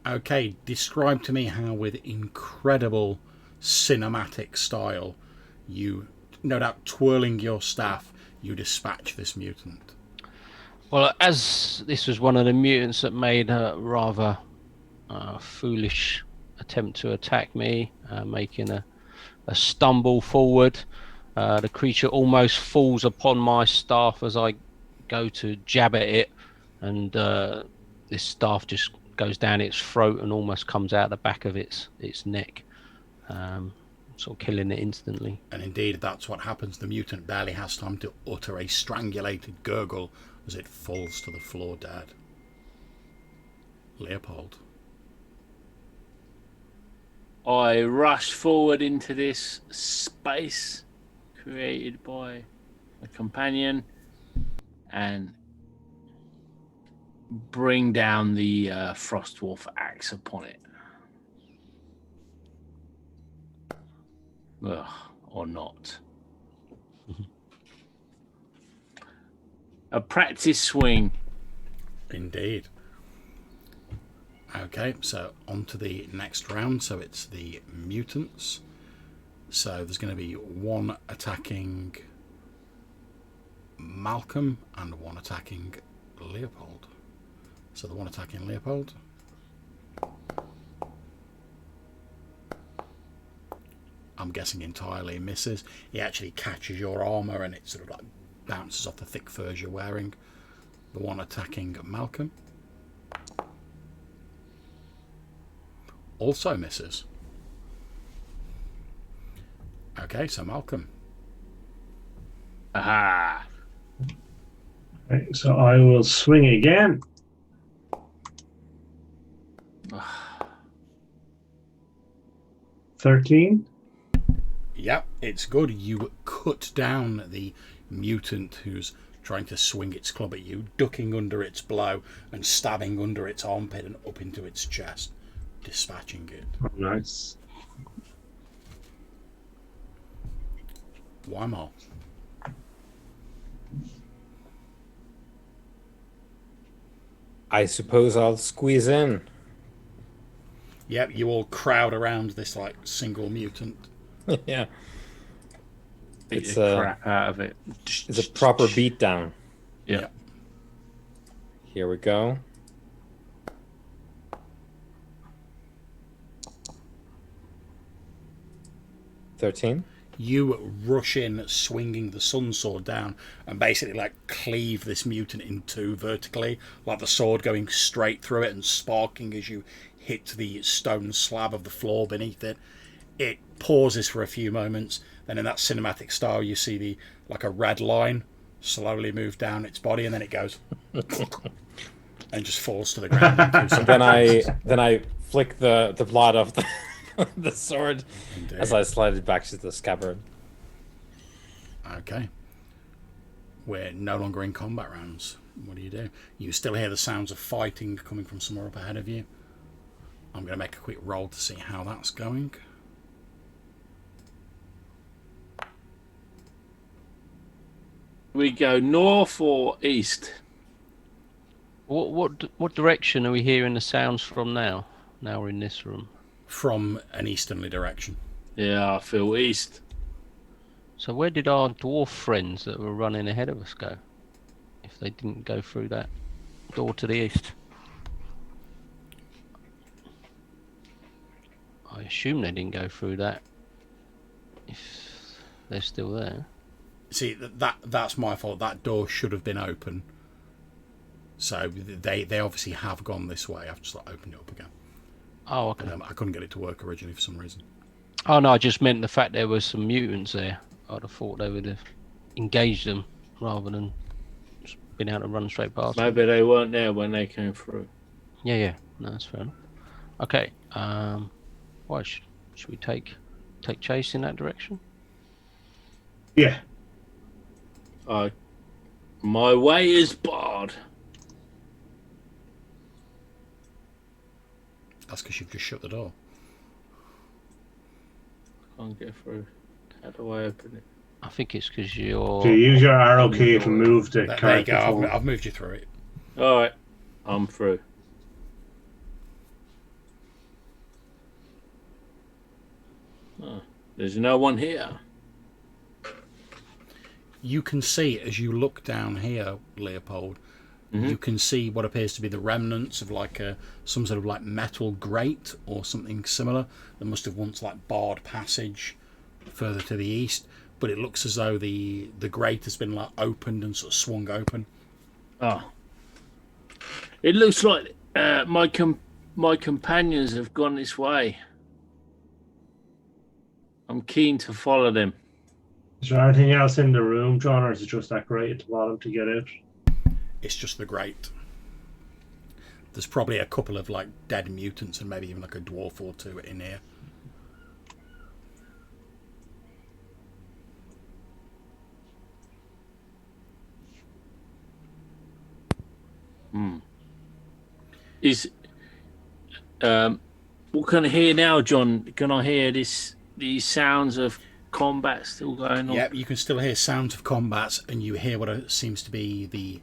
Okay, describe to me how with incredible cinematic style, you, no doubt twirling your staff, you dispatch this mutant. Well, as this was one of the mutants that made a rather foolish attempt to attack me, making a stumble forward, the creature almost falls upon my staff as I go to jab at it, and this staff just goes down its throat and almost comes out the back of its neck, sort of killing it instantly. And indeed, that's what happens. The mutant barely has time to utter a strangulated gurgle as it falls to the floor dead. Leopold. I rush forward into this space created by a companion and bring down the Frostwolf axe upon it. Ugh, or not. A practice swing. Indeed. Okay, so on to the next round. So it's the mutants. So there's going to be one attacking Malcolm and one attacking Leopold. So the one attacking Leopold. I'm guessing entirely misses. He actually catches your armour and it sort of like bounces off the thick furs you're wearing. The one attacking Malcolm also misses. Okay, so Malcolm. Aha! Okay, so I will swing again. 13. Yep, it's good. You cut down the mutant who's trying to swing its club at you, ducking under its blow and stabbing under its armpit and up into its chest, dispatching it. Oh, nice. Weimar. I suppose I'll squeeze in. Yep, you all crowd around this like single mutant. Yeah. Beat It's the a crap out of it. it's a proper beatdown. Yeah. Here we go. $13. You rush in, swinging the sun sword down, and basically like cleave this mutant in two vertically, like the sword going straight through it and sparking as you hit the stone slab of the floor beneath it. It pauses for a few moments, then in that cinematic style you see the like a red line slowly move down its body, and then it goes and just falls to the ground. Then I flick the blood off the sword Indeed. as I slide it back to the scabbard. Okay. We're no longer in combat rounds. What do? You still hear the sounds of fighting coming from somewhere up ahead of you. I'm going to make a quick roll to see how that's going. We go north or east? What direction are we hearing the sounds from now? Now we're in this room. From an easterly direction. Yeah, I feel east. So where did our dwarf friends that were running ahead of us go? If they didn't go through that door to the east. I assume they didn't go through that. If they're still there. See, that's my fault. That door should have been open. So they obviously have gone this way. I've just opened it up again. Oh, okay. I couldn't get it to work originally for some reason. Oh no, I just meant the fact there was some mutants there. I'd have thought they would have engaged them rather than just been able to run straight past them. Maybe they weren't there when they came through. Yeah. No, that's fair enough. Okay. Why should we take chase in that direction? Yeah. My way is barred. That's because you've just shut the door. Can't get through. How do I open it? I think it's because you're. Do you use your arrow key to move the There you character go. forward? I've moved you through it. All right, I'm through. Oh. There's no one here. You can see as you look down here, Leopold, you can see what appears to be the remnants of like some sort of like metal grate or something similar that must have once like barred passage further to the east. But it looks as though the grate has been like opened and sort of swung open. Oh. It looks like my companions have gone this way. I'm keen to follow them. Is there anything else in the room, John, or is it just that grate at the bottom to get out? It's just the grate. There's probably a couple of like dead mutants and maybe even like a dwarf or two in here. Is what can I hear now, John? Can I hear these sounds of combat still going on? Yeah, you can still hear sounds of combat, and you hear what seems to be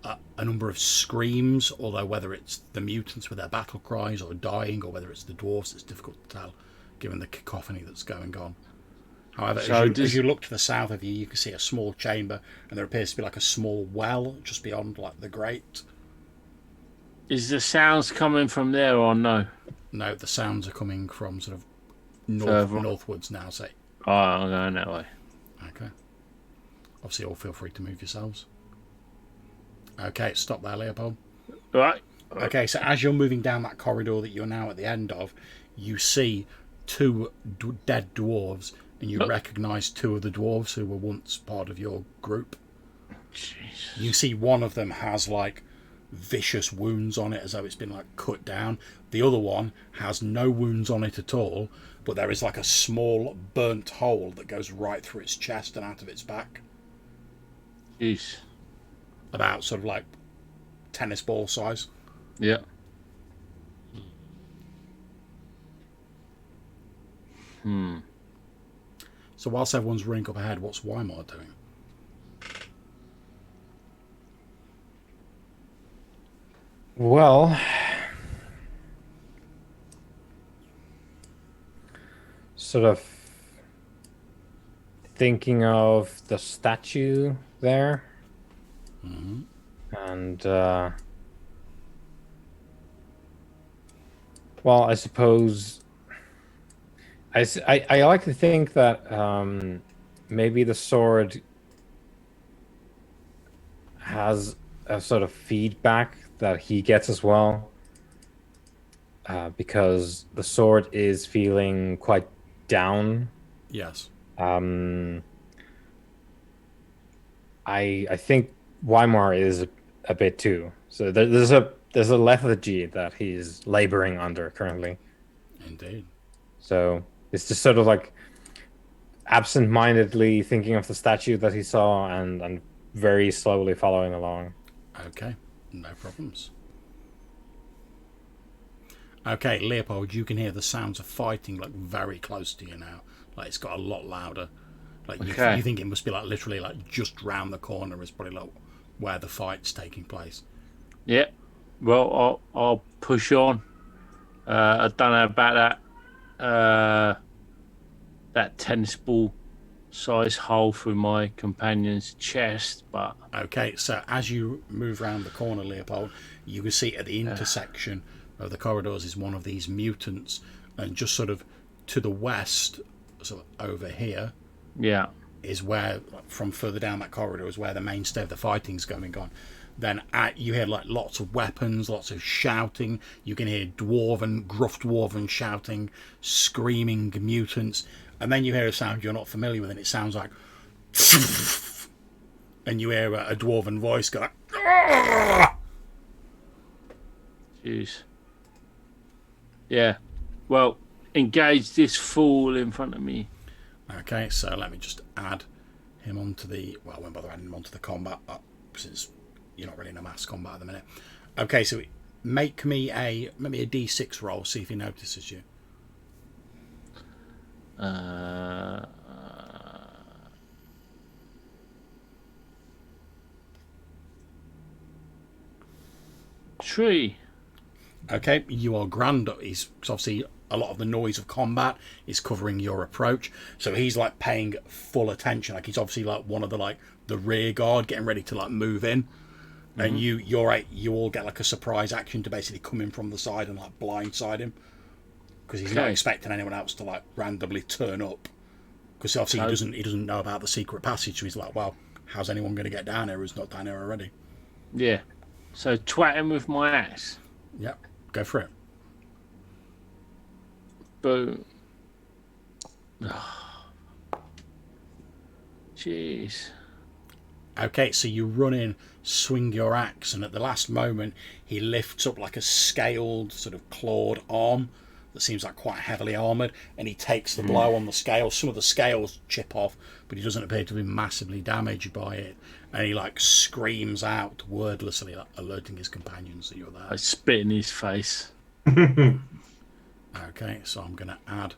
a number of screams. Although whether it's the mutants with their battle cries or dying, or whether it's the dwarves, it's difficult to tell, given the cacophony that's going on. However, So as you look to the south of you, you can see a small chamber, and there appears to be like a small well just beyond like the grate. Is the sounds coming from there or no? No, the sounds are coming from sort of Further. northwards now. Say, Oh, I'm going that way. okay. Obviously, all feel free to move yourselves. Okay, stop there, Leopold. Right. Okay, so as you're moving down that corridor that you're now at the end of, you see two dead dwarves, and you recognise two of the dwarves who were once part of your group. Jesus. You see one of them has like vicious wounds on it as though it's been like cut down. The other one has no wounds on it at all, but there is like a small burnt hole that goes right through its chest and out of its back. Jeez. About sort of like tennis ball size. Yeah. So whilst everyone's running up ahead, what's Weimar doing? Well, sort of thinking of the statue there, and well, I suppose I like to think that maybe the sword has a sort of feedback that he gets as well, because the sword is feeling quite down. Yes. I think Weimar is a bit too. So there's a lethargy that he's laboring under currently. Indeed. So it's just sort of like absent-mindedly thinking of the statue that he saw and very slowly following along. Okay, no problems. Okay, Leopold, you can hear the sounds of fighting like very close to you now. Like it's got a lot louder. Like you think it must be like literally like just round the corner is probably like where the fight's taking place. Yeah. Well, I'll push on. I don't know about that tennis ball size hole through my companion's chest, but Okay, so as you move around the corner, Leopold, you can see at the intersection of the corridors is one of these mutants, and just sort of to the west, sort of over here, yeah, is where, from further down that corridor, is where the mainstay of the fighting's going on. Then you hear like lots of weapons, lots of shouting. You can hear gruff dwarven shouting, screaming mutants, and then you hear a sound you're not familiar with, and it sounds like, and you hear a dwarven voice go like, "Argh!" jeez, yeah. Well, engage this fool in front of me. Okay, so let me just add him onto the. Well, I won't bother adding him onto the combat since you're not really in a mass combat at the minute. Okay, so make me maybe a D6 roll, see if he notices you. Tree. Okay, you are grand. He's obviously a lot of the noise of combat is covering your approach. So he's like paying full attention. Like he's obviously like one of the rear guard getting ready to like move in. And you all get like a surprise action to basically come in from the side and like blindside him, because he's not expecting anyone else to like randomly turn up, because obviously he doesn't know about the secret passage. So he's like, well, how's anyone going to get down here who's not down here already? Yeah. So twat him with my axe. Yep, go for it. Boom. Jeez. Okay, so you run in, swing your axe, and at the last moment he lifts up like a scaled, sort of clawed arm that seems like quite heavily armoured, and he takes the blow on the scale. Some of the scales chip off, but he doesn't appear to be massively damaged by it, and he like screams out wordlessly, like, alerting his companions that you're there. I spit in his face. Okay, so I'm going to add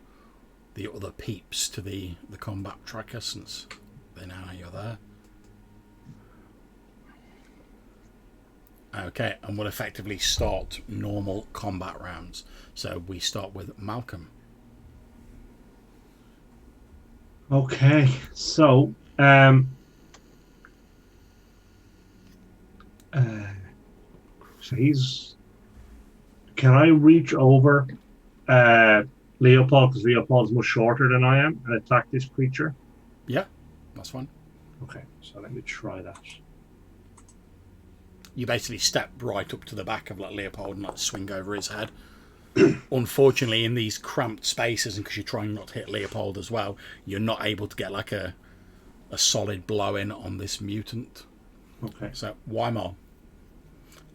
the other peeps to the combat tracker since they now know you're there. Okay, and we'll effectively start normal combat rounds. So we start with Malcolm. Okay, so so he's. Can I reach over Leopold, because Leopold's much shorter than I am, and attack this creature? Yeah, that's fine. Okay, so let me try that. You basically step right up to the back of like Leopold and like swing over his head. Unfortunately, in these cramped spaces, and because you're trying not to hit Leopold as well, you're not able to get like a solid blow in on this mutant. Okay. So Weimar,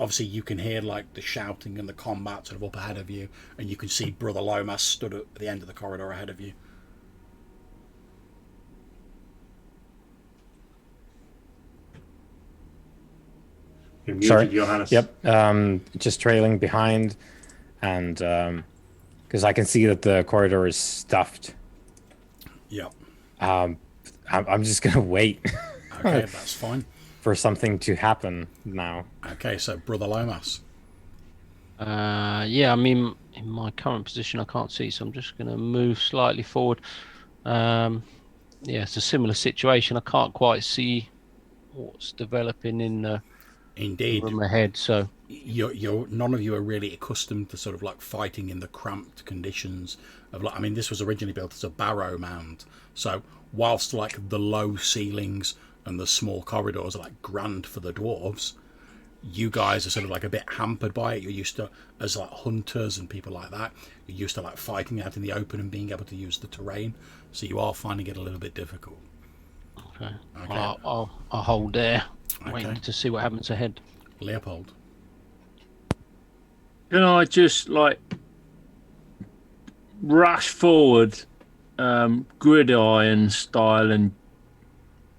obviously you can hear like the shouting and the combat sort of up ahead of you, and you can see Brother Lomas stood at the end of the corridor ahead of you. You're muted, Sorry. Johannes. Yep. Just trailing behind, and because I can see that the corridor is stuffed. Yep. I'm just gonna wait. Okay, that's fine. For something to happen now. Okay, so Brother Lomas. Yeah, I mean, in my current position, I can't see, so I'm just going to move slightly forward. Yeah, it's a similar situation. I can't quite see what's developing in the room ahead. So you're none of you are really accustomed to sort of like fighting in the cramped conditions of like. I mean, this was originally built as a barrow mound, so whilst like the low ceilings and the small corridors are like grand for the dwarves, you guys are sort of like a bit hampered by it. You're used to, as like hunters and people like that, you're used to like fighting out in the open and being able to use the terrain, so you are finding it a little bit difficult. Okay. I'll hold there, waiting to see what happens ahead. Leopold. Can I just like rush forward, gridiron style, and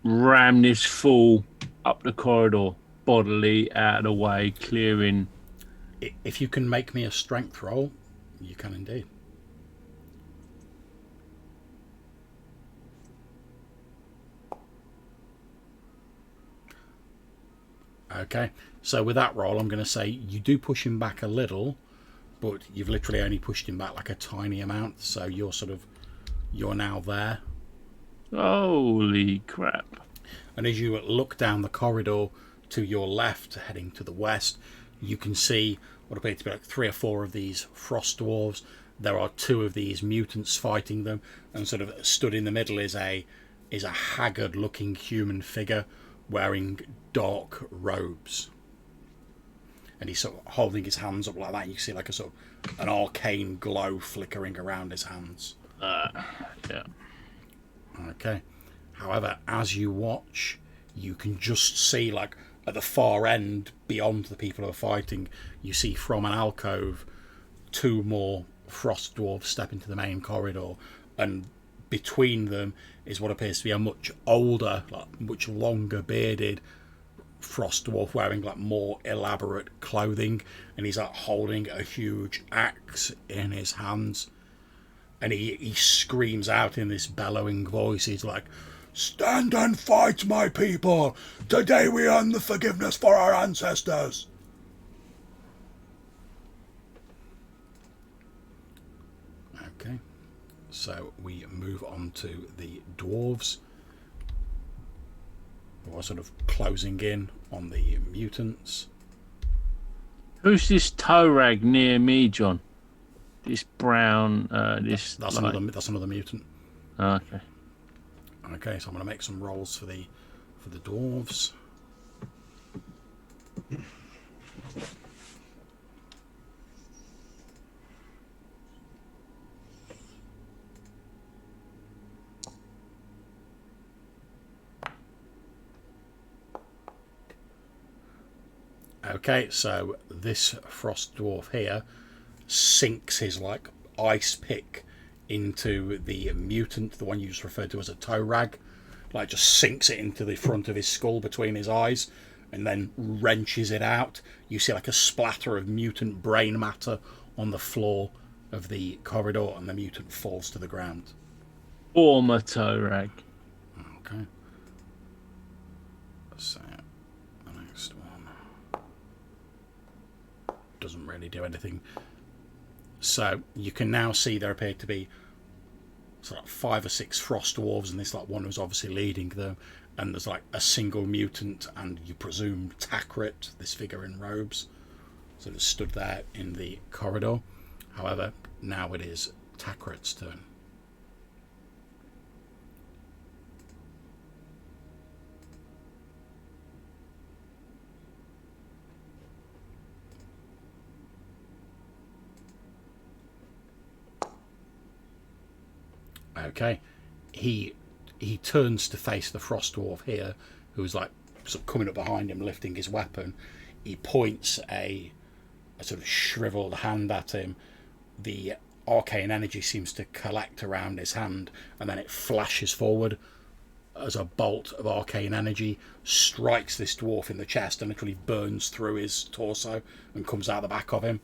ram this fool up the corridor bodily out of the way, clearing? If you can make me a strength roll, you can indeed. Okay, so with that roll, I'm going to say you do push him back a little, but you've literally only pushed him back like a tiny amount, so you're now there. Holy crap. And as you look down the corridor to your left, heading to the west, you can see what appear to be like 3 or 4 of these frost dwarves. There are 2 of these mutants fighting them, and sort of stood in the middle is a haggard looking human figure wearing dark robes, and he's sort of holding his hands up like that. You can see like a sort of an arcane glow flickering around his hands. Yeah. Okay. However, as you watch, you can just see like at the far end, beyond the people who are fighting, you see from an alcove 2 more frost dwarves step into the main corridor, and between them is what appears to be a much older, like much longer bearded frost dwarf wearing like more elaborate clothing, and he's like holding a huge axe in his hands, and he screams out in this bellowing voice. He's like, "Stand and fight, my people! Today we earn the forgiveness for our ancestors!" Okay. So we move on to the dwarves, who are sort of closing in on the mutants. Who's this toe rag near me, John? This brown, That's another mutant. Okay. Okay, so I'm going to make some rolls for the dwarves. Okay, so this frost dwarf here sinks his like ice pick into the mutant, the one you just referred to as a toe rag, like just sinks it into the front of his skull between his eyes, and then wrenches it out. You see like a splatter of mutant brain matter on the floor of the corridor, and the mutant falls to the ground. Former toe rag. Okay. So the next one doesn't really do anything. So you can now see there appear to be sort of 5 or 6 frost dwarves, and this like one who's obviously leading them, and there's like a single mutant, and you presume Takrit, this figure in robes, sort of stood there in the corridor. However, now it is Takrit's turn. Okay, he turns to face the frost dwarf here, who's like sort of coming up behind him, lifting his weapon. He points a sort of shriveled hand at him. The arcane energy seems to collect around his hand, and then it flashes forward as a bolt of arcane energy strikes this dwarf in the chest and literally burns through his torso and comes out the back of him.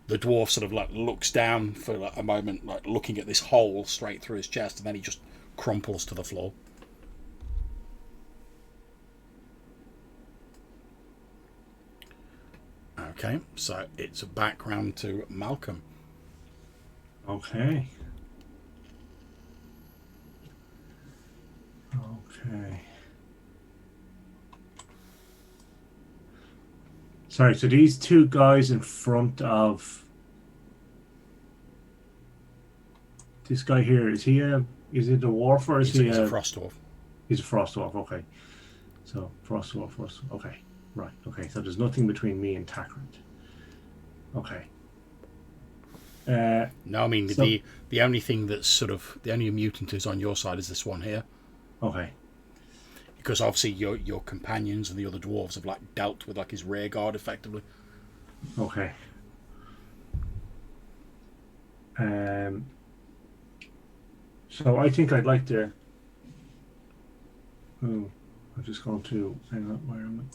The dwarf sort of like looks down for like a moment, like looking at this hole straight through his chest, and then he just crumples to the floor. Okay, so it's back round to Malcolm. Okay. Okay. Sorry, so these two guys in front of this guy here, is he a dwarf or is He's a frost dwarf. He's a frost dwarf, okay. So frost dwarf, okay. Right, okay, so there's nothing between me and Takrit. Okay. No, I mean so, the only thing that's sort of the only mutant who's on your side is this one here. Okay. Because obviously your companions and the other dwarves have like dealt with like his rear guard effectively. Okay. So I think I'd like to. Oh, I'm just going to hang on. Where am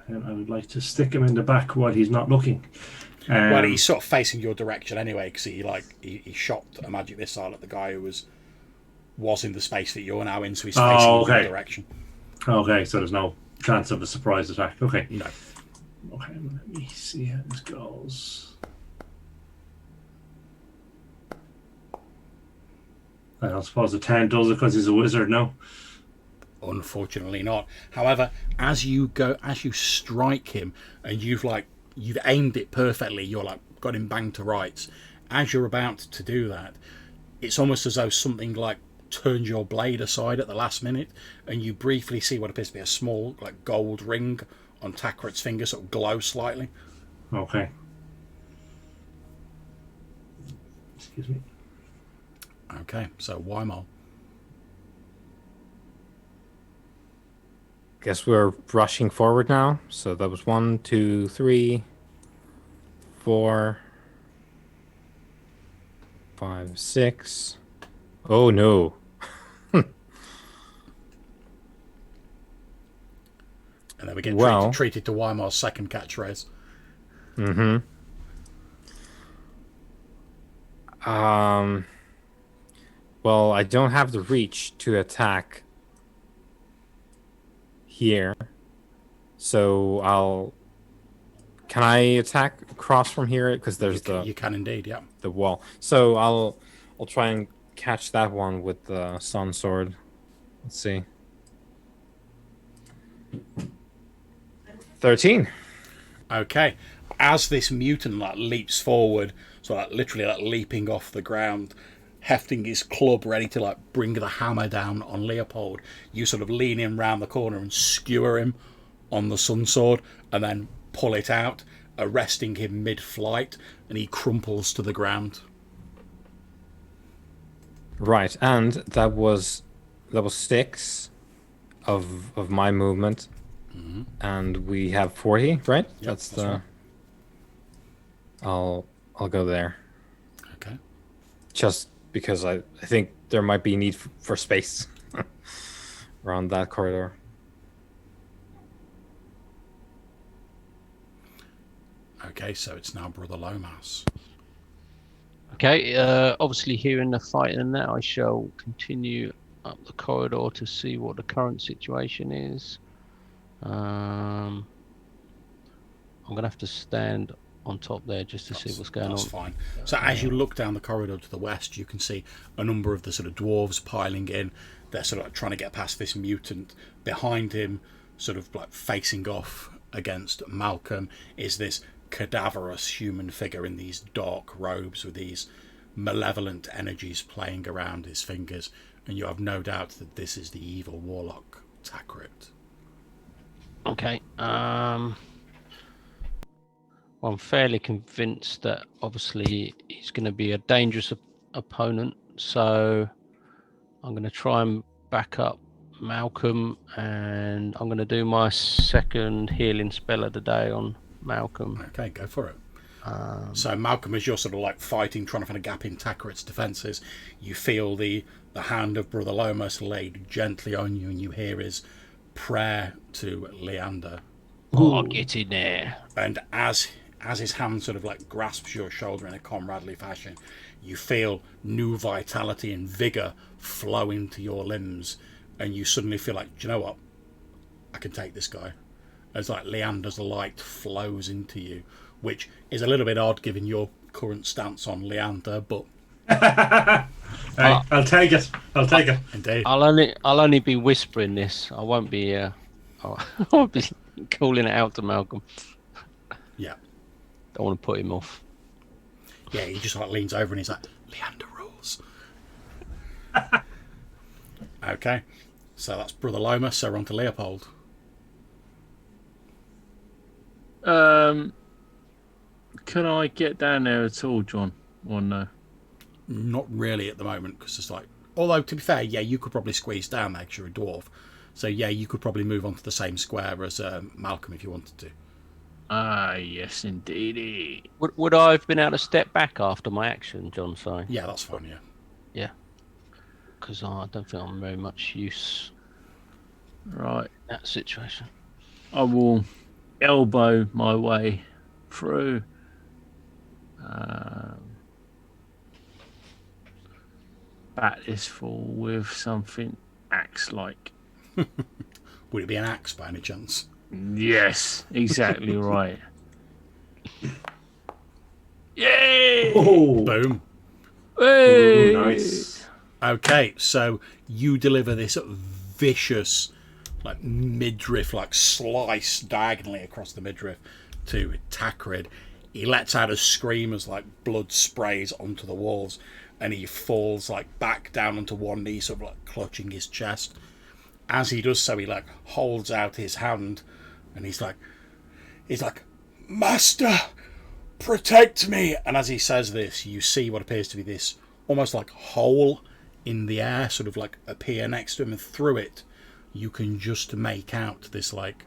I? And I would like to stick him in the back while he's not looking. Well, he's sort of facing your direction anyway, because he shot a magic missile at the guy who was in the space that you're now in, so he's facing your direction. Okay, so there's no chance of a surprise attack. Okay. No. Okay, let me see how this goes. I don't suppose a 10 does it because he's a wizard, no? Unfortunately not. However, as you strike him and you've aimed it perfectly, you're like got him banged to rights. As you're about to do that, it's almost as though something like turns your blade aside at the last minute, and you briefly see what appears to be a small like gold ring on Takrit's finger sort of glow slightly. Okay. Excuse me. Okay, so Weimar. Guess we're rushing forward now. So that was 1, 2, 3, 4, 5, 6. Oh no. And then we get treated to Weimar's second catchphrase. Mm-hmm. Well, I don't have the reach to attack here, so I'll Can I attack across from here? Because there's You can indeed, yeah. the wall. So I'll try and catch that one with the sun sword. Let's see. 13. Okay. As this mutant like leaps forward, so like literally like leaping off the ground, hefting his club ready to like bring the hammer down on Leopold, you sort of lean him round the corner and skewer him on the sun sword, and then pull it out, arresting him mid-flight, and he crumples to the ground. Right, and that was level 6 of my movement. And we have 40, right? That's the. right. I'll go there. Okay. Just because I think there might be need for space around that corridor. Okay, so it's now Brother Lomas. Okay, obviously hearing the fighting and that, I shall continue up the corridor to see what the current situation is. I'm gonna have to stand on top there just to see what's going on. That's fine. So as you look down the corridor to the west, you can see a number of the sort of dwarves piling in. They're sort of like trying to get past this mutant. Behind him, sort of like facing off against Malcolm, is this cadaverous human figure in these dark robes with these malevolent energies playing around his fingers, and you have no doubt that this is the evil warlock Takrit. Okay. Well, I'm fairly convinced that obviously he's going to be a dangerous opponent, so I'm going to try and back up Malcolm, and I'm going to do my second healing spell of the day on Malcolm. Okay, go for it. So Malcolm, as you're sort of like fighting, trying to find a gap in Takrit's defences, you feel the hand of Brother Lomas laid gently on you, and you hear his prayer to Leander. Oh, get in there. And as his hand sort of like grasps your shoulder in a comradely fashion, you feel new vitality and vigour flow into your limbs, and you suddenly feel like, do you know what? I can take this guy. As like Leander's light flows into you, which is a little bit odd given your current stance on Leander, but Hey, I'll take it. I'll take it. indeed. I'll only be whispering this. I won't be I won't be calling it out to Malcolm. Yeah. Don't want to put him off. Yeah, he just like leans over and he's like, Leander rules. Okay. So that's Brother Lomas, so we're on to Leopold. Can I get down there at all, John? Or no? Not really at the moment, because it's like, although to be fair, yeah, you could probably squeeze down there because you're a dwarf. So yeah, you could probably move on to the same square as Malcolm if you wanted to. Ah, yes, indeedy. Would I have been able to step back after my action, John? Sorry. Yeah, that's fine, yeah. Yeah. Because I don't think I'm very much use Right. in that situation. I will elbow my way through. Bat this fool with something axe-like. Would it be an axe by any chance? Yes, exactly right. Yay! Oh, Boom. Hey! ooh, nice. Okay, so you deliver this vicious, like midriff, like slice diagonally across the midriff to Takrid. He lets out a scream as like blood sprays onto the walls, and he falls like back down onto one knee, sort of like clutching his chest. As he does so, he like holds out his hand, and he's like, Master, protect me. And as he says this, you see what appears to be this almost like hole in the air sort of like appear next to him, and through it you can just make out this like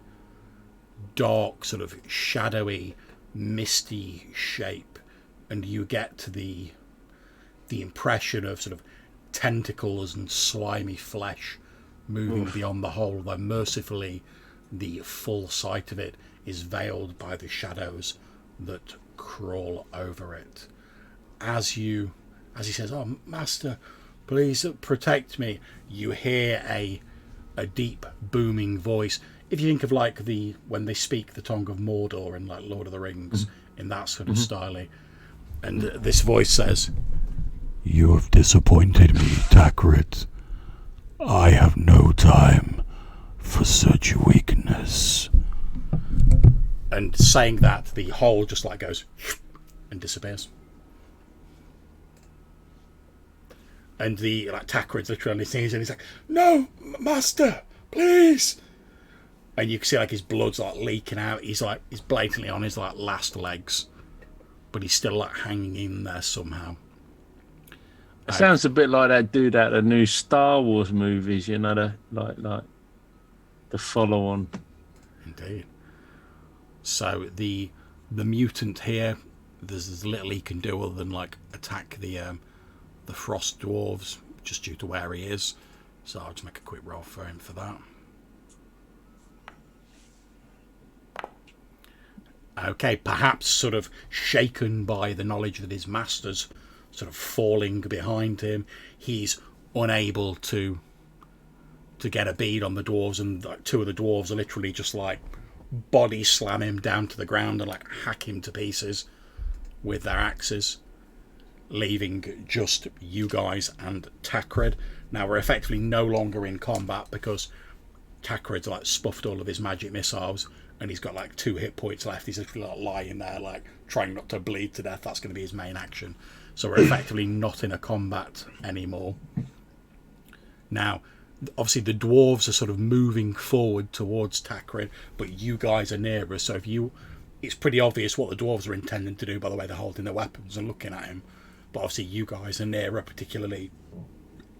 dark sort of shadowy misty shape, and you get to the impression of sort of tentacles and slimy flesh moving beyond the hole, though mercifully the full sight of it is veiled by the shadows that crawl over it. As he says, "Oh, Master, please protect me," you hear a deep booming voice. if you think of like when they speak the tongue of Mordor in like Lord of the Rings, in that sort of style, and this voice says, "You have disappointed me, Takrit. I have no time for such weakness." And saying that, the hole just like goes and disappears. And the like Takrit's literally on his knees, and he's like, "No, master, please." And you can see like his blood's like leaking out. He's blatantly on his like last legs, but he's still like hanging in there somehow. It sounds a bit like that dude out of the new Star Wars movies, you know, like the follow-on. Indeed. So the mutant here, there's little he can do other than like attack the frost dwarves, just due to where he is. So I'll just make a quick roll for him for that. Okay, perhaps sort of shaken by the knowledge that his master's sort of falling behind him, he's unable to get a bead on the dwarves, and like, two of the dwarves are literally just like body slam him down to the ground and like hack him to pieces with their axes, leaving just you guys and Takrid. Now we're effectively no longer in combat because Takrid's like spuffed all of his magic missiles and he's got like 2 hit points left. He's literally like lying there like trying not to bleed to death. That's going to be his main action. So we're effectively not in a combat anymore. Now obviously the dwarves are sort of moving forward towards Takrid, but you guys are nearer, so it's pretty obvious what the dwarves are intending to do by the way they're holding their weapons and looking at him. But obviously you guys are nearer, particularly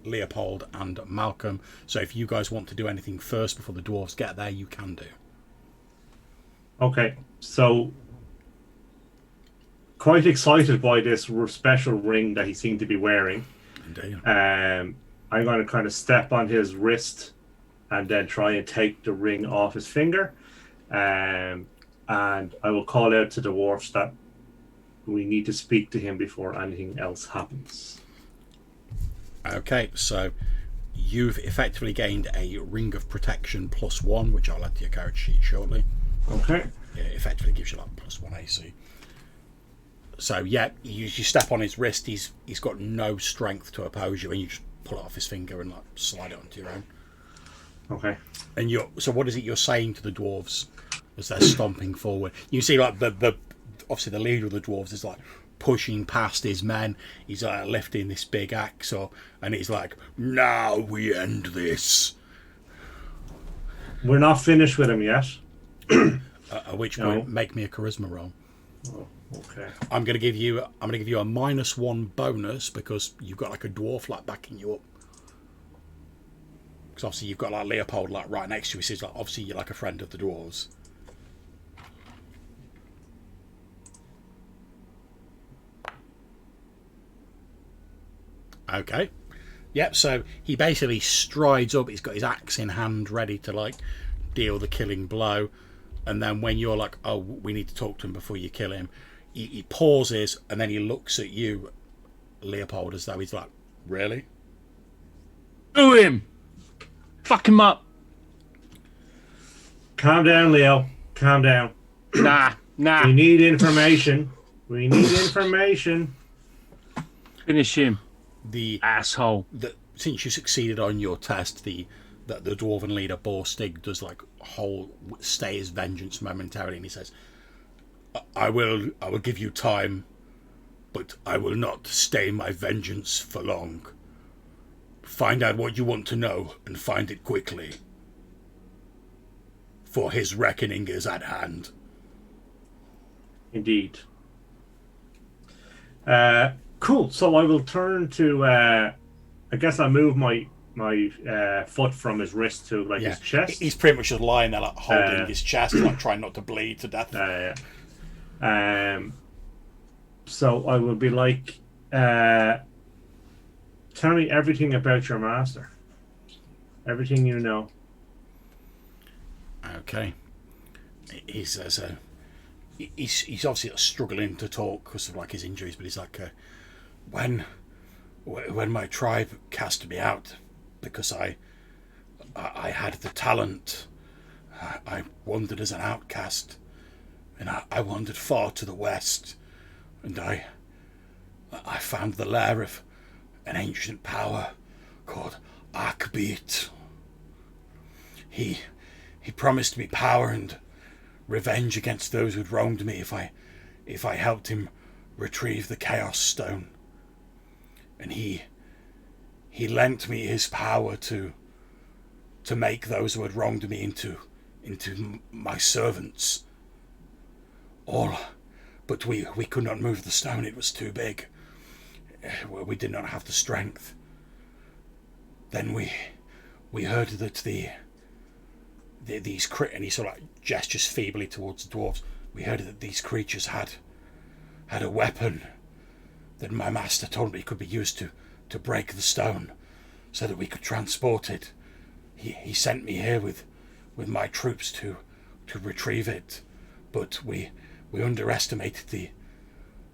Leopold and Malcolm, so if you guys want to do anything first before the dwarves get there, you can do. Okay, so quite excited by this special ring that he seemed to be wearing. Indeed. I'm going to kind of step on his wrist and then try and take the ring off his finger. And I will call out to the dwarves that we need to speak to him before anything else happens. Okay, so you've effectively gained a ring of protection +1, which I'll add to your character sheet shortly. Okay. It effectively gives you like +1 AC. So yeah, you step on his wrist, he's got no strength to oppose you, and you just pull it off his finger and like slide it onto your own. Okay. And so what is it you're saying to the dwarves as they're stomping forward? You see like the obviously the leader of the dwarves is like pushing past his men. He's like lifting this big axe up, and he's like, "Now we end this." We're not finished with him yet. At which point, make me a charisma roll. Oh, okay. I'm gonna give you a -1 bonus because you've got like a dwarf like backing you up. Because obviously you've got like Leopold like right next to you. So it's like obviously you're like a friend of the dwarves. Okay. Yep, so he basically strides up, he's got his axe in hand ready to like deal the killing blow, and then when you're like, "Oh, we need to talk to him before you kill him," he pauses and then he looks at you, Leopold, as though he's like, "Really? Do him! Fuck him up!" Calm down, Leo. Calm down. Nah. We need information. Finish him. The asshole. Since you succeeded on your test, the dwarven leader Borstig does like stay his vengeance momentarily, and he says, I will give you time, but I will not stay my vengeance for long. Find out what you want to know and find it quickly, for his reckoning is at hand." Indeed. Cool. So I will turn to. I guess I move my foot from his wrist to like his chest. He's pretty much just lying there, like holding his chest, like trying not to bleed to death. So I will be like, tell me everything about your master. Everything you know. Okay. He says, he's obviously struggling to talk because of like his injuries, but he's like, when my tribe cast me out because I had the talent, I wandered as an outcast, and I wandered far to the west, and I found the lair of an ancient power called Arkbeat. He promised me power and revenge against those who'd wronged me if I helped him retrieve the Chaos Stone. And he lent me his power to make those who had wronged me into my servants. But we could not move the stone, it was too big. We did not have the strength. Then we heard that these and he sort of like gestures feebly towards the dwarves. We heard that these creatures had a weapon that my master told me could be used to break the stone, so that we could transport it. He sent me here with my troops to retrieve it, but we underestimated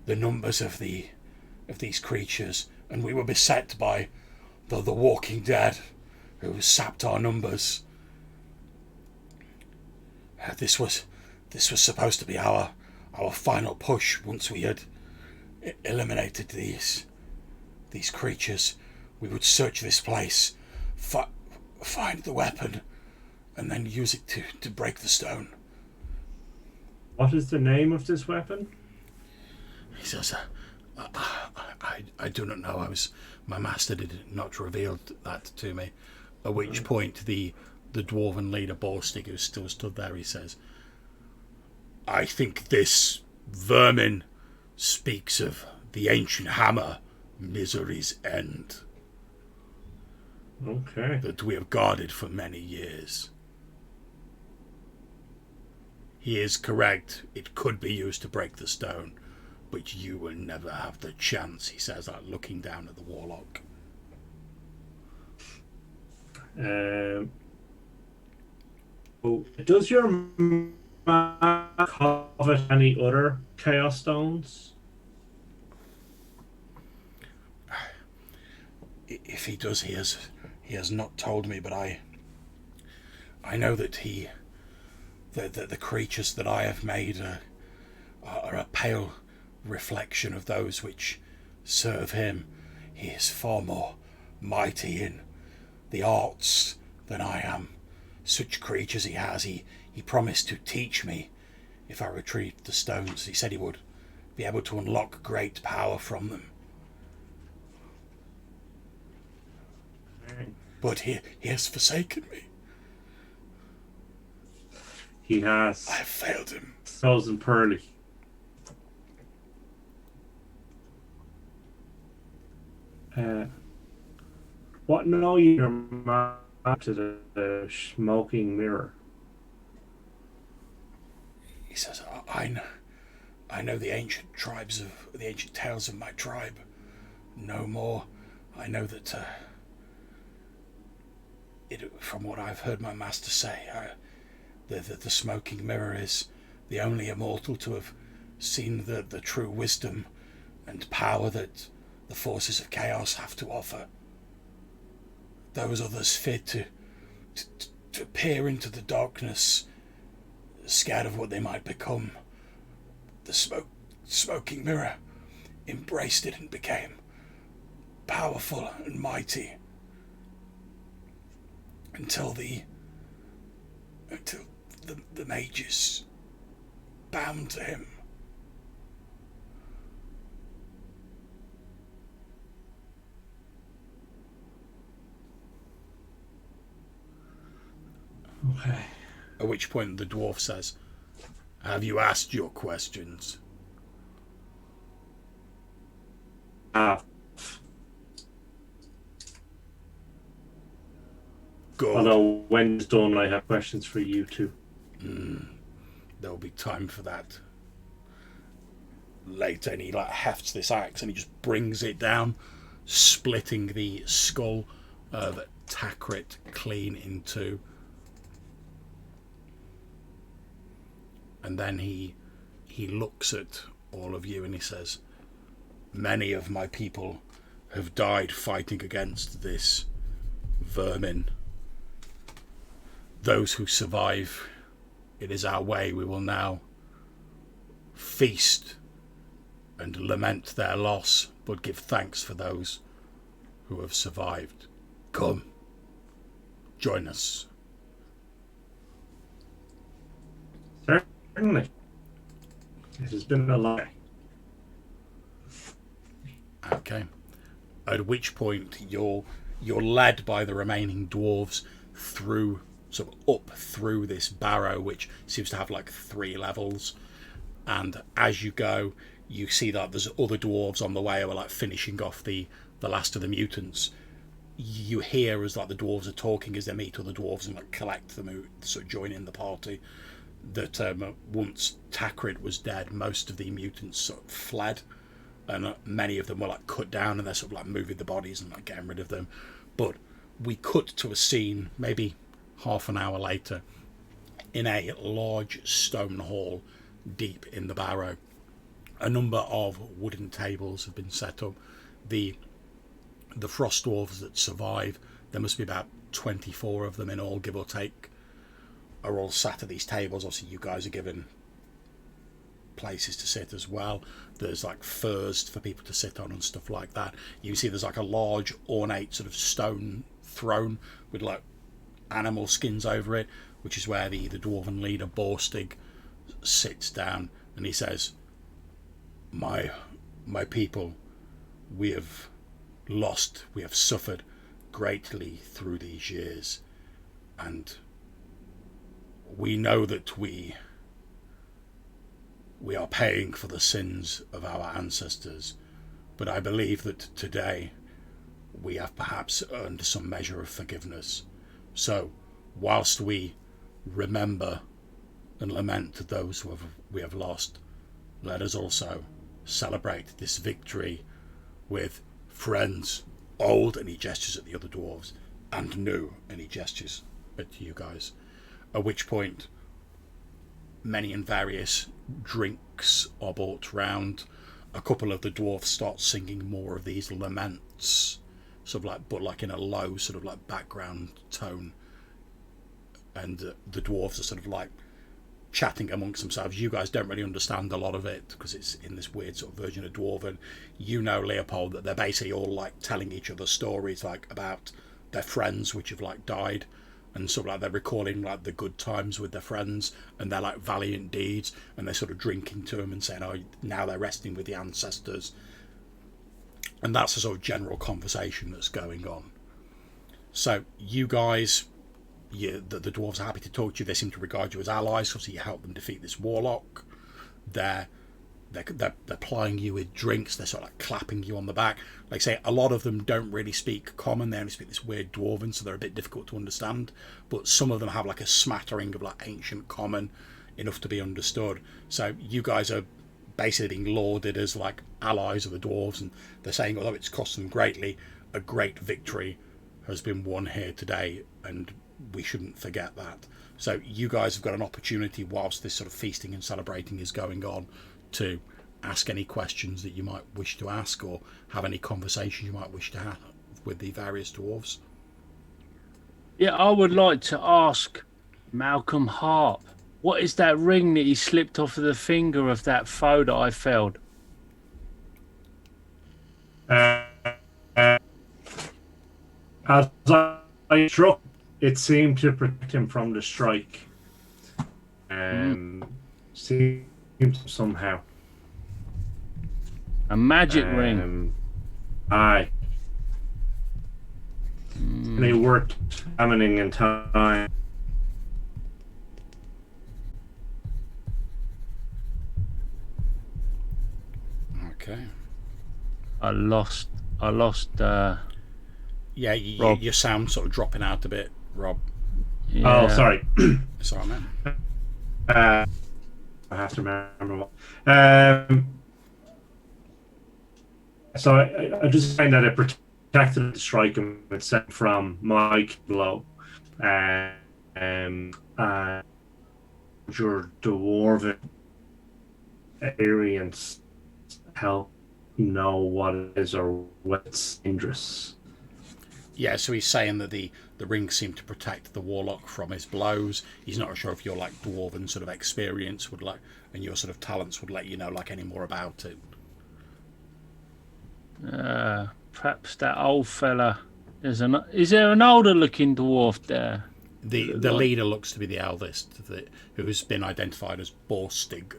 the numbers of these creatures, and we were beset by the walking dead, who sapped our numbers. This was supposed to be our final push. Once we had eliminated these creatures, we would search this place, find the weapon, and then use it to break the stone. What is the name of this weapon? He says, I do not know. My master did not reveal that to me. At which point the dwarven leader Borstig, who still stood there, he says, I think this vermin speaks of the ancient hammer, Misery's End. Okay. That we have guarded for many years. He is correct. It could be used to break the stone, but you will never have the chance, he says, like looking down at the warlock. Does your map covet any other Chaos Stones? If he does, he has not told me, but I know that the creatures that I have made are a pale reflection of those which serve him. He is far more mighty in the arts than I am. Such creatures he has. He promised to teach me if I retrieved the stones. He said he would be able to unlock great power from them. But he has forsaken me. He has. I have failed him. Thousand Pearly. What know your map to the smoking mirror? He says, I know the ancient tales of my tribe. No more. I know that from what I've heard my master say, the smoking mirror is the only immortal to have seen the true wisdom and power that the forces of chaos have to offer. Those others feared to peer into the darkness, scared of what they might become. The smoking mirror embraced it and became powerful and mighty until the mages bound to him. Okay. At which point the dwarf says, have you asked your questions? Good. Although when it's done, I have questions for you too. There'll be time for that later. And he hefts this axe and he just brings it down, splitting the skull of Takrit clean in two. And then he looks at all of you and he says, many of my people have died fighting against this vermin. Those who survive it is our way. We will now feast and lament their loss, but give thanks for those who have survived. Come, join us. Certainly. It has been a long day. Okay. At which point you're led by the remaining dwarves through, sort of up through this barrow, which seems to have like 3 levels. And as you go, you see that there's other dwarves on the way who are like finishing off the last of the mutants. You hear as like the dwarves are talking as they meet other dwarves and like collect them who sort of join in the party, that once Takrid was dead, most of the mutants sort of fled, and many of them were like cut down, and they're sort of like moving the bodies and like getting rid of them. But we cut to a scene maybe half an hour later in a large stone hall deep in the barrow. A number of wooden tables have been set up. The frost dwarves that survive, there must be about 24 of them in all, give or take, are all sat at these tables. Obviously you guys are given places to sit as well. There's like furs for people to sit on and stuff like that. You see there's like a large ornate sort of stone throne with like animal skins over it, which is where the dwarven leader Borstig sits down, and he says, my people, we have suffered greatly through these years, and we know that we are paying for the sins of our ancestors, but I believe that today we have perhaps earned some measure of forgiveness. So, whilst we remember and lament those who we have lost, let us also celebrate this victory with friends, old, and he gestures at the other dwarves, and new, and he gestures at you guys. At which point, many and various drinks are brought round. A couple of the dwarves start singing more of these laments, sort of like, but like in a low sort of like background tone, and the dwarves are sort of like chatting amongst themselves. You guys don't really understand a lot of it because it's in this weird sort of version of Dwarven. You know, Leopold, that they're basically all like telling each other stories like about their friends which have like died, and sort of like they're recalling like the good times with their friends and their like valiant deeds, and they're sort of drinking to them and saying, oh, now they're resting with the ancestors. And that's the sort of general conversation that's going on. So you guys, the dwarves are happy to talk to you. They seem to regard you as allies, so you help them defeat this warlock. They're plying you with drinks. They're sort of like clapping you on the back. Like I say, a lot of them don't really speak common. They only speak this weird dwarven, so they're a bit difficult to understand. But some of them have like a smattering of like ancient common, enough to be understood. So you guys are basically being lauded as like allies of the dwarves, and they're saying, although it's cost them greatly, a great victory has been won here today, and we shouldn't forget that. So you guys have got an opportunity whilst this sort of feasting and celebrating is going on to ask any questions that you might wish to ask, or have any conversations you might wish to have with the various dwarves. Yeah, I would like to ask Malcolm Harp, what is that ring that he slipped off of the finger of that foe that I felled? As I struck, it seemed to protect him from the strike. Seemed somehow. A magic ring. Aye. And it worked examining in time. Okay. I lost. Yeah, your sound sort of dropping out a bit, Rob. Yeah. Oh, sorry. It's all right, man. I have to remember what. So I just find that it protected the strike and it sent from my blow. Your dwarven experience help know what it is or what's dangerous. Yeah, so he's saying that the ring seemed to protect the warlock from his blows. He's not sure if your like dwarven sort of experience would like, and your sort of talents would let you know like any more about it. Perhaps that old fella. Is there an older looking dwarf there? The leader looks to be the eldest, who has been identified as Borstig.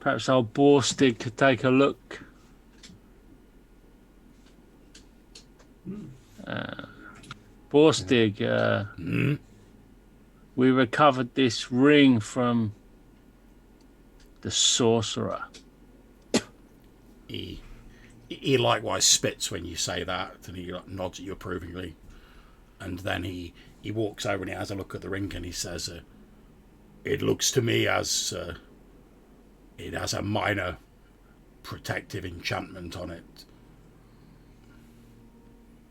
Perhaps old Borstig could take a look. Borstig, we recovered this ring from the sorcerer. He likewise spits when you say that, and he like, nods at you approvingly. And then he walks over and he has a look at the ring and he says, "It looks to me as it has a minor protective enchantment on it.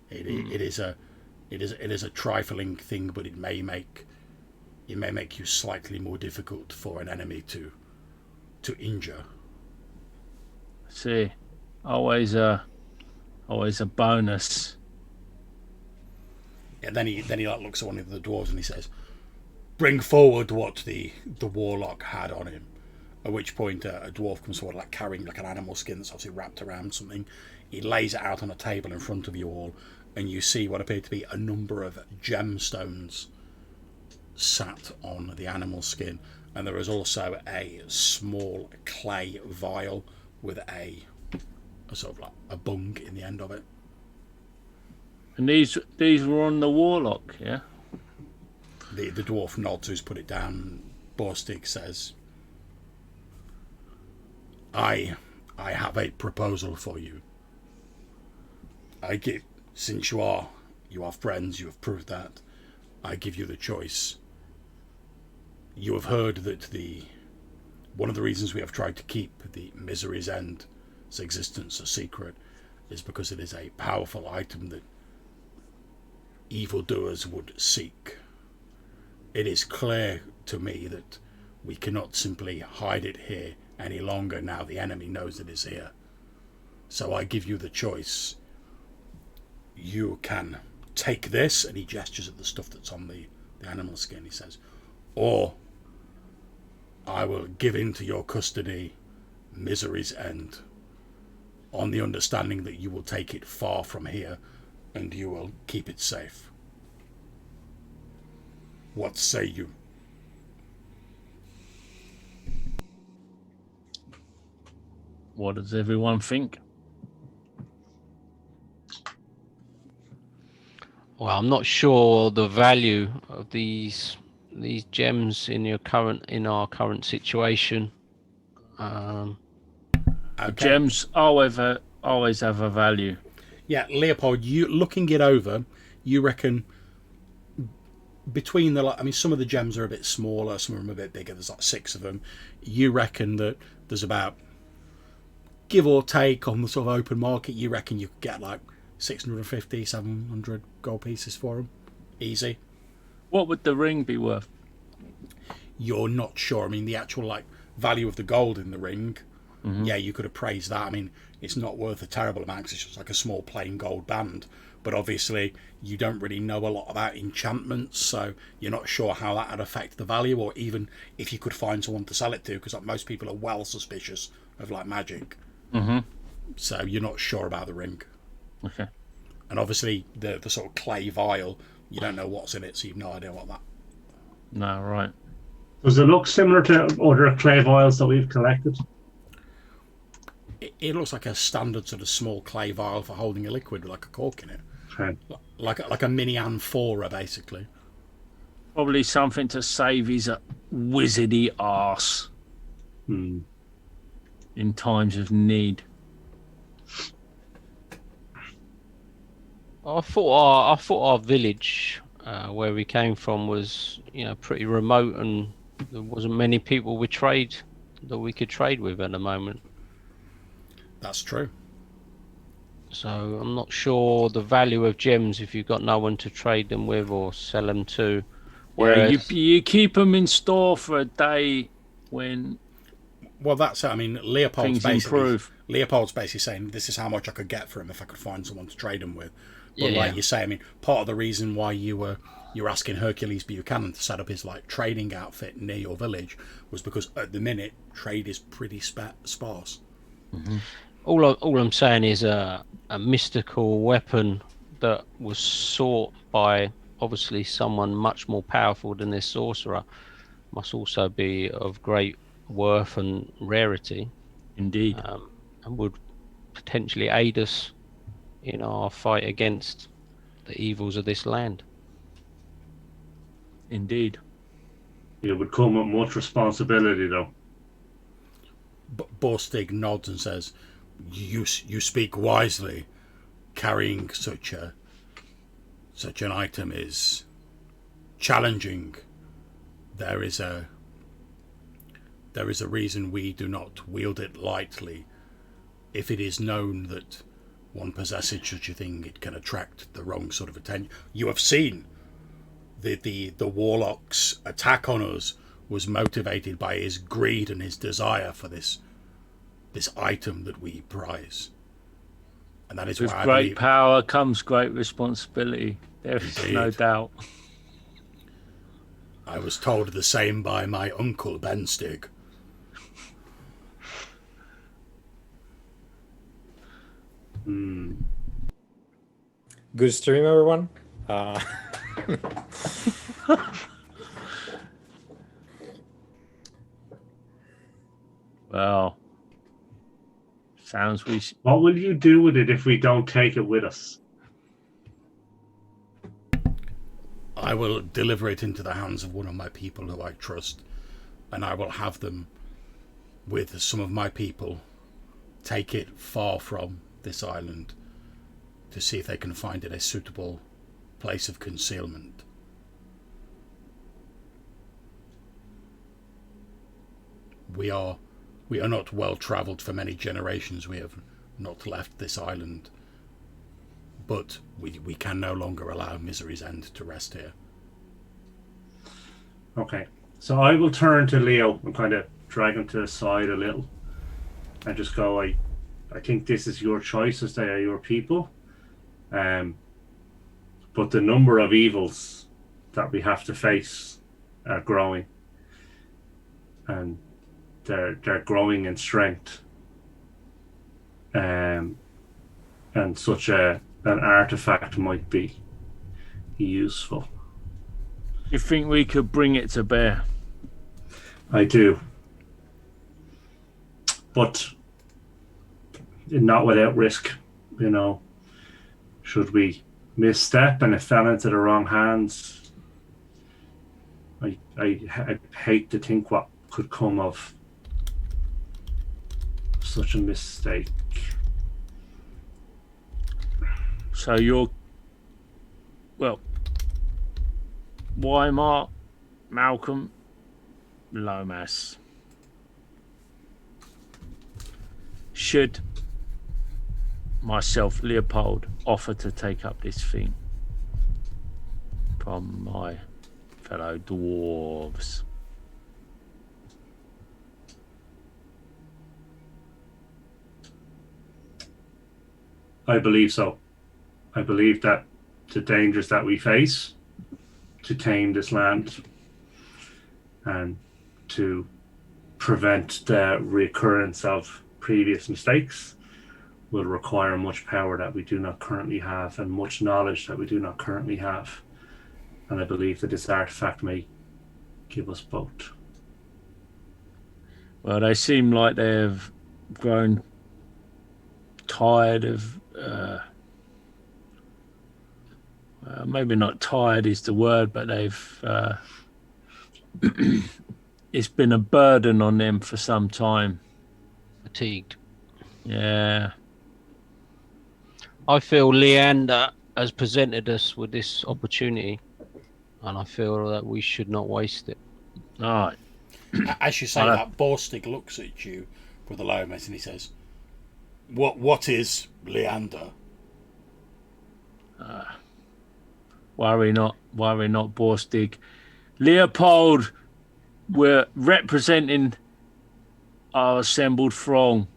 It is a trifling thing, but it may make you slightly more difficult for an enemy to injure." See, always a bonus. And then he like looks at one of the dwarves and he says, "Bring forward what the warlock had on him." At which point a dwarf comes forward like carrying like an animal skin that's obviously wrapped around something. He lays it out on a table in front of you all, and you see what appear to be a number of gemstones sat on the animal skin, and there is also a small clay vial with a sort of like a bung in the end of it. And these were on the warlock, yeah? The dwarf nods who's put it down. Borstig says, I have a proposal for you. Since you are friends, you have proved that. I give you the choice. You have heard that one of the reasons we have tried to keep the Misery's End's existence a secret is because it is a powerful item that evildoers would seek. It is clear to me that we cannot simply hide it here any longer now the enemy knows it is here. So I give you the choice. You can take this, and he gestures at the stuff that's on the animal skin, he says, or I will give into your custody Misery's End, on the understanding that you will take it far from here and you will keep it safe. What say you? What does everyone think? Well, I'm not sure the value of these gems in our current situation. Okay. Gems always have a value. Yeah, Leopold, you looking it over, you reckon between some of the gems are a bit smaller, some of them are a bit bigger. There's like 6 of them. You reckon that there's about, give or take on the sort of open market, you reckon you could get like 650, 700 gold pieces for them, easy. What would the ring be worth? You're not sure. I mean, the actual like value of the gold in the ring, yeah, you could appraise that. I mean, it's not worth a terrible amount because it's just like a small plain gold band. But obviously, you don't really know a lot about enchantments, so you're not sure how that would affect the value, or even if you could find someone to sell it to, because like most people are well suspicious of like magic. So you're not sure about the ring. Okay. And obviously, the sort of clay vial, you don't know what's in it, so you've no idea what that. No, right. Does it look similar to other clay vials that we've collected? It looks like a standard sort of small clay vial for holding a liquid with like a cork in it. Okay. Like a mini amphora, basically. Probably something to save his wizardy arse in times of need. I thought our village where we came from was pretty remote, and there wasn't many people we could trade with at the moment. That's true. So I'm not sure the value of gems if you've got no one to trade them with or sell them to. Whereas you keep them in store for a day when. Well, that's it. I mean, Leopold's basically basically saying this is how much I could get for him if I could find someone to trade him with. But Yeah. like you say, I mean, part of the reason why you're asking Hercules Buchanan to set up his like trading outfit near your village was because at the minute trade is pretty sparse. All I'm saying is a mystical weapon that was sought by obviously someone much more powerful than this sorcerer must also be of great worth and rarity, Indeed. and would potentially aid us in our fight against the evils of this land. Indeed. It would come with much responsibility, though. But Borstig nods and says, "You speak wisely. Carrying such an item is challenging. There is a reason we do not wield it lightly. If it is known that one possesses such a thing, it can attract the wrong sort of attention. You have seen the warlock's attack on us was motivated by his greed and his desire for this item that we prize, and that is With why I great believe power comes great responsibility. There is no Indeed. doubt. I was told the same by my uncle Benstig. Good stream, everyone. Well, sounds What will you do with it if we don't take it with us? I will deliver it into the hands of one of my people who I trust, and I will have them, with some of my people, take it far from this island to see if they can find it a suitable place of concealment. We are not well travelled for many generations. We have not left this island, but we can no longer allow Misery's End to rest here. Okay. So I will turn to Leo and kind of drag him to the side a little and just go, I think this is your choice as they are your people. But the number of evils that we have to face are growing. And they're growing in strength. And such an artifact might be useful. You think we could bring it to bear? I do. But not without risk, you know. Should we misstep and it fell into the wrong hands, I hate to think what could come of such a mistake. So Weimar, Malcolm, Lomas. Should myself, Leopold, offer to take up this thing from my fellow dwarves? I believe so. I believe that the dangers that we face to tame this land and to prevent the recurrence of previous mistakes will require much power that we do not currently have and much knowledge that we do not currently have. And I believe that this artifact may give us both. Well, they seem like they've grown tired of maybe not tired is the word, but they've it's been a burden on them for some time. Fatigued. Yeah. I feel Leander has presented us with this opportunity, and I feel that we should not waste it. All right. As you say that, Borstig looks at you, Brother Lomas, and he says, What is Leander? Worry not, Borstig. Leopold, we're representing our assembled throng.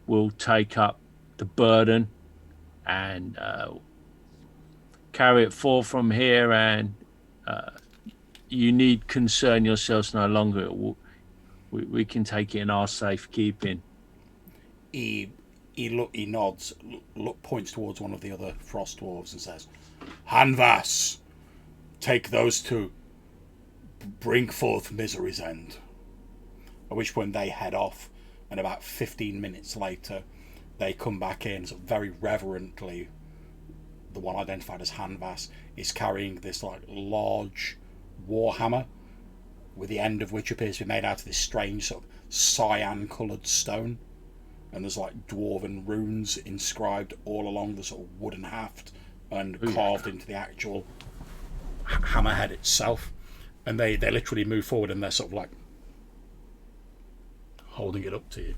We'll take up the burden and carry it forth from here, and you need concern yourselves no longer. We can take it in our safekeeping. He nods, points towards one of the other frost dwarves and says, "Hanvas, take those two. Bring forth Misery's End." At which point they head off, and about 15 minutes later, they come back in, so very reverently. The one identified as Hanvas is carrying this like large warhammer, with the end of which appears to be made out of this strange sort of cyan-coloured stone, and there's like dwarven runes inscribed all along the sort of wooden haft and carved into the actual hammerhead itself. And they literally move forward, and they're sort of like holding it up to you.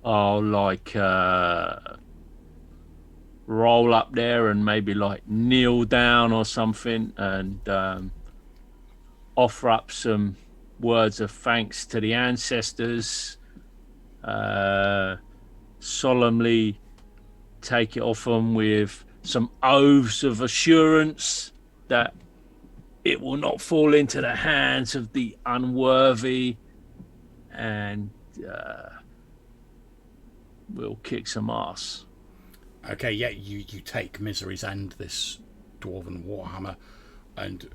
I'll like roll up there and maybe like kneel down or something, and offer up some words of thanks to the ancestors. Solemnly take it off them with some oaths of assurance that it will not fall into the hands of the unworthy, and we'll kick some ass. Okay, yeah, you take Misery's End, this dwarven warhammer, and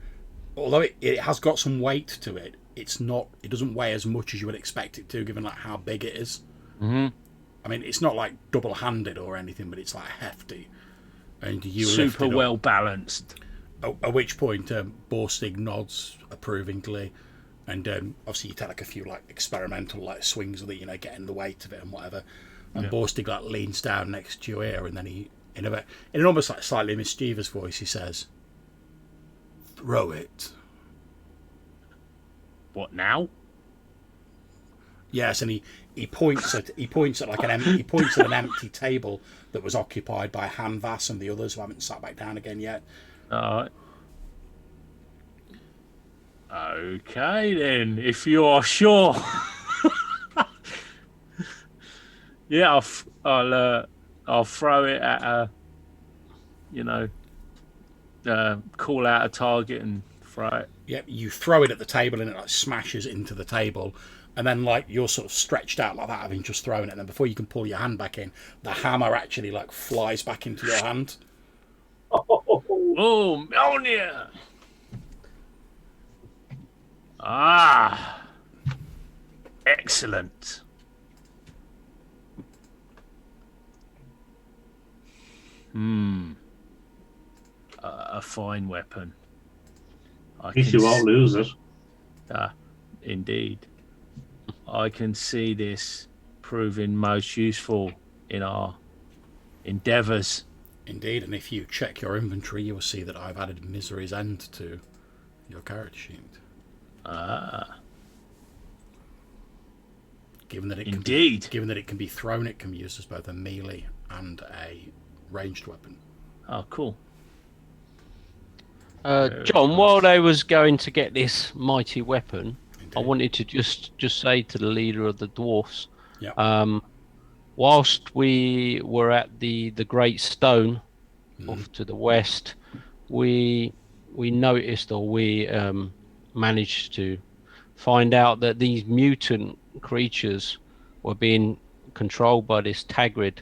although it has got some weight to it, it doesn't weigh as much as you would expect it to, given like how big it is. Mm-hmm. I mean, it's not like double-handed or anything, but it's like hefty. And you super well balanced. At which point, Borstig nods approvingly, and obviously you take like a few like experimental like swings with it, getting the weight of it and whatever. And Borstig like leans down next to your ear, and then he, in an almost like slightly mischievous voice, he says, "Throw it." What now? Yes, and he points at like an empty table that was occupied by Hanvas and the others who haven't sat back down again yet. Okay then, if you are sure. Yeah, I'll throw it at call out a target and throw it. Yep, you throw it at the table and it like smashes into the table, and then like you're sort of stretched out like that, having just thrown it, and then before you can pull your hand back in, the hammer actually like flies back into your hand. Oh, Mjolnir! Ah, excellent. A fine weapon. At least you won't lose it. Indeed. I can see this proving most useful in our endeavours. Indeed, and if you check your inventory, you will see that I've added Misery's End to your character sheet. Given that it can be thrown, it can be used as both a melee and a ranged weapon. Oh, cool. John, while I was going to get this mighty weapon, Indeed. I wanted to just say to the leader of the dwarfs, Yeah. Whilst we were at the Great Stone off to the west, we noticed, or we managed to find out that these mutant creatures were being controlled by this Tagrid,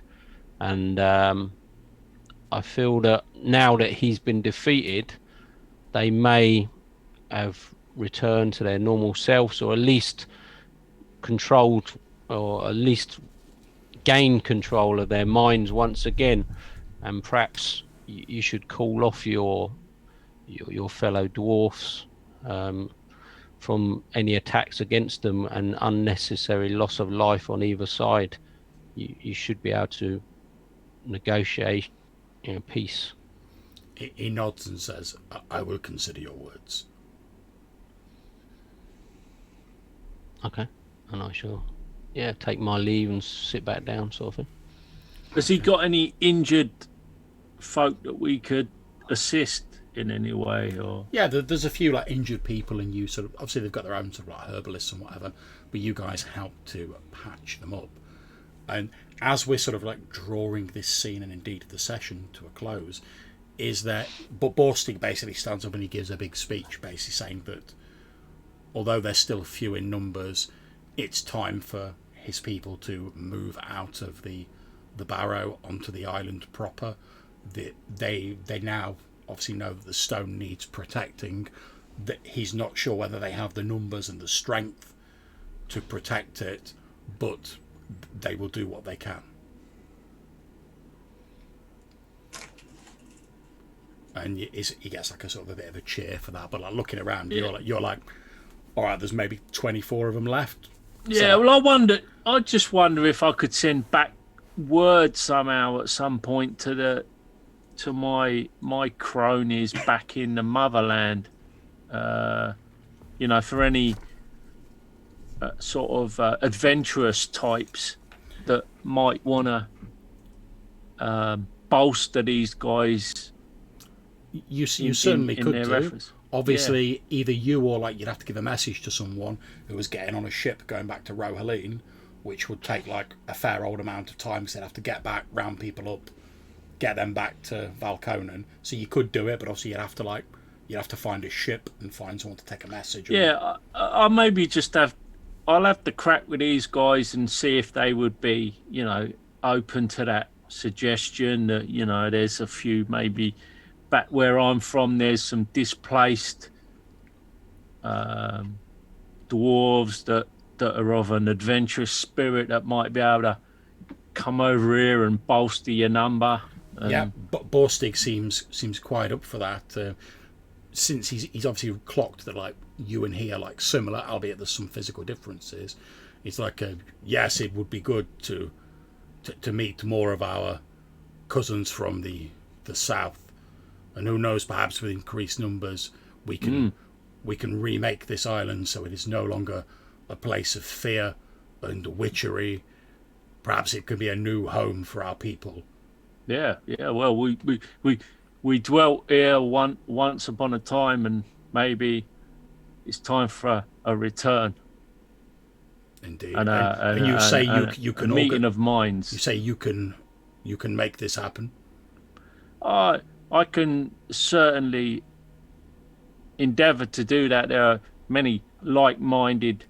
and I feel that now that he's been defeated, they may have returned to their normal selves, or at least controlled, or at least gain control of their minds once again. And perhaps you should call off your fellow dwarfs from any attacks against them and unnecessary loss of life on either side. You should be able to negotiate peace. He nods and says, "I will consider your words." Okay, and I shall take my leave and sit back down, sort of thing. Has he got any injured folk that we could assist in any way? Or Yeah, there's a few like injured people, and you sort of obviously they've got their own sort of like herbalists and whatever, but you guys help to patch them up. And as we're sort of like drawing this scene and indeed the session to a close, is that but Borstig basically stands up and he gives a big speech, basically saying that although they're still few in numbers, it's time for his people to move out of the barrow onto the island proper. They now obviously know that the stone needs protecting. That he's not sure whether they have the numbers and the strength to protect it, but they will do what they can. And he gets like a sort of a bit of a cheer for that. But like looking around, you're like, all right, there's maybe 24 of them left. Yeah, So, well, I just wonder if I could send back word somehow at some point to my cronies back in the motherland. For any sort of adventurous types that might want to bolster these guys. You certainly could do. Efforts. Obviously, either you or like you'd have to give a message to someone who was getting on a ship going back to Rohaleen, which would take like a fair old amount of time because they'd have to get back, round people up, get them back to Valconan. So you could do it, but obviously you'd have to find a ship and find someone to take a message. Yeah, I'll maybe I'll have to crack with these guys and see if they would be, open to that suggestion that, there's a few maybe back where I'm from, there's some displaced dwarves that are of an adventurous spirit that might be able to come over here and bolster your number. Yeah, but Borstig seems quite up for that. Since he's obviously clocked that like you and he are like similar, albeit there's some physical differences. It's like yes, it would be good to meet more of our cousins from the south, and who knows, perhaps with increased numbers we can remake this island so it is no longer a place of fear and witchery. Perhaps it could be a new home for our people. Yeah. Well, we dwelt here once upon a time, and maybe it's time for a return. Indeed. And you say you can a meeting of minds. You say you can make this happen. I can certainly endeavour to do that. There are many like-minded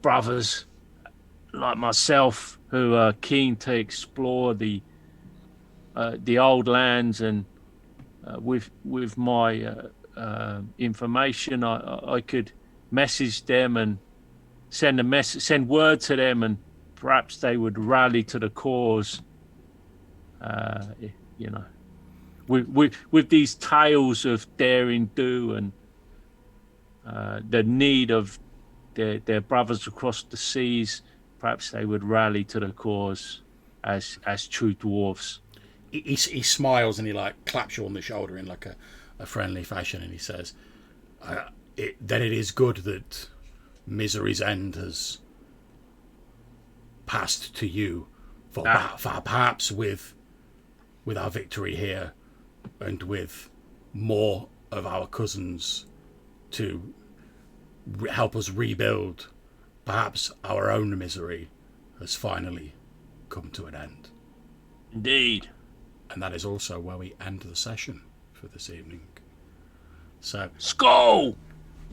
brothers like myself who are keen to explore the old lands, and with my information, I could message them and send word to them, and perhaps they would rally to the cause. With these tales of daring do and the need of their brothers across the seas, perhaps they would rally to the cause as true dwarves. He smiles and he like claps you on the shoulder in like a friendly fashion, and he says, "Then it is good that Misery's end has passed to you, for perhaps with our victory here, and with more of our cousins to help us rebuild, perhaps our own misery has finally come to an end." Indeed. And that is also where we end the session for this evening. So, Skull!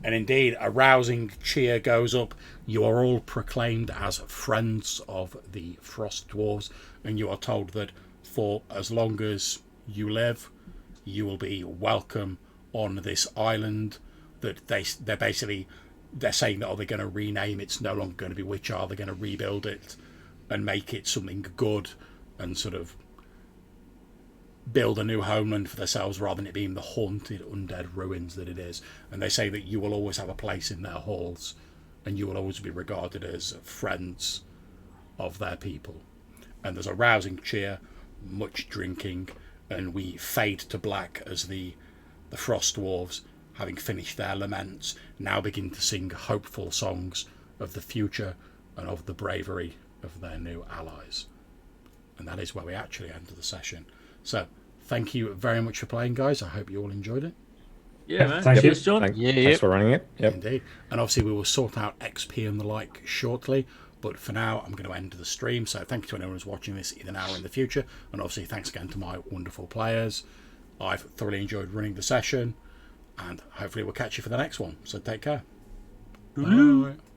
And indeed, a rousing cheer goes up. You are all proclaimed as friends of the Frost Dwarves, and you are told that for as long as you live, you will be welcome on this island. That they're saying that they're going to rename it. It's no longer going to be Witchar. They're going to rebuild it and make it something good and sort of build a new homeland for themselves rather than it being the haunted undead ruins that it is. And they say that you will always have a place in their halls and you will always be regarded as friends of their people. And there's a rousing cheer, much drinking, and we fade to black as the Frost Dwarves, having finished their laments, now begin to sing hopeful songs of the future and of the bravery of their new allies. And that is where we actually end the session. So, thank you very much for playing, guys. I hope you all enjoyed it. Yeah, man. Thank you. Cheers, John. Thanks for running it. Yep. Indeed. And obviously we will sort out XP and the like shortly. But for now, I'm going to end the stream. So thank you to anyone who's watching this in an hour in the future. And obviously, thanks again to my wonderful players. I've thoroughly enjoyed running the session. And hopefully we'll catch you for the next one. So take care. Bye.